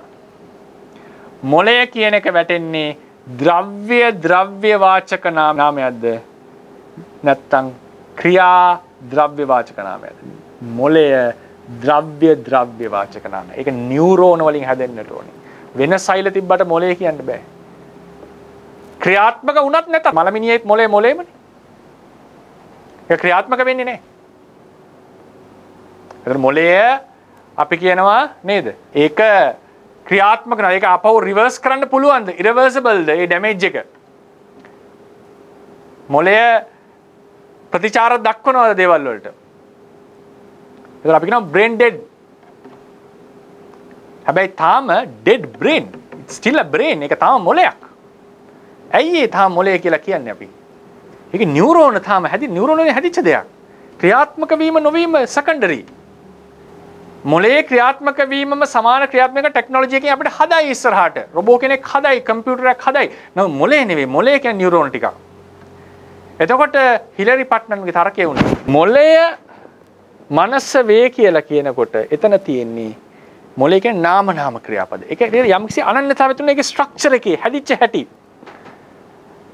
මොළය කියන එක වැටෙන්නේ ද්‍රව්‍ය වාචක නාමයක්ද නැත්නම් ක්‍රියා ද්‍රව්‍ය වාචක නාමයක්ද? මොළය ද්‍රව්‍ය වාචක නාමය. ඒක නියුරෝන වලින් හැදෙන්නට ඕනේ. වෙන සෛල තිබ්බට මොළය කියන්න බෑ. ක්‍රියාත්මක වුණත් නැත මලමිනියෙත් මොළේමනේ. ඒක ක්‍රියාත්මක වෙන්නේ නැහැ. ඒතර මොළය අපි කියනවා නේද? ඒක ක්‍රියාත්මක නෑ. ඒක අපව රිවර්ස් කරන්න පුළුවන්ද? ඉරිවර්සිබල්ද? ඒ ඩැමේජ් එක. මොළය ප්‍රතිචාර දක්වනවාද දේවල් වලට? ඒතර අපි කියනවා brain dead. හැබැයි තාම dead brain. It's still a brain. ඒක තාම මොළයක්. ඇයි ඒ තාම මොළය කියලා කියන්නේ අපි? ඒක නියුරෝන තාම නියුරෝන වලින් හැදිච්ච දෙයක්. ක්‍රියාත්මක වීම නොවීම සෙකන්ඩරි. මොළයේ ක්‍රියාත්මක වීමම සමාන ක්‍රියාත්මක ටෙක්නොලොජි එකකින් අපිට හදයි ඉස්සරහට. රොබෝ කෙනෙක් හදයි, කම්පියුටරයක් හදයි. නම මොළය නෙවෙයි. මොළය කියන්නේ නියුරෝන ටිකක්. එතකොට හිලරි පට්නන්ගේ තර්කය වුණා. මොළය මනස වේ කියලා කියනකොට එතන තියෙන්නේ මොළය කියන්නේ නාම ක්‍රියාපද. ඒක යම්කිසි අනන්‍යතාවය තුන ඒකේ ස්ට්‍රක්චර් එකේ හැදිච්ච හැටි.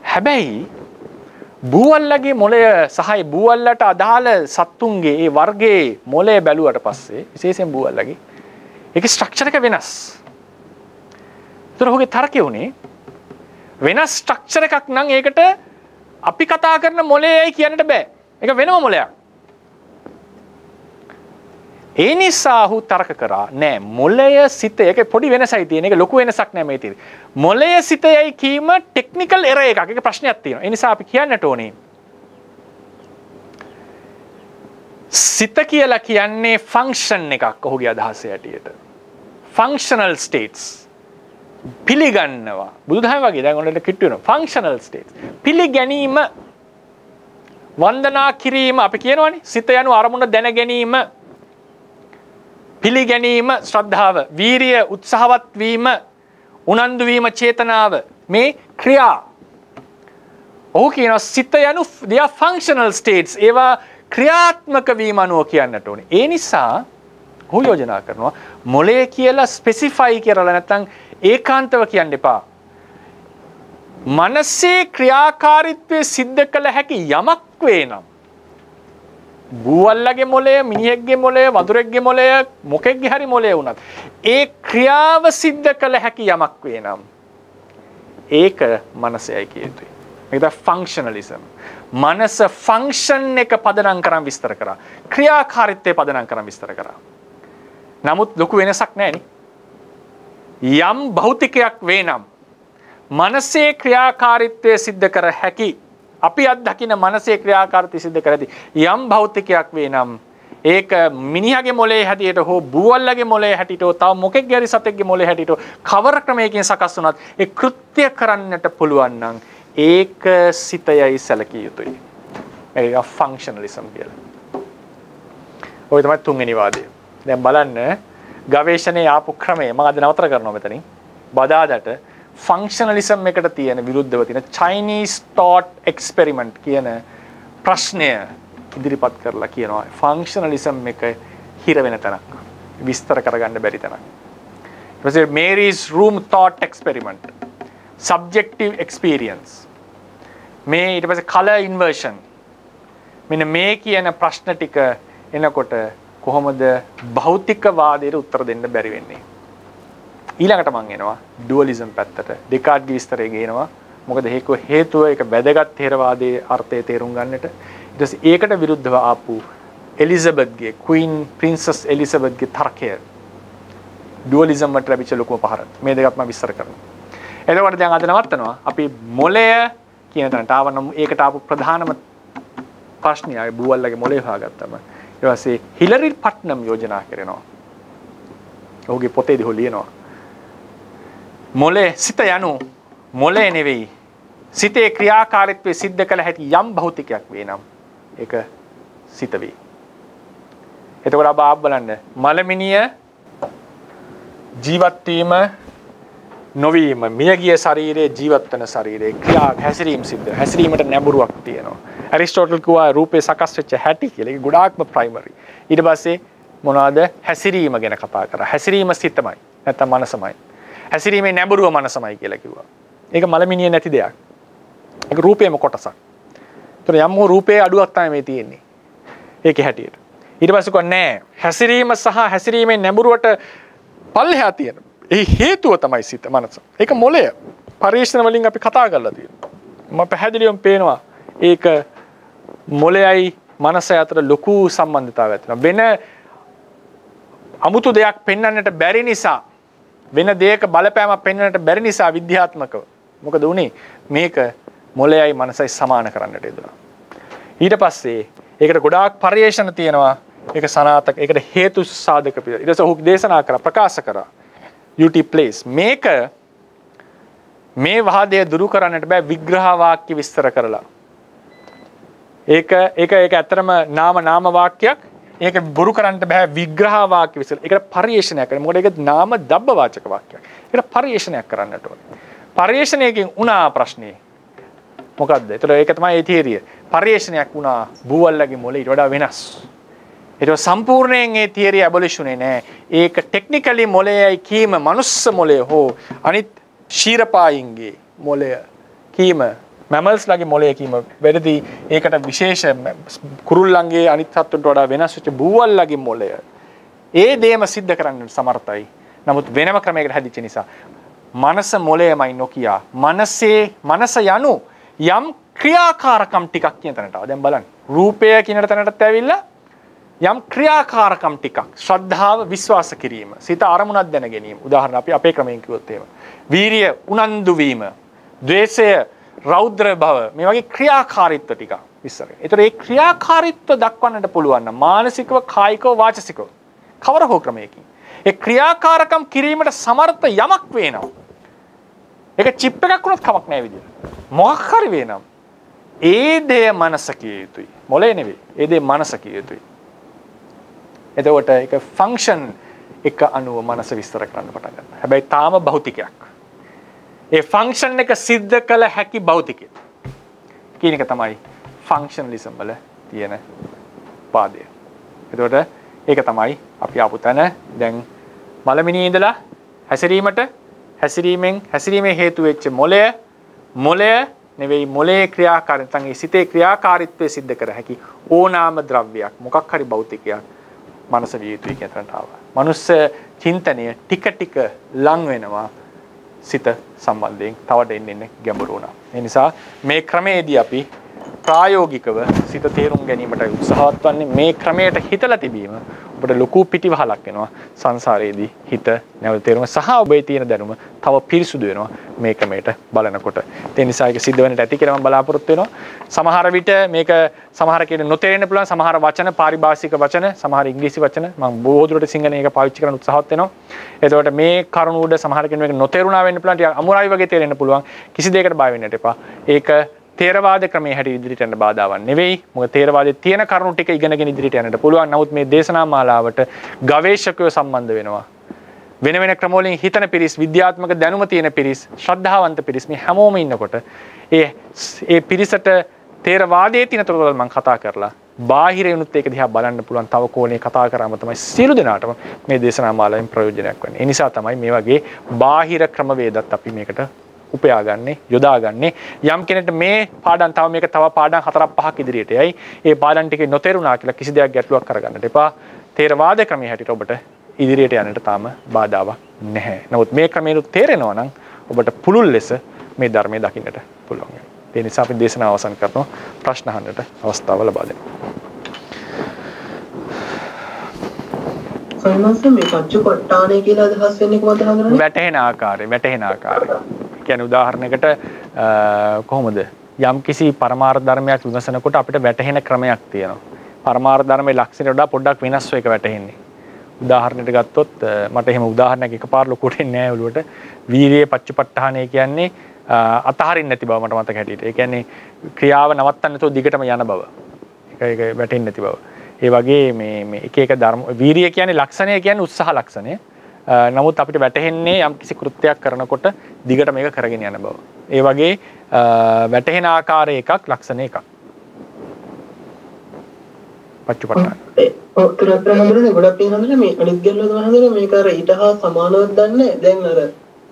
හැබැයි බූවල්ලගේ මොළය සහ බූවල්ලට අදාළ සත්තුන්ගේ ඒ වර්ගයේ මොළය බැලුවට පස්සේ විශේෂයෙන් බූවල්ලගේ ඒකේ ස්ට්‍රක්චර් එක වෙනස්. ඒතර ඔහුගේ තර්කය උනේ වෙනස් ස්ට්‍රක්චර් එකක් නම් ඒකට අපි කතා කරන මොළයයි කියන්නට බෑ. ඒක වෙනම මොළයක්. ඒ නිසා ඔහු තර්ක කරා නෑ මොළය සිත ඒක පොඩි වෙනසයි තියෙන. ඒක ලොකු වෙනසක් නෑ මේ තියෙන්නේ. මොළය සිතයයි කීම ටෙක්නිකල් එරර් එකක්. ඒක ප්‍රශ්නයක් තියෙනවා. ඒ නිසා අපි කියන්නට ඕනේ සිත කියලා කියන්නේ ෆන්ක්ෂන් එකක් ඔහුගේ අදහස ඇටියට. Functional States. පිළිගන්නවා. බුදුදහම වගේ දැන් ඔන්නට කිට්ටු වෙනවා. Functional States. පිළිගැනීම වන්දනා කිරීම අපි කියනවනේ සිත යනු අරමුණ දැන ගැනීම පිළිගැනීම ශ්‍රද්ධාව වීරිය උත්සාහවත් වීම උනන්දු වීම චේතනාව මේ ක්‍රියා ඔහු කියනවා සිත යනු they are functional states ඒවා ක්‍රියාත්මක වීම අනුව කියන්නට ඕනේ ඒ නිසා ඔහු යෝජනා කරනවා මොළය කියලා ස්පෙસિෆයි කරලා නැත්නම් ඒකාන්තව කියන්න එපා මනසේ ක්‍රියාකාරීත්වය සිද්ධ කළ හැකි යමක් වේ නම් බූවල්ලගේ මොළය මිනිහෙක්ගේ මොළය වඳුරෙක්ගේ මොළය මොකෙක්ගේ හරි මොළය වුණත් ඒ ක්‍රියාව සිද්ධ කළ හැකි යමක් වේ නම් ඒක මනසයි කිය යුතුයි මේක තමයි ෆන්ක්ෂනලිසම් මනස ෆන්ක්ෂන් එක පදනම් කරන් විස්තර කරා ක්‍රියාකාරීත්වය පදනම් කරන් විස්තර කරා නමුත් ලොකු වෙනසක් නැහැ නේ යම් භෞතිකයක් වේ නම් මනසේ ක්‍රියාකාරීත්වය සිද්ධ කර හැකි අපි අත්දකින මනසේ ක්‍රියාකාරීත්වය සිද්ධ කර ඇති යම් භෞතිකයක් වේ නම් ඒක මිනිහගේ මොලේ හැටියට හෝ බුවල්ලගේ මොලේ හැටියට හෝ තව මොකෙක්ගේ හරි සතෙක්ගේ මොලේ හැටියට කවර ක්‍රමයකින් සකස් වුණත් ඒ කෘත්‍ය කරන්නට පුළුවන් නම් ඒක සිතයයි සැලකිය යුතුයි. ඒක ෆන්ක්ෂනලිසම් කියලා. ඔය තමයි තුන්වෙනි වාදය. දැන් බලන්න ගවේෂණයේ ආපු ක්‍රමය මම අද නතර කරනවා මෙතනින්. බදාදට ෆන්ක්ෂනලිසම් එකට තියෙන විරුද්ධව තියෙන Chinese thought experiment කියන ප්‍රශ්නය ඉදිරිපත් කරලා කියනවා ෆන්ක්ෂනලිසම් එක හිර වෙන තැනක් විස්තර කරගන්න බැරි තැනක්. ඊට පස්සේ Mary's room thought experiment subjective experience මේ ඊට පස්සේ color inversion මෙන්න මේ කියන ප්‍රශ්න ටික එනකොට කොහොමද භෞතිකවාදයට උත්තර දෙන්න බැරි වෙන්නේ? ඊළඟට මම එනවා ඩුවලිසම් පැත්තට. ඩෙකාඩ්ගේ විස්තරය ගේනවා. මොකද හේතුව ඒක වැදගත් ථේරවාදයේ අර්ථය තේරුම් ගන්නට. ඊට පස්සේ ඒකට විරුද්ධව ආපු එලිසබෙත්ගේ Queen Princess එලිසබෙත්ගේ තර්කය ඩුවලිසම් වලට ලැබිච්ච ලොකුම පහර. මේ දෙකත් මම විස්තර කරනවා. එතකොට දැන් අද නවත්තනවා. අපි මොලය කියන තැනට ආවනම් ඒකට ආපු ප්‍රධානම ප්‍රශ්නය බුවල්ලගේ මොලේ හොයාගත්තම ඊට පස්සේ හිලරි පට්නම් යෝජනා කරනවා. ඔහුගේ පොතේදී ඔහු ලියනවා මොලේ සිත යනු මොලේ නෙවෙයි සිතේ ක්‍රියාකාරීත්වය සිද්ධ කළ හැකි යම් භෞතිකයක් වේ නම් ඒක සිත වේ. එතකොට ආබ බලන්න මලමිනිය ජීවත් වීම නොවීම මියගිය ශරීරයේ ජීවත් වෙන ශරීරයේ ක්‍රියා හැසිරීම සිද්ධ හැසිරීමට නැඹුරුවක් තියෙනවා. ඇරිස්ටෝටල් කිව්වා රූපේ සකස් වෙච්ච හැටි කියලා. ඒක ගොඩාක්ම ප්‍රයිමරි. ඊට පස්සේ මොනවද හැසිරීම ගැන කතා කරා. හැසිරීම සිතමයි නැත්නම් මනසමයි. හැසිරීමේ නැඹුරුව මනසමයි කියලා කිව්වා. ඒක මලමිනිය නැති දෙයක්. ඒක රූපේම කොටසක්. ඒතර යම් රූපයේ අඩුවක් තමයි මේ තියෙන්නේ. ඒකේ හැටියට. ඊට පස්සේ කිව්වා නෑ හැසිරීම සහ හැසිරීමේ නැඹුරුවට පල්ලෙහා තියෙන. ඒ හේතුව තමයි සිත මනස. ඒක මොලය. පරිශ්‍රණ වලින් අපි කතා කරලා තියෙනවා. මම පැහැදිලිවම පේනවා ඒක මොලයයි මනස අතර ලොකු සම්බන්ධතාවයක් තියෙනවා. වෙන අමුතු දෙයක් පෙන්වන්නට බැරි නිසා වෙන දෙයක බලපෑමක් පෙන්වන්නට බැරි නිසා විද්‍යාත්මකව මොකද උනේ මේක මොලයයි මනසයි සමාන කරන්නට යදුනා. ඊට පස්සේ ඒකට ගොඩාක් පරිේෂණ තියෙනවා. ඒක සනාතක ඒකට හේතු සාධක පිළිබඳ. ඊට පස්සේ ඔහු දේශනා කරා ප්‍රකාශ කරා UT place මේක මේ වාදය දුරු කරන්නට බෑ විග්‍රහ වාක්‍ය විස්තර කරලා. ඒක ඇත්තටම නාම වාක්‍යයක්. ඒක බොරු කරන්නට බෑ විග්‍රහ වාක්‍ය විස්තර. ඒකට පරිේෂණයක් කරන්න. මොකද ඒක නාම දබ්බ වාචක වාක්‍යයක්. ඒකට පරිේෂණයක් කරන්නට ඕනේ. පරිේෂණයකින් උනා ප්‍රශ්නේ මොකද්ද? ඒතර ඒක තමයි ඒ තියරිය. පරිේෂණයක් වුණා බුවල්ලගේ මොලේ ඊට වඩා වෙනස්. ඒක සම්පූර්ණයෙන් ඒ තියරිය ඇබොලිෂ් උනේ නෑ. ඒක ටෙක්නිකලි මොලේයි කීම මනුස්ස මොලේ හෝ අනිත් ශීරපායින්ගේ මොලය කීම මැමල්ස් ලගේ මොලේ කීම වැඩි ඒකට විශේෂ කුරුල්ලන්ගේ අනිත් සත්තුන්ට වඩා වෙනස් වෙච්ච බුවල්ලගේ මොලය ඒ දේම සිද්ධ කරන්න සමර්ථයි. නමුත් වෙනම ක්‍රමයකට හැදිච්ච නිසා මනස මොලයමයි නොකියා මනස යනු යම් ක්‍රියාකාරකම් ටිකක් කියන තැනට ආවා. දැන් බලන්න රූපය කියන තැනටත් ඇවිල්ලා යම් ක්‍රියාකාරකම් ටිකක් ශ්‍රද්ධාව විශ්වාස කිරීම සිත අරමුණක් දැන ගැනීම උදාහරණ අපි අපේ ක්‍රමයෙන් කිව්වොත් එහෙම වීරිය උනන්දු වීම ද්වේෂය රෞද්‍ර බව මේ වගේ ක්‍රියාකාරීත්ව ටික ඉස්සර. ඒතර ඒ ක්‍රියාකාරීත්ව දක්වන්නට පුළුවන් නම් මානසිකව කායිකව වාචසිකව කවර හෝ ක්‍රමයකින් ඒ ක්‍රියාකාරකම් කිරීමට සමර්ථ යමක් වෙනවා. ඒක චිප් එකක් වුණත් කමක් නැහැ විදියට. මොකක් හරි වෙනම් ඒ දේ මනස කිය යුතුයි. මොලේ නෙවෙයි. ඒ දේ මනස කිය යුතුයි. එතකොට ඒක ෆන්ක්ෂන් එක අනුව මනස විස්තර කරන්න පටන් ගන්නවා. හැබැයි තාම භෞතිකයක්. ඒ ෆන්ක්ෂන් එක සිද්ධ කළ හැකි භෞතිකය කියන එක තමයි ෆන්ක්ෂනලිසම් වල තියෙන පාදය. එතකොට ඒක තමයි අපි ආපු තැන. දැන් මලමිනියේ ඉඳලා හැසිරීමේ හේතු වෙච්ච මොලය නෙවෙයි මොලේ ක්‍රියාකාරීත්වය නැත්නම් සිතේ ක්‍රියාකාරීත්වය සිද්ධ කර හැකි ඕනාම ද්‍රව්‍යයක් මොකක් හරි භෞතිකයක් මනස විය යුතුයි කියන තැනට ආවා. මනුස්ස චින්තනය ටික ටික ලං වෙනවා සිත සම්බන්ධයෙන් තව දෙන්න ගැඹුරු වුණා. ඒ නිසා මේ ක්‍රමයේදී අපි ප්‍රායෝගිකව සිත තේරුම් ගැනීමට උත්සාහවත් වන්නේ මේ ක්‍රමයට හිතලා තිබීම ඔබට ලොකු පිටිවහලක් වෙනවා සංසාරයේදී හිත නැවත තේරුම සහ ඔබේ තියෙන දැනුම තව පිරිසුදු වෙනවා මේ ක්‍රමයට බලනකොට. ඒ නිසා ඒක සිද්ධ වෙන්නට ඇති කියලා මම බලාපොරොත්තු වෙනවා. සමහර විට මේක සමහර කෙනෙක් නොතේරෙන්න පුළුවන් සමහර වචන පාරිභාෂික වචන සමහර ඉංග්‍රීසි වචන මම බොහෝ දුරට සිංහලෙන් ඒක පාවිච්චි කරන්න උත්සාහවත් වෙනවා. එතකොට මේ කරුණ උඩ සමහර කෙනෙක් නොතේරුණා වෙන්න පුළුවන් ටිකක් අමුරයි වගේ තේරෙන්න පුළුවන්. කිසි දෙයකට බය වෙන්නට එපා. ඒක තේරවාද ක්‍රමයේ හැටියට ඉදිරියට යන්න බාධාවක් නෙවෙයි. මොකද තේරවාදයේ තියෙන කරුණු ටික ඉගෙනගෙන ඉදිරියට යන්නට පුළුවන්. නමුත් මේ දේශනා මාලාවට ගවේෂකයෝ සම්බන්ධ වෙනවා. වෙන වෙන ක්‍රම වලින් හිතන පිරිස්, විද්‍යාත්මක දැනුම තියෙන පිරිස්, ශ්‍රද්ධාවන්ත පිරිස් මේ හැමෝම ඉන්නකොට ඒ පිරිසට තේරවාදයේ තියෙන තොරතුරු මම කතා කරලා බාහිරිනුත් ඒක දිහා බලන්න පුළුවන් තව කෝණේ කතා කරාම තමයි සියලු දෙනාටම මේ දේශනා මාලාවෙන් ප්‍රයෝජනයක් වෙන්නේ. ඒ නිසා තමයි මේ වගේ බාහිර ක්‍රමවේදත් අපි මේකට උපයාගන්නේ යොදාගන්නේ. යම් කෙනෙක්ට මේ පාඩම් තව මේක තව පාඩම් 4-5ක් ඉදිරියට යයි. ඒ පාඩම් ටිකේ නොතේරුණා කියලා කිසි දෙයක් ගැටලුවක් කරගන්නට එපා. තේරවාද ක්‍රමයේ හැටියට ඔබට ඉදිරියට යන්නට තාම බාධාවක් නැහැ. නමුත් මේ ක්‍රමයට තේරෙනවා නම් ඔබට පුළුල් ලෙස මේ ධර්මයේ දකින්නට පුළුවන් වෙනවා. ඒ නිසා අපි දේශනාව අවසන් කරනවා. ප්‍රශ්න අහන්නට අවස්ථාව ලබා දෙනවා. සමහරවිට මේ පච්චපට්ඨානය කියලා අදහස් වෙන්නේ කොහොමද හඳුනන්නේ? වැටහෙන ආකාරය. කියන්නේ උදාහරණයකට කොහොමද යම් කිසි පරමාර්ථ ධර්මයක් විමසනකොට අපිට වැටහෙන ක්‍රමයක් තියෙනවා. පරමාර්ථ ධර්මයේ ලක්ෂණයට වඩා පොඩ්ඩක් වෙනස්ව එක වැටහෙන්නේ. උදාහරණයක් ගත්තොත් මට එහෙම උදාහරණයක් එකපාර ලොකුට එන්නේ නැහැ ඔළුවට. වීර්යයේ පච්චපට්ඨානය කියන්නේ අතහරින්න නැති බව මට මතක හැටියට. ඒ කියන්නේ ක්‍රියාව නවත්තන්න නැතුව දිගටම යන බව. ඒක වැටෙන්නේ නැති බව. ඒ වගේ මේ එක ධර්ම වීර්යය කියන්නේ ලක්ෂණය කියන්නේ උත්සාහ ලක්ෂණය. නමුත් අපිට වැටහෙන්නේ යම් කිසි කෘත්‍යයක් කරනකොට දිගට මේක කරගෙන යන බව. ඒ වගේ වැටහෙන ආකාරය එකක් ලක්ෂණ එකක්. පච්චපට්ඨාන. ඔතරත් හඳුනන්නේ ගොඩක් හඳුනන්නේ මේ අනිත් ගැල්ලද හඳුනන්නේ මේක අර ඊට හා සමානව දන්නේ දැන් අර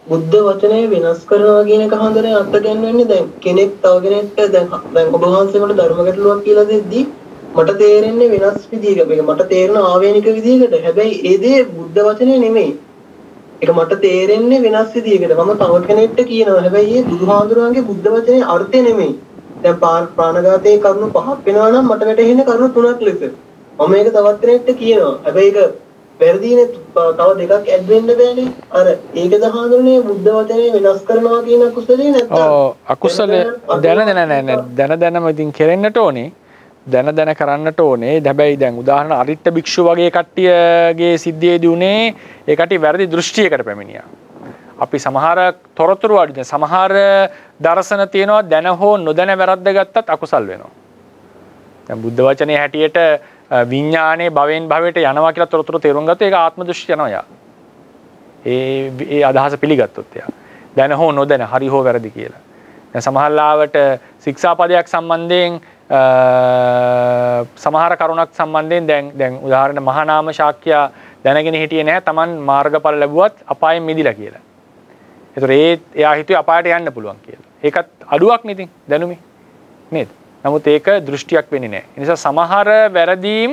බුද්ධ වචනය වෙනස් කරනවා කියන එක හඳුනන්නේ අර්ථ ගන්නවෙන්නේ දැන් කෙනෙක් තව කෙනෙක්ට දැන් ඔබ වහන්සේ මට ධර්ම ගැටලුවක් කියලා දෙද්දී මට තේරෙන්නේ වෙනස් විදිහකට. මේක මට තේරෙන ආවේනික විදිහකට. හැබැයි ඒ දේ බුද්ධ වචනේ නෙමෙයි. ඒක මට තේරෙන්නේ වෙනස් විදිහකට. මම තව කෙනෙක්ට කියනවා. හැබැයි ඒ බුදුහාඳුරන්ගේ බුද්ධ වචනේ අර්ථය නෙමෙයි. දැන් ප්‍රාණඝාතයේ කරුණු 5ක් වෙනවා නම් මට වැටහෙන්නේ කරුණු 3ක් ලෙස. මම මේක තවත් කෙනෙක්ට කියනවා. හැබැයි ඒක වැරදිනේ තව දෙකක් ඇඩ් වෙන්න බෑනේ. අර ඒකද හාඳුරන්නේ බුද්ධ වචනේ වෙනස් කරනවා කියන අකුසලේ නැත්තම්. ඔව් අකුසලේ දැන ඉතින් කෙරෙන්නට ඕනේ. දැන කරන්නට ඕනේ. හැබැයි දැන් උදාහරණ අරිට්ඨ භික්ෂුව වගේ කට්ටියගේ සිද්ධියේදී උනේ ඒ කට්ටිය වැරදි දෘෂ්ටියකට පැමිණියා. අපි සමහර තොරතුරු වලින් සමහර දර්ශන තියෙනවා දැන හෝ නොදැන වැරද්ද ගත්තත් අකුසල් වෙනවා. දැන් බුද්ධ වචනේ හැටියට විඥානයේ භවෙන් භවයට යනවා කියලා තොරතුරු තේරුම් ගත්තොත් ඒක ආත්ම දෘෂ්ටි යනවා යා. ඒ අදහස පිළිගත්තොත් යා. දැන හෝ නොදැන හරි හෝ වැරදි කියලා. දැන් සමහරලාවට ශික්ෂාපදයක් සම්බන්ධයෙන් සමහර කරුණක් සම්බන්ධයෙන් දැන් උදාහරණ මහා නාම ශාක්‍යය දැනගෙන හිටියේ නැහැ Taman මාර්ගඵල ලැබුවත් අපායෙන් මිදිලා කියලා. ඒතර එයා හිතුවේ අපායට යන්න පුළුවන් කියලා. ඒකත් අඩුවක් නේ ඉතින් දැනුමේ නේද? නමුත් ඒක දෘෂ්ටියක් වෙන්නේ නැහැ. ඒ නිසා සමහර වැරදීම්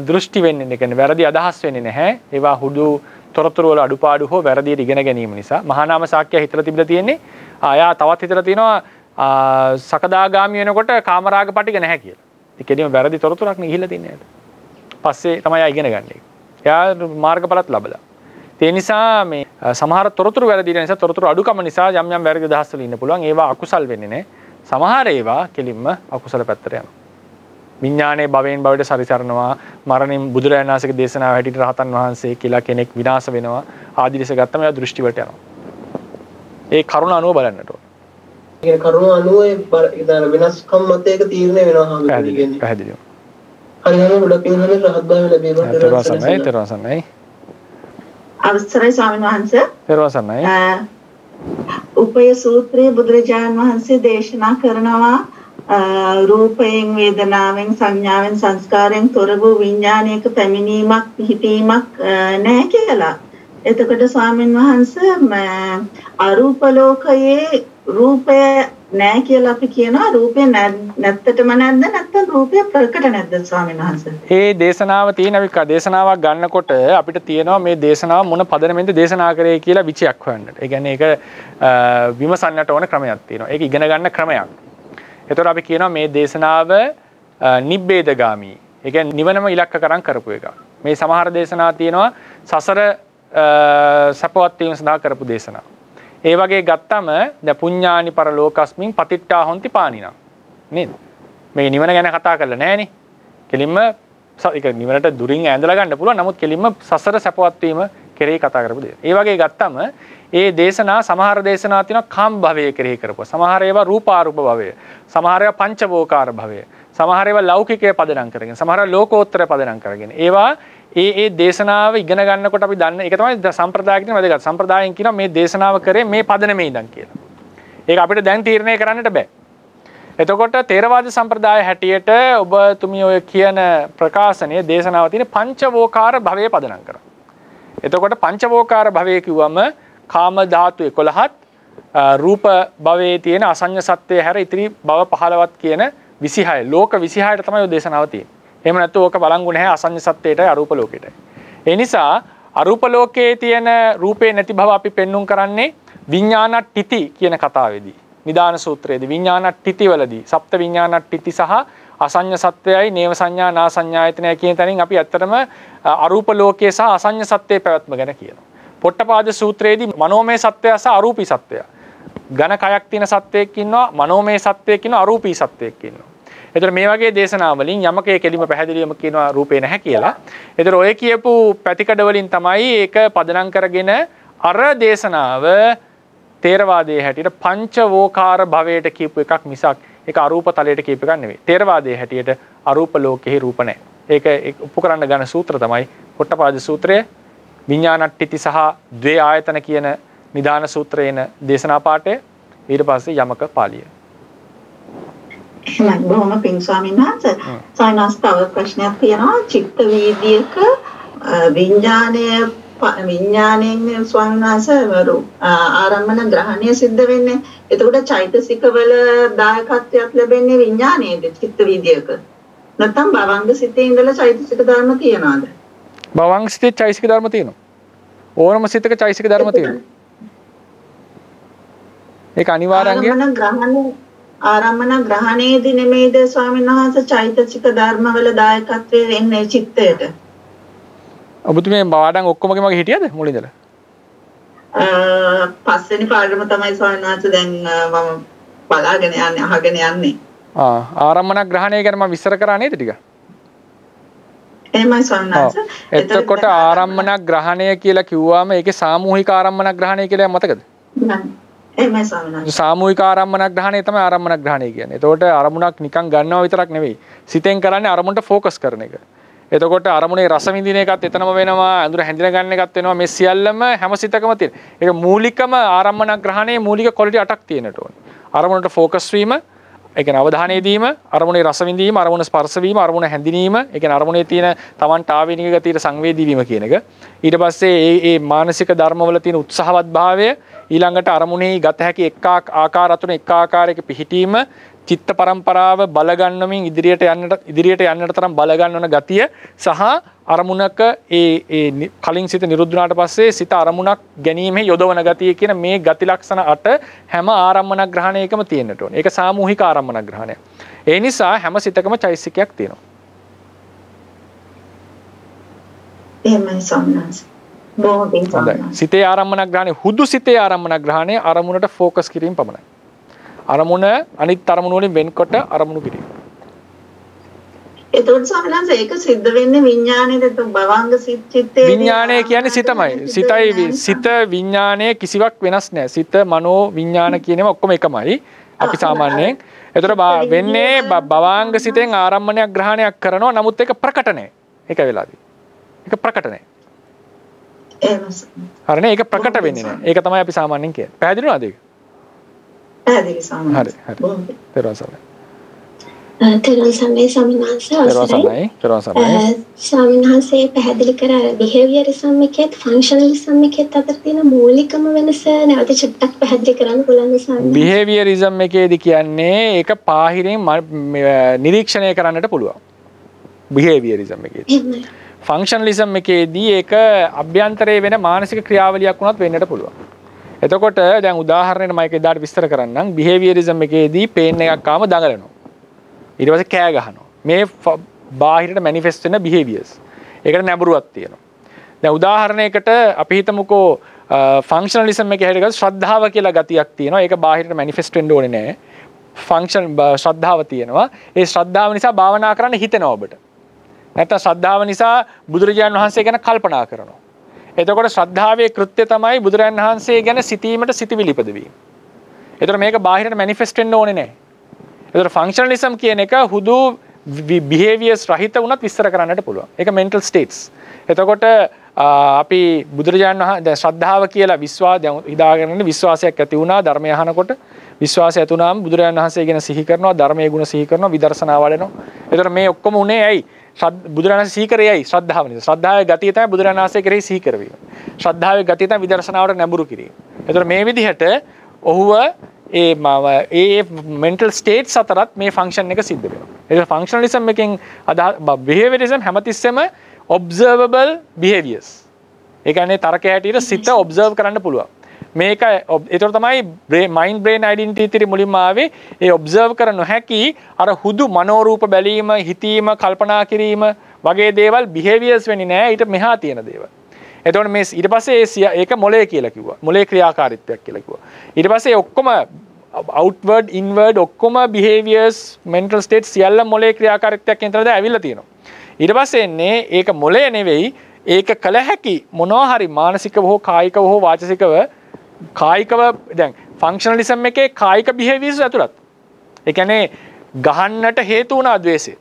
දෘෂ්ටි වෙන්නේ නැහැ. කියන්නේ වැරදි අදහස් වෙන්නේ නැහැ. ඒවා හුදු තොරතුරු වල අඩුපාඩු හෝ වැරදියට ඉගෙන ගැනීම නිසා මහා නාම ශාක්‍යය හිතලා තිබිලා තියෙන්නේ. ආයා තවත් හිතලා තියෙනවා සකදාගාමී වෙනකොට කාමරාග පටික නැහැ කියලා. ඒ කියන්නේ වැරදි තොරතුරක් නේ ගිහිල්ලා තින්නේ නේද? පස්සේ තමයි ආ ඉගෙන ගන්න එක. එයා මාර්ගඵලත් ලැබලා. ඒ නිසා මේ සමහර තොරතුරු වැරදි නිසා තොරතුරු අඩුකම නිසා යම් යම් වැරදි අදහස් වල ඉන්න පුළුවන්. ඒවා අකුසල් වෙන්නේ නැහැ. සමහර ඒවා කෙලින්ම අකුසල පැත්තට යනවා. විඥානයේ භවයෙන් භවයට සරිසරනවා. මරණින් බුදුරජාණන් වහන්සේගේ දේශනාව හැටියට රහතන් වහන්සේ කියලා කෙනෙක් විනාශ වෙනවා. ආදි ලෙස ගත්තම ඒවා දෘෂ්ටි වලට යනවා. ඒ කරුණ අනුව බලන්නට ඕන. ඒ කරුණ අනුව වෙනස්කම් මත ඒක තීරණය වෙනවා හාමුදුරුවෝ. පැහැදිලිව. හරියටම ගොඩක් පින්හලේ රහත් භාවය ලැබීමට තෙරුවන් අවසරයි ස්වාමීන් වහන්සේ. තෙරුවන් උපය සූත්‍රයේ බුදුරජාණන් වහන්සේ දේශනා කරනවා රූපයෙන් වේදනාවෙන් සංඥාවෙන් සංස්කාරයෙන් තොර වූ විඥානයක පැමිණීමක් පිහිටීමක් නැහැ කියලා. එතකොට ස්වාමීන් වහන්සේ අරූප ලෝකයේ රූපය නැහැ කියලා අපි කියනවා. රූපය නැත්තටම නැද්ද නැත්නම් රූපය ප්‍රකට නැද්ද ස්වාමීන් වහන්සේ? ඒ දේශනාව තියෙන දේශනාවක් ගන්නකොට අපිට තියෙනවා මේ දේශනාව මොන පදනමෙන්ද දේශනා කරේ කියලා විචයක් හොයන්නට. ඒ කියන්නේ ඒක විමසන්නට ඕන ක්‍රමයක් තියෙනවා. ඒක ඉගෙන ගන්න ක්‍රමයක්. එතකොට අපි කියනවා මේ දේශනාව නිබ්බේදගාමී. ඒ කියන්නේ නිවනම ඉලක්ක කරන් කරපු එක. මේ සමහර දේශනා තියෙනවා සසර සපවත් වීම සඳහා කරපු දේශනා. ඒ වගේ ගත්තම ද පුඤ්ඤානි පරලෝකස්මින් පතිට්ඨා හොಂತಿ පානිනා. නේද? මේ නිවන ගැන කතා කරලා නැහනේ. කෙලින්ම ඒක නිවනට දුරින් ඇඳලා ගන්න පුළුවන්. නමුත් කෙලින්ම සසර සපවත් වීම කෙරෙහි කතා කරපු දේ. ඒ වගේ ගත්තම ඒ දේශනා සමහර දේශනා තියෙනවා කාම භවයේ කෙරෙහි කරපුවා. සමහර ඒවා රූපාරූප භවය. සමහර ඒවා පංචවෝකාර භවය. සමහර ඒවා ලෞකිකයේ පදනම් කරගෙන. සමහර ලෝකෝත්තර පදනම් කරගෙන. ඒවා ඒ දේශනාව ඉගෙන ගන්නකොට අපි දන්න ඒක තමයි සම්ප්‍රදාය කියන වැදගත්. සම්ප්‍රදායෙන් කියනවා මේ දේශනාව කරේ මේ පදනමේ ඉඳන් කියලා. ඒක අපිට දැන් තීරණය කරන්නට බෑ. එතකොට තේරවාද සම්ප්‍රදාය හැටියට ඔබතුමිය ඔය කියන ප්‍රකාශනයේ දේශනාව තියෙන පංචවෝකාර භවයේ පදනම් කරා. එතකොට පංචවෝකාර භවයේ කිව්වම කාම ධාතු 11ත් රූප භවයේ තියෙන අසඤ්ඤ සත්‍යය හැර ඉතිරි භව 15ත් කියන 26 ලෝක 26ට තමයි ඔය දේශනාව තියෙන්නේ. එහෙම නැත්නම් ඕක බලංගු නැහැ අසඤ්ඤ සත්‍යයටයි අරූප ලෝකයටයි. ඒ නිසා අරූප ලෝකයේ තියෙන රූපේ නැති භව අපි පෙන්눔 කරන්නේ විඥානට්ඨිති කියන කතාවේදී. නිදාන සූත්‍රයේදී විඥානට්ඨිති වලදී සප්ත විඥානට්ඨිති සහ අසඤ්ඤ සත්‍යයයි නේව සංඥා නා සංඥායතනය කියන තැනින් අපි ඇත්තටම අරූප ලෝකයේ සහ අසඤ්ඤ සත්‍යයේ පැවැත්ම ගැන කියනවා. පොට්ටපාද සූත්‍රයේදී මනෝමය සත්‍යය සහ අරූපී සත්‍යය. ඝන කයක් තියෙන සත්‍යයක් ඉන්නවා, මනෝමය සත්‍යයක් ඉන්නවා, අරූපී සත්‍යයක් ඉන්නවා. ඒතර මේ වගේ දේශනා වලින් යමකේ කෙලිම පැහැදිලිවම කියනවා රූපේ නැහැ කියලා. ඒතර ඔය කියපු පැතිකඩ වලින් තමයි ඒක පදනම් කරගෙන අර දේශනාව තේරවාදයේ හැටියට පංචවෝකාර භවයට කියපු එකක් මිසක් ඒක අරූප තලයට කියපු එකක් නෙවෙයි. තේරවාදයේ හැටියට අරූප ලෝකෙහි රූප නැහැ. ඒක උපු කරන්න ගන්න සූත්‍ර තමයි පොට්ටපාද සූත්‍රය, විඥානට්ඨිති සහ ද්වේ ආයතන කියන නිදාන සූත්‍රයේන දේශනා පාඨය, ඊට පස්සේ යමක පාළිය. එහෙනම් බොහොම පිං ස්වාමීන් වහන්සේ. ස්වාමීන් වහන්සේ තව ප්‍රශ්නයක් තියෙනවා. චිත්ත වීදියේක විඥාණයෙන් ස්වාමීන් වහන්සේ ආරම්මන ග්‍රහණය සිද්ධ වෙන්නේ. එතකොට චෛතසික වල දායකත්වයක් ලැබෙන්නේ විඥාණයේද චිත්ත වීදියේක? නැත්නම් භවංග සිතේ ඉඳලා චෛතසික ධර්ම තියනවාද? භවංග සිතේ චෛතසික ධර්ම තියෙනවා. ඕනම සිතක චෛතසික ධර්ම තියෙනවා. ඒක අනිවාර්යයෙන් ආරම්මන ග්‍රහණයේදී නෙමෙයිද ස්වාමීන් වහන්සේ චෛතසික ධර්ම වල දායකත්වයේ එන්නේ චිත්තයට? ඔබතුමේ බාඩම් ඔක්කොමගේ මගේ හිටියද මුලින් ඉඳලා? පස්වෙනි පාඩම තමයි ස්වාමීන් වහන්සේ දැන් මම බලාගෙන යන්නේ අහගෙන යන්නේ. ආරම්මන ග්‍රහණය ගැන මම විස්තර කරා නේද ටික? එහෙමයි ස්වාමීන් වහන්සේ. එතකොට ආරම්මන ග්‍රහණය කියලා කිව්වම ඒකේ සාමූහික ආරම්මන ග්‍රහණය කියලා මතකද? එහෙමයි ස්වාමීන් වහන්සේ. සාමූහික ආරම්මන ග්‍රහණය තමයි ආරම්මන ග්‍රහණය කියන්නේ. එතකොට අරමුණක් නිකන් ගන්නවා විතරක් නෙවෙයි. සිතෙන් කරන්නේ අරමුණට ફોકસ කරන එක. එතකොට අරමුණේ රස විඳින එකත් එතනම වෙනවා, අඳුර හැඳින ගන්න එකත් වෙනවා. මේ සියල්ලම හැම සිතකම තියෙන. ඒක මූලිකම ආරම්මන ග්‍රහණයේ මූලික ක්වොලිටි 8ක් තියෙනට ඕනේ. අරමුණට ફોકસ වීම, ඒ කියන්නේ අවධානය දීම, අරමුණේ රස විඳීම, අරමුණ ස්පර්ශ වීම, අරමුණ හැඳිනීම, ඒ කියන්නේ අරමුණේ තියෙන තමන්ට ආවේනික ගතියට සංවේදී වීම කියන එක. ඊට පස්සේ ඒ මානසික ධර්මවල තියෙන උත්සාහවත් භාවය, ඊළඟට අරමුණේ ගත හැකි එක් ආකාර අතුන එක් ආකාරයක පිහිටීම, චිත්ත පරම්පරාව බල ගන්නමින් ඉදිරියට යන්නට තරම් බල ගන්නවන ගතිය සහ අරමුණක ඒ කලින් සිත නිරුද්ධ වුණාට පස්සේ සිත අරමුණක් ගැනීමේ යොදවන ගතිය කියන මේ ගති ලක්ෂණ 8 හැම ආරම්මන ග්‍රහණයකම තියෙන්නට ඕනේ. ඒක සාමූහික ආරම්මන ග්‍රහණය. ඒ නිසා හැම සිතකම චෛතසිකයක් තියෙනවා. එහෙමයි සම්මාස. සිතේ ආරම්මන ග්‍රහණය හුදු සිතේ ආරම්මන ග්‍රහණය අරමුණට ફોકસ කිරීම පමණයි. අරමුණ අනිත් අරමුණු වලින් වෙන්කොට අරමුණු කිරීම. එතකොට සමහරවිට ඒක සිද්ධ වෙන්නේ විඥාණයට භවංග චිත්තේ විඥාණය කියන්නේ සිතමයි. සිත විඥාණය කිසිවක් වෙනස් නැහැ. සිත මනෝ විඥාන කියන ඒවා ඔක්කොම එකමයි. අපි සාමාන්‍යයෙන් එතකොට වෙන්නේ භවංග සිතෙන් ආරම්මණයක් ග්‍රහණයක් කරනවා. නමුත් ඒක ප්‍රකට නැහැ. ඒක වෙලාදී. ඒක ප්‍රකට නැහැ. හරිනේ ඒක ප්‍රකට වෙන්නේ නැහැ. ඒක තමයි අපි සාමාන්‍යයෙන් කියන්නේ. පැහැදිලි නේද ඒක? පැහැදිලි සාමාන්‍යයෙන්. හරි හරි. තේරුණා. තෙරුවන් සරණයි ස්වාමීන් වහන්සේ පැහැදිලි කර බිහේවියරිසම් එකේත් ෆන්ක්ෂනලිසම් එකේත් අතර තියෙන මූලිකම වෙනස නැවත චුට්ටක් පැහැදිලි කරන්න පුළුවන්ද ස්වාමීන්? බිහේවියරිසම් එකේදී කියන්නේ ඒක පාහිරින් නිරීක්ෂණය කරන්නට පුළුවන්. බිහේවියරිසම් එකේදී. ෆන්ක්ෂනලිසම් එකේදී ඒක අභ්‍යන්තරයේ වෙන මානසික ක්‍රියාවලියක් වුණත් වෙන්නට පුළුවන්. එතකොට දැන් උදාහරණයක් මම ඒක එදාට විස්තර කරන්නම්. බිහේවියරිසම් එකේදී පේන් එකක් ආවම දඟලනවා. ඊට පස්සේ කෑ ගහනවා. මේ බාහිරට මැනිෆෙස්ට් වෙන බිහේවියර්ස්. ඒකට නැඹුරුවක් තියෙනවා. දැන් උදාහරණයකට අපි හිතමුකෝ ෆන්ක්ෂනලිසම් එකේ හැටගත් ශ්‍රද්ධාව කියලා ගතියක් තියෙනවා. ඒක බාහිරට මැනිෆෙස්ට් වෙන්න ඕනේ නැහැ. ශ්‍රද්ධාව තියෙනවා. ඒ ශ්‍රද්ධාව නිසා භාවනා කරන්න හිතෙනවා ඔබට. නැත්නම් ශ්‍රද්ධාව නිසා බුදුරජාණන් වහන්සේ ගැන කල්පනා කරනවා. එතකොට ශ්‍රද්ධාවේ කෘත්‍ය තමයි බුදුරජාණන් වහන්සේ ගැන සිතීමට සිතවිලි ඉපදවීම. එතකොට මේක බාහිරට මැනිෆෙස්ට් වෙන්න ඕනේ නැහැ. එතකොට ෆන්ක්ෂනලිසම් කියන එක හුදු බිහේවියර්ස් රහිත වුණත් විස්තර කරන්නට පුළුවන්. ඒක මෙන්ටල් ස්ටේට්ස්. එතකොට අපි බුදුරජාණන් වහන්සේ දැන් ශ්‍රද්ධාව කියලා දැන් හිතාගෙන ඉන්න විශ්වාසයක් ඇති වුණා ධර්මය අහනකොට විශ්වාසය ඇති වුණාම බුදුරජාණන් වහන්සේ ගැන සිහි කරනවා ධර්මයේ ගුණ සිහි කරනවා විදර්ශනා වඩනවා. එතකොට මේ ඔක්කොම උනේ ඇයි? බුදුරජාණන් වහන්සේ සිහි කරේ ඇයි? ශ්‍රද්ධාව නිසා. ශ්‍රද්ධාවේ ගතිය තමයි බුදුරජාණන් වහන්සේ කෙරෙහි සිහි කරවීම. ශ්‍රද්ධාවේ ගතිය තමයි විදර්ශනාවට නැඹුරු කිරීම. එතකොට මේ විදිහට ඔහුව ඒ මෙන්ටල් ස්ටේට්ස් අතරත් මේ ෆන්ක්ෂන් එක සිද්ධ වෙනවා. ඒක ෆන්ක්ෂනලිසම් එකෙන් බිහේවියරිසම් හැමතිස්සෙම ඔබ්සර්වබල් බිහේවියර්ස්. ඒ කියන්නේ තර්කය හැටියට සිත ඔබ්සර්ව් කරන්න පුළුවන්. මේක ඒතර තමයි මයින්ඩ් බ්‍රේන් ඩෙන්ටිටි තිරි මුලින්ම ආවේ. ඒ ඔබ්සර්ව් කර නොහැකි අර හුදු මනෝරූප බැලීම, හිතීම, කල්පනා කිරීම වගේ දේවල් බිහේවියර්ස් වෙන්නේ නැහැ. ඊට මෙහා තියෙන දේවල්. එතකොට මේ ඊට පස්සේ ඒක මොලේ කියලා කිව්වා. මොලේ ක්‍රියාකාරීත්වයක් කියලා කිව්වා. ඊට පස්සේ ඔක්කොම outward inward ඔක්කොම behaviors mental states සියල්ල මොලේ ක්‍රියාකාරීත්වයක් කියන තරද ඇවිල්ලා තියෙනවා. ඊට පස්සේ එන්නේ ඒක මොලේ නෙවෙයි ඒක කළ හැකි මොනවා හරි මානසිකව හෝ කායිකව හෝ වාචසිකව කායිකව දැන් ෆන්ක්ෂනලිසම් එකේ කායික behaviors ඇතුළත්. ඒ කියන්නේ ගහන්නට හේතු වුණා ද්වේෂය.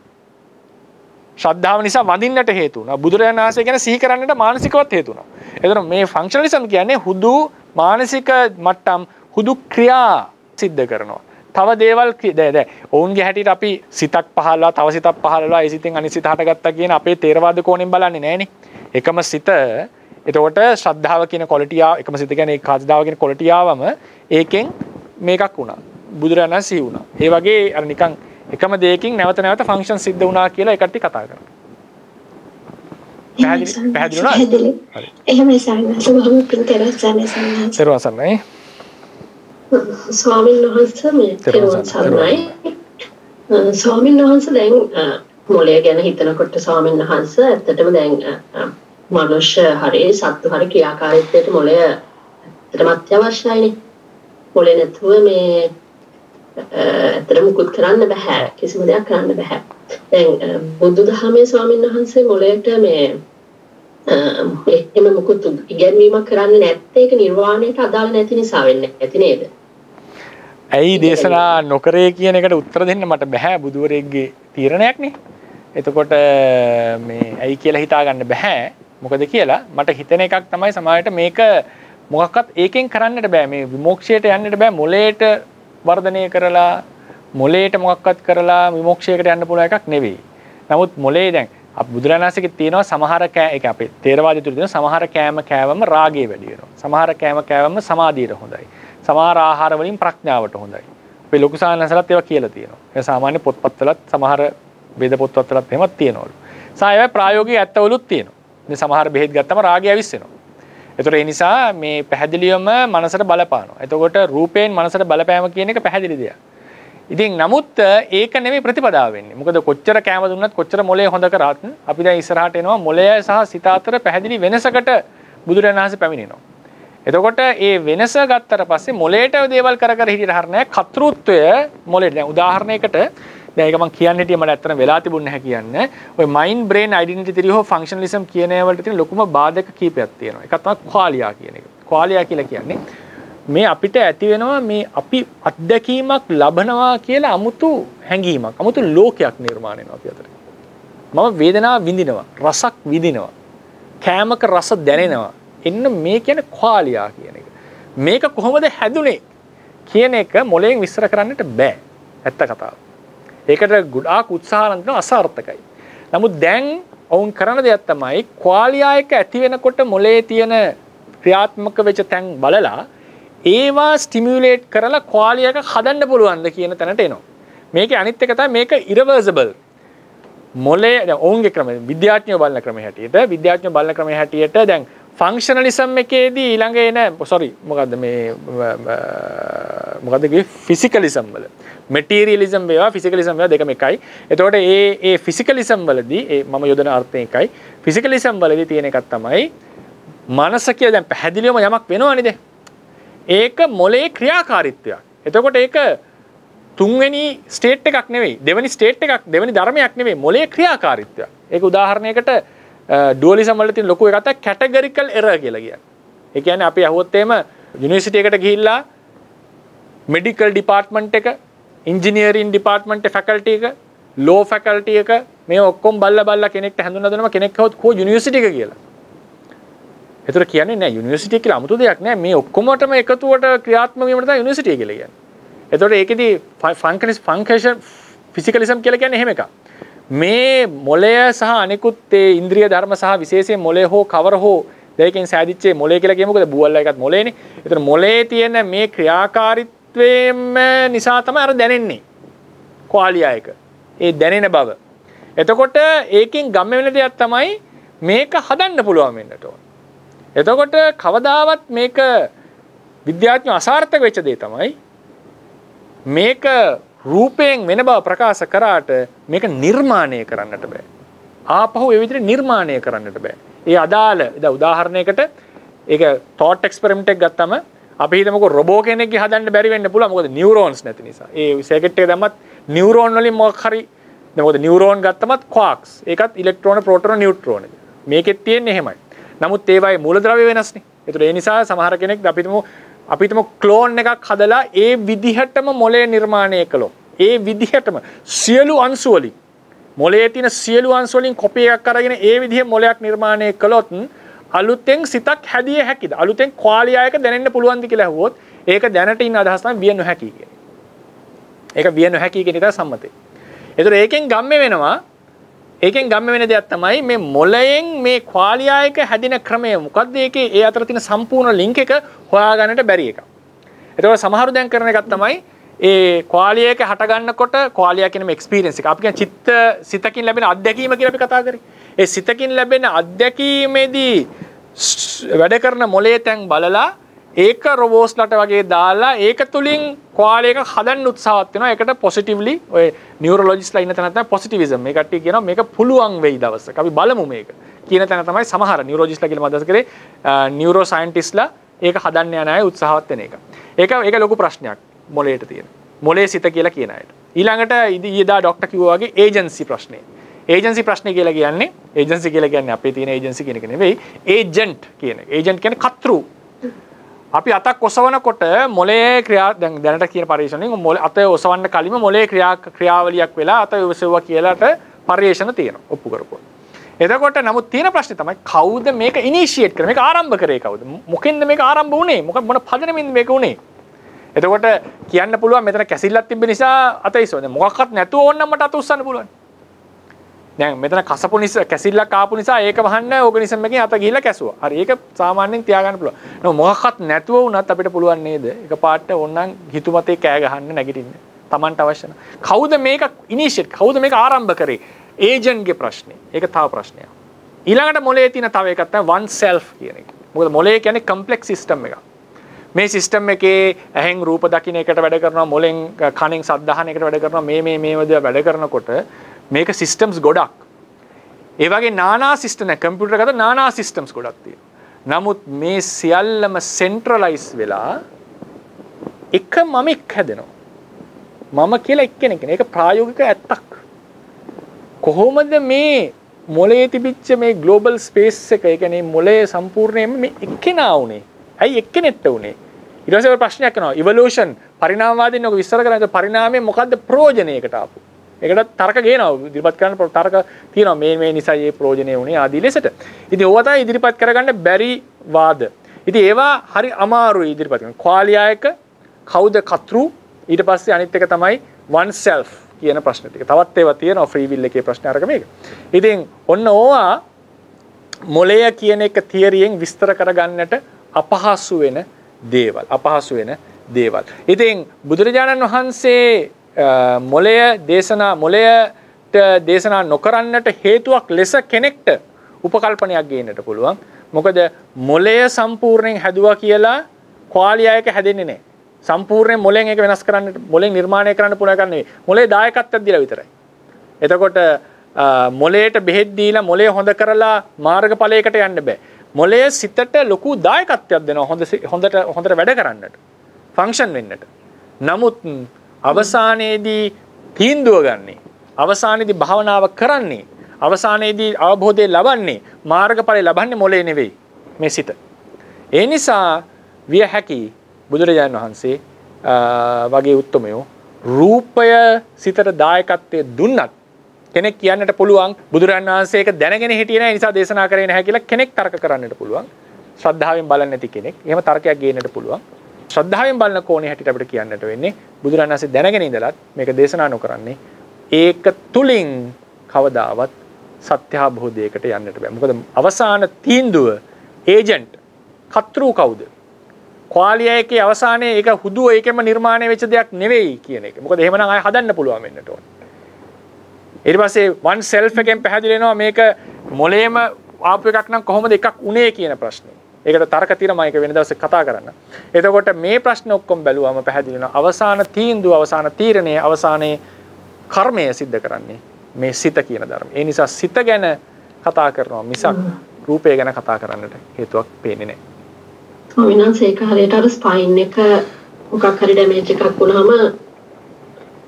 ශ්‍රද්ධාව නිසා වඳින්නට හේතු වුණා. බුදුරජාණන් වහන්සේ ගැන සිහි කරන්නට මානසිකවත් හේතු වුණා. එතන මේ ෆන්ක්ෂනලිසම් කියන්නේ හුදු මානසික මට්ටම් හුදු ක්‍රියා සිද්ධ කරනවා. තව දේවල් දැන් ඔවුන්ගේ හැටියට අපි සිතක් පහළලා තව සිතක් පහළලා ඒ සිතෙන් අනිත් සිත හටගත්තා කියන අපේ තේරවාද කෝණයෙන් බලන්නේ නැහනේ. එකම සිත එතකොට ශ්‍රද්ධාව කියන ක්වොලිටි එකම සිත කියන්නේ ශ්‍රද්ධාව කියන ක්වොලිටි ආවම ඒකෙන් මේකක් වුණා. බුදුරජාණන් සිහි වුණා. ඒ වගේ අර නිකන් එකම දෙයකින් නැවත නැවත ෆන්ක්ෂන් සිද්ධ වුණා කියලා ඒකට කතා කරනවා. පැහැදිලි වුණාද? හරි. එහෙමයි සාරණස බොහොම පිං කරස්සන්නේ සරවසන්නයි. ස්වාමීන් වහන්සේ මේ තෙරුවන් ස්වාමීන් වහන්සේ දැන් මොලේ ගැන හිතනකොට ස්වාමීන් වහන්සේ ඇත්තටම දැන් මනුෂ්‍ය හරි සත්තු හරි ක්‍රියාකාරීත්වයට මොලය ඇත්තටම අත්‍යවශ්‍යයිනේ. මොලේ නැතුව මේ ඇත්තටම මුකුත් කරන්න බෑ. කිසිම දෙයක් කරන්න බෑ. දැන් බුදුදහමේ ස්වාමීන් වහන්සේ මොලේට මේ එහෙම මුකුත් ඉගැන්වීමක් කරන්නේ නැත්te ඒක නිර්වාණයට අදාළ නැති නිසා වෙන්නේ නැති නේද? ඇයි දේශනා නොකරේ කියන එකට උත්තර දෙන්න මට බෑ බුදුවරයෙක්ගේ තීරණයක් නේ. එතකොට මේ ඇයි කියලා හිතා ගන්න බෑ. මොකද කියලා මට හිතෙන එකක් තමයි සමාජයට මේක මොකක්වත් ඒකෙන් කරන්නට බෑ. මේ විමෝක්ෂයට යන්නට බෑ. මොලේට වර්ධනය කරලා මොලේට මොකක්වත් කරලා විමෝක්ෂයකට යන්න පුළුවන් එකක් නෙවෙයි. නමුත් මොලේ දැන් අප බුදුරණාහිසේකේ තියෙනවා සමහර ඒක අපේ තේරවාදය තුළ තියෙන සමහර කෑම කෑවම රාගය වැඩි වෙනවා. සමහර කෑම කෑවම සමාධියට හොඳයි. සමහර ආහාර වලින් ප්‍රඥාවට හොඳයි. අපේ ලොකු සානසලත් ඒවා කියලා තියෙනවා. ඒ සාමාන්‍ය පොත්පත්වලත් සමහර වේද පොත්පත්වලත් එහෙමත් තියෙනවලු. සායව ප්‍රායෝගික ඇත්තවලුත් තියෙනවා. මේ සමහර බෙහෙත් ගත්තම රාගය අවිස්සෙනවා. ඒතර ඒ නිසා මේ පැහැදිලිවම මනසට බලපානවා. එතකොට රූපයෙන් මනසට බලපෑම කියන එක පැහැදිලි දෙයක්. ඉතින් නමුත් ඒක නෙමෙයි ප්‍රතිපදාව වෙන්නේ. මොකද කොච්චර කැම දුන්නත් කොච්චර මොලේ හොඳ කරත් අපි දැන් ඉස්සරහට එනවා මොලය සහ සිත අතර පැහැදිලි වෙනසකට බුදුරජාණන් වහන්සේ පැමිණෙනවා. එතකොට ඒ වෙනස ගත්තට පස්සේ මොලේට දේවල් කර කර හිටියට හරිය නැහැ. කතෘත්වය මොලේට දැන් උදාහරණයකට දැන් ඒක මම කියන්න හිටියේ මට ඇත්තටම වෙලා තිබුණ නැහැ කියන්න. ඔය මයින්ඩ් බ්‍රේන් ඩෙන්ටිටි තියරි හෝ ෆන්ක්ෂනලිසම් කියන ඒවාට තියෙන ලොකුම බාධක කීපයක් තියෙනවා. එකක් තමයි ක්වාලියා කියන එක. ක්වාලියා කියලා කියන්නේ මේ අපිට ඇති වෙනවා මේ අපි අත්දැකීමක් ලබනවා කියලා අමුතු හැඟීමක් අමුතු ලෝකයක් නිර්මාණය වෙනවා අපි අතර. මම වේදනාව විඳිනවා, රසක් විඳිනවා, කෑමක රස දැනෙනවා. එන්න මේ කියන්නේ ක්වාලියා කියන එක. මේක කොහොමද හැදුනේ කියන එක මොලෙන් විස්තර කරන්නට බෑ. ඇත්ත කතාව. ඒකට ගොඩාක් උත්සාහලන් දෙනවා අසාර්ථකයි. නමුත් දැන් වුන් කරන දෙයක් තමයි ක්වාලියා එක ඇති වෙනකොට මොලේ තියෙන ක්‍රියාත්මක වෙච්ච තැන් බලලා ඒවා ස්ටිමියුලේට් කරලා ක්වාලිය එකක් හදන්න පුළුවන්ද කියන තැනට එනවා. මේකේ අනිත් එක තමයි මේක ඉරිවර්සිබල්. මොලේ දැන් ඔවුන්ගේ ක්‍රමය විද්‍යාඥයෝ බලන ක්‍රමය හැටියට දැන් ෆන්ක්ෂනලිසම් එකේදී ඊළඟ එන මොකද්ද මේ මොකද්ද කිව්වේ ෆිසිකලිසම් වල මෙටීරියලිසම් වේවා ෆිසිකලිසම් වේවා දෙකම එකයි. එතකොට ඒ ෆිසිකලිසම් වලදී මම යොදන අර්ථය එකයි. ෆිසිකලිසම් වලදී තියෙන එකක් තමයි මනස කියලා දැන් පැහැදිලිවම යමක් වෙනවනේ දැන්. ඒක මොලේ ක්‍රියාකාරීත්වයක්. එතකොට ඒක තුන්වෙනි ස්ටේට් එකක් නෙවෙයි. දෙවෙනි ස්ටේට් එකක් දෙවෙනි ධර්මයක් නෙවෙයි. මොලේ ක්‍රියාකාරීත්වයක්. ඒක උදාහරණයකට ඩුවලිසම් වල තියෙන ලොකු එකක් තමයි කැටගරිකල් එරර් කියලා කියන්නේ. ඒ කියන්නේ අපි අහුවොත් එහෙම යුනිවර්සිටි එකට ගිහිල්ලා මෙඩිකල් ඩිපාර්ට්මන්ට් එක, ඉන්ජිනියරින් ඩිපාර්ට්මන්ට් ෆැකල්ටි එක, ලෝ ෆැකල්ටි එක මේ ඔක්කොම බල්ලා කෙනෙක්ට හඳුන්වලා දෙනවා කෙනෙක් හවොත් කෝ යුනිවර්සිටි එක කියලා. ඒතර කියන්නේ නෑ යුනිවර්සිටි කියලා 아무තු දෙයක් නෑ මේ ඔක්කොමටම එකතුවට ක්‍රියාත්මක වීමට තමයි යුනිවර්සිටි කියලා කියන්නේ. ඒතකොට ඒකෙදි ෆන්ක්ෂන් ෆිසිකලිසම් කියලා කියන්නේ එහෙම එකක්. මේ මොළය සහ අනිකුත් ඒ ඉන්ද්‍රිය ධර්ම සහ විශේෂයෙන් මොළය හෝ කවර හෝ දෙකෙන් සෑදිච්ච මොළය කියලා කියමුකෝ බුවල්ලා එකත් මොළයනේ. ඒතර මොළයේ තියෙන මේ ක්‍රියාකාරීත්වයෙන් නිසා තමයි අර දැනෙන්නේ. ක්වාලියා එක. ඒ දැනෙන බව. එතකොට ඒකෙන් ගම්ම වෙන දෙයක් තමයි මේක හදන්න පුළුවන් වෙන්නට ඕන. එතකොට කවදාවත් මේක විද්‍යාඥයෝ අසාර්ථක වෙච්ච දේ තමයි මේක රූපයෙන් වෙන බව ප්‍රකාශ කරාට මේක නිර්මාණය කරන්නට බෑ. ආපහු ඒ විදිහට නිර්මාණය කරන්නට බෑ. ඒ අදාළ උදාහරණයකට ඒක thought experiment එකක් ගත්තම අපි හිතමුකෝ රොබෝ කෙනෙක්ගේ හදන්න බැරි වෙන්න පුළුවන්. මොකද නියුරෝන්ස් නැති නිසා. ඒ සර්කිට් එක දැම්මත් නියුරෝන් වලින් මොකක් හරි මොකද නියුරෝන් ගත්තමත් quarks. ඒකත් ඉලෙක්ට්‍රෝන ප්‍රෝටෝන නියුට්‍රෝන. මේකෙත් තියෙන්නේ එහෙමයි. නමුත් ඒවායේ මූලද්‍රව්‍ය වෙනස්නේ. ඒතර ඒ නිසා සමහර කෙනෙක් අපි හිතමු ක්ලෝන් එකක් හදලා ඒ විදිහටම මොලේ නිර්මාණය කළොත් ඒ විදිහටම සියලු අංශු වලින් මොලේ තියෙන සියලු අංශු වලින් කොපි එකක් අරගෙන ඒ විදිහේ මොලයක් නිර්මාණය කළොත් අලුතෙන් සිතක් හැදිය හැකිද? අලුතෙන් ක්වාලියා එක දැනෙන්න පුළුවන්ද කියලා අහුවොත් ඒක දැනට ඉන්න අදහස් තමයි විය නොහැකි කියන. ඒක විය නොහැකි කියන එක සම්මතයි. ඒතර ඒකෙන් ගම්මේ වෙනවා. ඒකෙන් ගම්ම වෙන දෙයක් තමයි මේ මොළයෙන් මේ ක්වාලියා එක හැදෙන ක්‍රමය මොකද්ද ඒකේ ඒ අතර තියෙන සම්පූර්ණ ලින්ක් එක හොයාගන්නට බැරි එකක්. ඒතකොට සමහරු දැන් කරන එකක් තමයි ඒ ක්වාලියා එක හට ගන්නකොට ක්වාලියා කියන මේ එක්ස්පීරියන්ස් එක අපි කියන සිතකින් ලැබෙන අත්දැකීම කියලා අපි කතා කරේ. ඒ සිතකින් ලැබෙන අත්දැකීමේදී වැඩ කරන මොළයේ තැන් බලලා ඒක රොබෝස්ලට වගේ දාලා ඒක තුලින් ක්වාලියා එක හදන්න උත්සාහවත් වෙනවා. ඒකට පොසිටිව්ලි ඔය නියුරොලොජිස්ට්ලා ඉන්න තැන තමයි පොසිටිවිසම්. මේ කට්ටිය කියනවා මේක පුළුවන් වෙයි දවසක. අපි බලමු මේක. කියන තැන තමයි සමහර නියුරොලොජිස්ට්ලා කියලා මම අදහස් කරේ නියුරෝ සයන්ටිස්ට්ලා ඒක හදන්න යන අය උත්සාහවත් වෙන එක. ඒක ලොකු ප්‍රශ්නයක් මොළයට තියෙන. මොළයේ සිත කියලා කියන අයට. ඊළඟට ඊදා ડોක්ටර් කිව්වා වගේ ඒජන්සි ප්‍රශ්නේ. ඒජන්සි ප්‍රශ්නේ කියලා කියන්නේ ඒජන්සි කියලා කියන්නේ අපේ තියෙන ඒජන්සි කියන එක නෙවෙයි. ඒජන්ට් කියන එක. ඒජන්ට් කියන්නේ කතෘ. අපි අතක් ඔසවනකොට මොළයේ ක්‍රියා දැනට කියන පරීක්ෂණයෙන් අත ඔසවන්න කලින්ම මොළයේ ක්‍රියාවලියක් වෙලා අත ඔසවුවා කියලාට පරීක්ෂණ තියෙනවා ඔප්පු කරපුවා. එතකොට නමුත් තියෙන ප්‍රශ්නේ තමයි කවුද මේක ඉනිෂියේට් කරේ? මේක ආරම්භ කරේ කවුද? මොකෙන්ද මේක ආරම්භ වුනේ? මොන පදනමින්ද මේක වුනේ? එතකොට කියන්න පුළුවන් මෙතන කැසිල්ලක් තිබ්බ නිසා අත ඉස්සුවා. දැන් මොකක්වත් නැතුව ඕනනම් මට අත උස්සන්න පුළුවන්. දැන් මෙතන කසපු නිසා කැසිල්ලක් ආපු නිසා ඒක වහන්න ඕගනිසම් එකකින් අත ගිහිල්ලා කැසුවා. හරි ඒක සාමාන්‍යයෙන් තියාගන්න පුළුවන්. නෝ මොකක්වත් නැතුව වුණත් අපිට පුළුවන් නේද? එකපාරට ඕනනම් හිතුමතේ කෑ ගහන්න නැගිටින්න. Tamanට අවශ්‍ය නැහැ. කවුද මේක ඉනිෂියේට්? කවුද මේක ආරම්භ කරේ? ඒජන්ට්ගේ ප්‍රශ්නේ. ඒක තව ප්‍රශ්නයක්. ඊළඟට මොලේ තියෙන තව එකක් තමයි one self කියන එක. මොකද මොලේ කියන්නේ කම්ප්ලෙක්ස් සිස්ටම් එකක්. මේ සිස්ටම් එකේ ඇහෙන් රූප දකින්න එකට වැඩ කරනවා, මොලෙන් කනෙන් ශබ්ද අහන එකට වැඩ කරනවා, මේ වගේ වැඩ කරනකොට මේක සිස්ටම්ස් ගොඩක්. ඒ වගේ නානා සිස්ටම් එක කම්පියුටර් එකට නානා සිස්ටම්ස් ගොඩක් තියෙනවා. නමුත් මේ සියල්ලම සෙන්ට්‍රලයිස් වෙලා එක මමෙක් හැදෙනවා. මම කියලා එක්කෙනෙක් නේ. ඒක ප්‍රායෝගික ඇත්තක්. කොහොමද මේ මොළයේ තිබිච්ච මේ ග්ලෝබල් ස්පේස් එක, ඒ කියන්නේ මොළයේ සම්පූර්ණයෙන්ම මේ එක්කෙනා උනේ? ඇයි එක්කෙනෙක්ට උනේ? ඊට පස්සේ ප්‍රශ්නයක් කරනවා. ඉවොලූෂන් පරිණාමවාදීන් ඔක විස්තර කරන්නේ පරිණාමයේ මොකද්ද ප්‍රයෝජනයකට ආපු? ඒකට තර්ක ගේනවා. ඉදිරිපත් කරන්න තර්ක තියෙනවා. මේ නිසා මේ ප්‍රයෝජනය උනේ ආදී ලෙසට. ඉතින් ඕවා තමයි ඉදිරිපත් කරගන්න බැරි වාද. ඉතින් ඒවා හරි අමාරුයි ඉදිරිපත් කරන්න. ක්වාලියා එක කවුද කතෘ? ඊට පස්සේ අනිත් එක තමයි one self කියන ප්‍රශ්න ටික. තවත් ඒවා තියෙනවා ෆ්‍රී විල් එකේ ප්‍රශ්න අරක මේක. ඉතින් ඔන්න ඕවා මොළය කියන එක තියරියෙන් විස්තර කරගන්නට අපහසු වෙන දේවල්. ඉතින් බුදුරජාණන් වහන්සේ මොළයට දේශනා නොකරන්නට හේතුවක් ලෙස කෙනෙක්ට උපකල්පනයක් ගේන්නට පුළුවන්. මොකද මොළය සම්පූර්ණයෙන් හැදුවා කියලා ක්වාලියා එක හැදෙන්නේ නැහැ. සම්පූර්ණයෙන් මොලෙන් ඒක වෙනස් කරන්න මොලෙන් නිර්මාණය කරන්න පුළුවන් එකක් නෙවෙයි. මොලේ දායකත්වයක් දීලා විතරයි. එතකොට මොලේට බෙහෙත් දීලා මොලේ හොඳ කරලා මාර්ගඵලයකට යන්න බෑ. මොලේ සිතට ලොකු දායකත්වයක් දෙනවා හොඳට වැඩ කරන්නට. ෆන්ක්ෂන් වෙන්නට. නමුත් අවසානයේදී තීන්දුව ගන්නේ අවසානයේදී භාවනාව කරන්නේ අවසානයේදී අවබෝධය ලබන්නේ මාර්ගඵලය ලබන්නේ මොලේ නෙවෙයි මේ සිත. ඒ නිසා විය හැකි බුදුරජාණන් වහන්සේ වගේ උත්තමයෝ රූපය සිතට දායකත්වයේ දුන්නත් කෙනෙක් කියන්නට පුළුවන් බුදුරජාණන් වහන්සේ ඒක දැනගෙන හිටියේ නැහැ නිසා දේශනා කරේ නැහැ කියලා කෙනෙක් තර්ක කරන්නට පුළුවන්. ශ්‍රද්ධාවෙන් බලන්නේ නැති කෙනෙක්. එහෙම තර්කයක් ගේන්නට පුළුවන්. ශ්‍රද්ධාවෙන් බලන කෝණේ හැටියට අපිට කියන්නට වෙන්නේ බුදුරජාණන් වහන්සේ දැනගෙන ඉඳලත් මේක දේශනා නොකරන්නේ ඒක තුලින් කවදාවත් සත්‍ය අවබෝධයකට යන්නට බෑ. මොකද අවසාන තීන්දුව ඒජන්ට් කතෘ කවුද? ක්වාලියයේ අවසානයේ ඒක හුදුව ඒකෙම නිර්මාණය වෙච්ච දෙයක් නෙවෙයි කියන එක. මොකද එහෙමනම් ආය හදන්න පුළුවන් වෙන්නට ඕන. ඊට පස්සේ වන් සෙල්ෆ් එකෙන් පැහැදිලි වෙනවා මේක මොලේම ආපු එකක් නම් කොහොමද එකක් උනේ කියන ප්‍රශ්නේ. ඒකට තර්ක తీරම ඒක වෙන දවසක කතා කරන්න. එතකොට මේ ප්‍රශ්න ඔක්කොම බැලුවම පැහැදිලි වෙනවා අවසාන තීන්දුව අවසාන තීරණය අවසානයේ කර්මය සිද්ධ කරන්නේ මේ සිත කියන ධර්ම. ඒ නිසා සිත ගැන කතා කරනවා මිසක් රූපය ගැන කතා කරන්නට හේතුවක් පේන්නේ නැහැ. ස්වාමීන් වහන්සේ ඒක හරියට අර ස්පයින් එක මොකක් හරි ඩැමේජ් එකක් වුණාම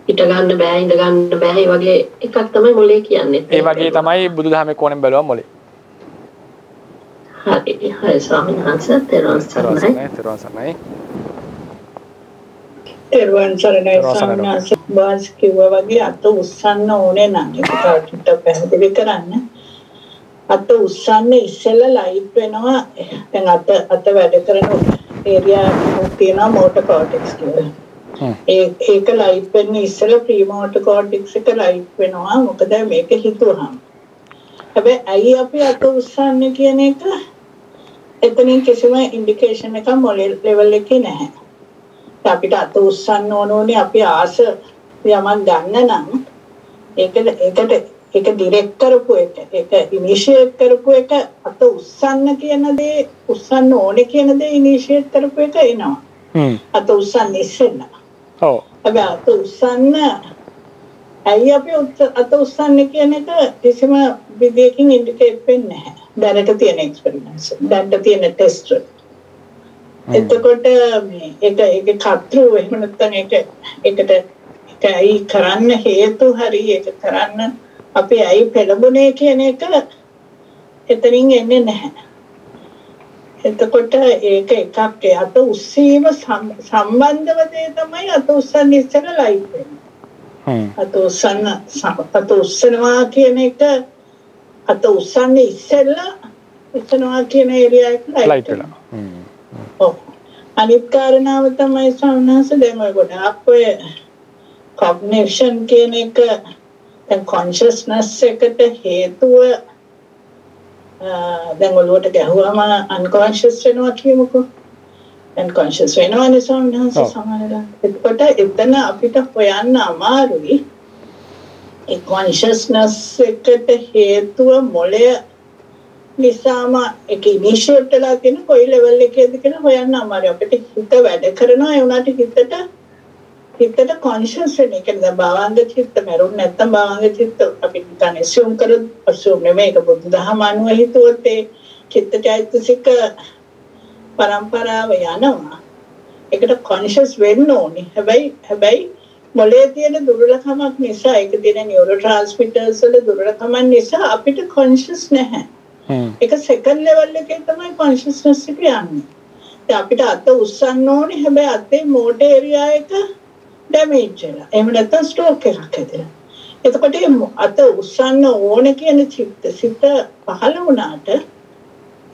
හිට ගන්න බෑ ඉඳ ගන්න බෑ ඒ වගේ එකක් තමයි මොලේ කියන්නේ. ඒ වගේ තමයි බුදුදහමේ කෝණයෙන් බැලුවම මොලේ. හරි ස්වාමීන් වහන්සේ තෙරුවන් සරණයි. තෙරුවන් සරණයි ස්වාමීන් වහන්සේ බාස් කිව්වා වගේ අත උස්සන්න ඕනේ නම් ඒක ටිකක් පැහැදිලි කරන්න. අත උස්සන්න ඉස්සෙල්ලා ලයිට් වෙනවා. දැන් අත වැඩ කරන ඒරියා තියෙනවා මෝටර් කෝටෙක්ස් කියලා. ඒක ලයිට් වෙන්නේ ඉස්සෙල්ලා ප්‍රී මෝටර් කෝටෙක්ස් එක ලයිට් වෙනවා. මොකද මේක හිතුවහම. හැබැයි ඇයි අපි අත උස්සන්නේ කියන එක එතනින් කිසිම ඉන්ඩිකේෂන් එකක් මොලේ ලෙවල් එකේ නැහැ. අපිට අත උස්සන්න ඕනේ අපි ආස යමක් ගන්න නම් ඒක ඩිරෙක්ට් කරපු එක ඒක ඉනිෂියේට් කරපු එක අත උස්සන්න කියන දේ උස්සන්න ඕනේ කියන දේ ඉනිෂියේට් කරපු එක එනවා. අත උස්සන්න ඉස්සෙල්ලා. ඔව්. හැබැයි අත උස්සන්න ඇයි අපි අත උස්සන්නේ කියන එක කිසිම විදියකින් ඉන්ඩිකේට් වෙන්නේ නැහැ. දැනට තියෙන එක්ස්පෙරිමන්ට්ස් දැනට තියෙන ටෙස්ට් එතකොට මේක කතෘ එහෙම නැත්නම් ඒකට ඇයි කරන්න හේතු හරි ඒක කරන්න අපි ඇයි පෙළඹුණේ කියන එක එතනින් එන්නේ නැහැ. එතකොට ඒක එකක් අත උස්සීම සම්බන්ධව දේ තමයි අත උස්සන්න ඉස්සෙල්ලා ලයිට් වෙන්නේ. අත උස්සනවා කියන එක අත උස්සන්නේ ඉස්සෙල්ලා උස්සනවා කියන ඒරියා එක ලයිට් වෙනවා. ඔව්. අනිත් කාරණාව තමයි සම්හස දැන් ඔය ගොඩාක් ඔය කොග්නිෂන් කියන එක දැන් කොන්ෂස්නස් එකට හේතුව දැන් ඔළුවට ගැහුවම අන්කොන්ෂස් වෙනවා කියමුකෝ. අන්කොන්ෂස් වෙනවනේ සම්හස සමහරවිට. එතකොට එතන අපිට හොයන්න අමාරුයි. ඒ කොන්ෂස්නස් එකට හේතුව මොළය නිසාම ඒක ඉනිෂියේට් වෙලා තියෙන කොයි ලෙවල් එකේද කියලා හොයන්න අමාරුයි. අපිට හිත වැඩ කරනවා ඒ උනාට හිතට කොන්ෂස් වෙන එක නේද භාවංග චිත්ත මරුන් නැත්තම් භාවංග චිත්ත අපි නිකන් assume කරොත් assume නෙමෙයි ඒක බුදුදහම අනුව හිතුවොත් ඒ චිත්තචෛතසික පරම්පරාව යනවා. ඒකට කොන්ෂස් වෙන්න ඕනේ. හැබැයි මොලේ තියෙන දුර්වලකමක් නිසා ඒක තියෙන නියුරෝ ට්‍රාන්ස්මිටර්ස් වල දුර්වලකම නිසා අපිට කොන්ෂස් නැහැ. ඒක සෙකන්ඩ් ලෙවල් එකේ තමයි කොන්ෂස්නස් එක යන්නේ. දැන් අපිට අත උස්සන්න ඕනේ හැබැයි අතේ මෝටර් ඒරියා එක ඩැමේජ් වෙලා. එහෙම නැත්නම් ස්ට්‍රෝක් එකක් හැදෙනවා. එතකොට අත උස්සන්න ඕනේ කියන සිත පහළ වුණාට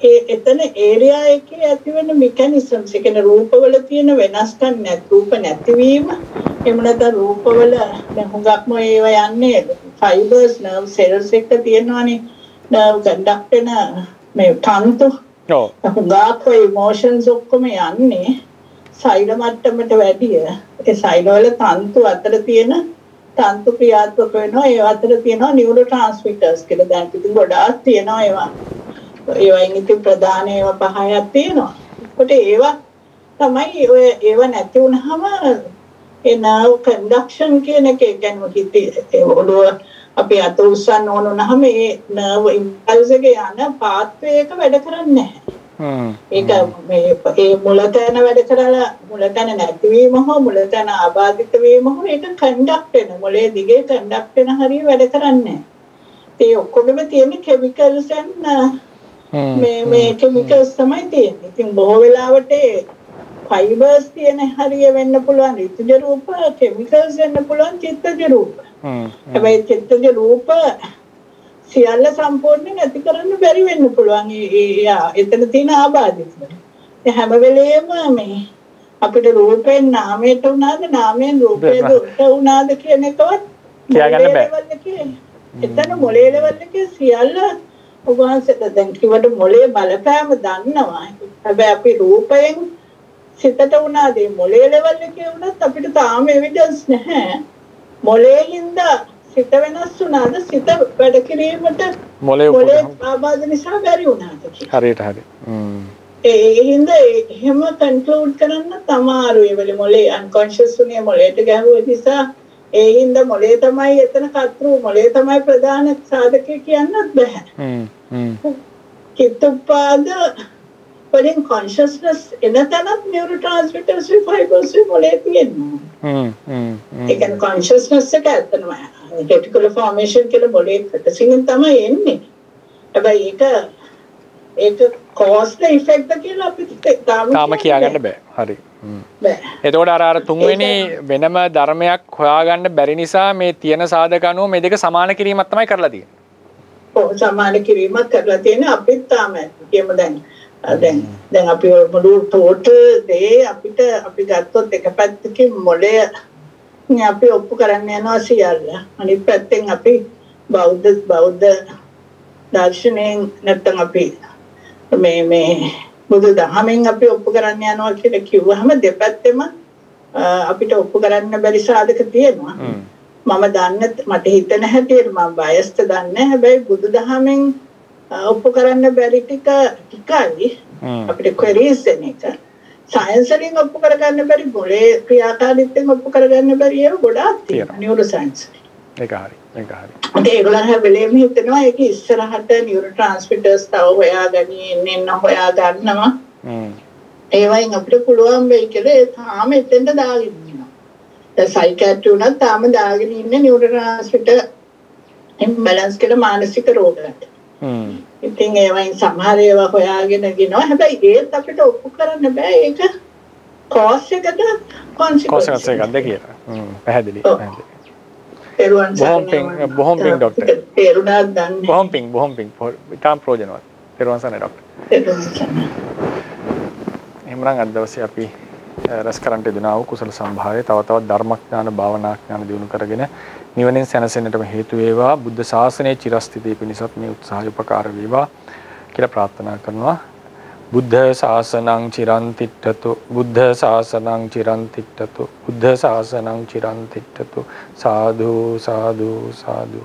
එතන ඒරියා එකේ ඇතිවෙන මෙකැනිසම්ස් ඒ කියන්නේ රූපවල තියෙන වෙනස්කම් රූප නැතිවීම එහෙම නැත්නම් රූපවල දැන් හුඟක්ම ඒවා යන්නේ ෆයිබර්ස් නර්ව් සෙල්ස් එක තියෙනවානේ නර්ව් කන්ඩක්ට් වෙන මේ තන්තු ඔව් හුඟක් ඉමෝෂන්ස් ඔක්කොම යන්නේ සෛල මට්ටමට වැඩිය ඒ සෛල වල තන්තු අතර තියෙන තන්තු ක්‍රියාත්මක වෙනවා ඒ අතර තියෙනවා නියුරෝ ට්‍රාන්ස්මිටර්ස් කියලා දැන් ඉතින් ගොඩාක් තියෙනවා ඒවා ඉතින් ප්‍රධාන ඒවා 5ක් තියෙනවා. ඒකට ඒවා තමයි ඔය ඒව නැති වුනහම ඒ nerve conduction කියන එක කියන්නේ හිතේ ඔළුව අපි අත උස්සන්න ඕන වුනහම ඒ nerve impulse එක යන pathway එක වැඩ කරන්නේ නැහැ. ඒක මේ මුලතැන වැඩ කරලා මුලතැන නැතිවීම හෝ මුලතැන ආබාධිත වීම හෝ ඒක කන්ඩක්ට් වෙන මොලේ දිගේ කන්ඩක්ට් වෙන හරිය වැඩ කරන්නේ. ඒ ඔක්කොගෙම තියෙන chemicals මේ chemicals තමයි තියෙන්නේ. ඉතින් බොහෝ වෙලාවට fibers තියෙන හරිය වෙන්න පුළුවන් ඍතුජ රූප chemicals වෙන්න පුළුවන් චිත්තජ රූප. හැබැයි චිත්තජ රූප සියල්ල සම්පූර්ණයෙන් ඇති කරන්න බැරි වෙන්න පුළුවන්. එතන තියෙන ආබාධිත. ඒ හැම වෙලේම මේ අපිට රූපෙන් නාමයට උනාද නාමයෙන් රූපයට උනාද කියන එකවත් කියාගන්න බෑ. එතන මොලේ ලෙවල් එකේ සියල්ල ඔබ වහන්සේට දැන් කිව්වට මොලේ බලපෑම දන්නවා. හැබැයි අපි රූපයෙන් සිතට උනාද මොලේ ලෙවල් එකේ උනත් අපිට තාම එවිඩන්ස් නැහැ. මොලේින්ද සිත වෙනස් වුණාද සිත වැඩ කිරීමට මොලේ ආබාධ නිසා බැරි වුණාද කියලා. හරියට හරි. ඒකින්ද එහෙම කන්ක්ලූඩ් කරන්න තමයි ඒ වෙලේ මොලේ අන්කොන්ෂස් උනේ මොලේට ගැහුව නිසා ඒ හින්දා මොලේ තමයි එතන කතෘ මොලේ තමයි ප්‍රධාන සාධකය කියන්නත් බෑ. චිත්තපාද වලින් කොන්ෂස්නස් එනතනත් නියුරෝට්‍රාන්ස්මිටර්ස් ෆයිබර්ස් මොලේ තියෙනවා. ඒ කියන්නේ කොන්ෂස්නස් එක ඇත්තම රෙටිකුලර් ෆෝමේෂන් කියලා මොලේ කොටසින් තමයි එන්නේ. හැබැයි ඒක cause the effect කියලා අපිට තාම කියාගන්න බෑ. හරි. එතකොට අර තුන්වෙනි වෙනම ධර්මයක් හොයාගන්න බැරි නිසා මේ තියෙන සාධක අනුව මේ දෙක සමාන කිරීමක් තමයි කරලා තියෙන්නේ. ඔව් සමාන කිරීමක් කරලා තියෙන්නේ අපිත් තාම කියමු දැන් අපි මුළු total දේ අපිට අපි ගත්තොත් එක පැත්තකින් මොලේ අපි ඔප්පු කරන්න යනවා සියල්ල. අනිත් පැත්තෙන් අපි බෞද්ධ දර්ශනයෙන් නැත්නම් අපි මේ බුදු දහමෙන් අපි ඔප්පු කරන්න යනවා කියලා කිව්වහම දෙපැත්තෙම අපිට ඔප්පු කරන්න බැරි සාධක තියෙනවා. මම මට හිතෙන හැටියට මම බයස්ට දන්නේ හැබැයි බුදු දහමෙන් ඔප්පු කරන්න බැරි ටිකයි අපිට queries දෙන එක. සයන්ස් වලින් ඔප්පු කරගන්න බැරි මොලේ ක්‍රියාකාරීත්වයෙන් ඔප්පු කරගන්න බැරි ඒවා ගොඩාක් තියෙනවා නියුරෝ සයන්ස්. ඒක හරි. ඒගොල්ලන් හැබැයි හිතනවා ඒක ඉස්සරහට නියුරෝට්‍රාන්ස්මිටර්ස් තව හොයාගනි එන්න හොයා ගන්නවා. ඒවයින් අපිට පුළුවන් වෙයි කියලා ඒ තාම එතෙන්ට දාගෙන ඉන්නවා. දැන් සයිකියාට්‍රි උනත් තාම දාගෙන ඉන්නේ නියුරෝට්‍රාන්ස්මිටර් ඉම්බැලන්ස් කියලා මානසික රෝගවලට. ඉතින් ඒවයින් සමහර ඒවා හොයාගෙන ගිනවා. හැබැයි ඒත් අපිට ඔප්පු කරන්න බෑ ඒක කෝස් එකද කොන්සික්වන්ස් එකක්ද කියලා. පැහැදිලි. බොහොම පිං ડોක්ටර්. බොහොම පිං. ඉතාම ප්‍රයෝජනවත්. පෙරවන් සරණයි ડોක්ටර්. එහෙනම් අද දවසේ අපි රස කරන්ට දෙනා වූ කුසල සම්භාරය තව තවත් ධර්මඥාන භාවනාඥාන දියුණු කරගෙන නිවනෙන් සැනසෙන්නටම හේතු වේවා. බුද්ධ ශාසනයේ චිරස්ථිතිය පිණිසත් මේ උත්සාහය උපකාර වේවා කියලා ප්‍රාර්ථනා කරනවා. බුද්ධ ශාසනං චිරන් තිට්ඨතු බුද්ධ ශාසනං චිරන් තිට්ඨතු බුද්ධ ශාසනං චිරන් තිට්ඨතු සාදු සාදු සාදු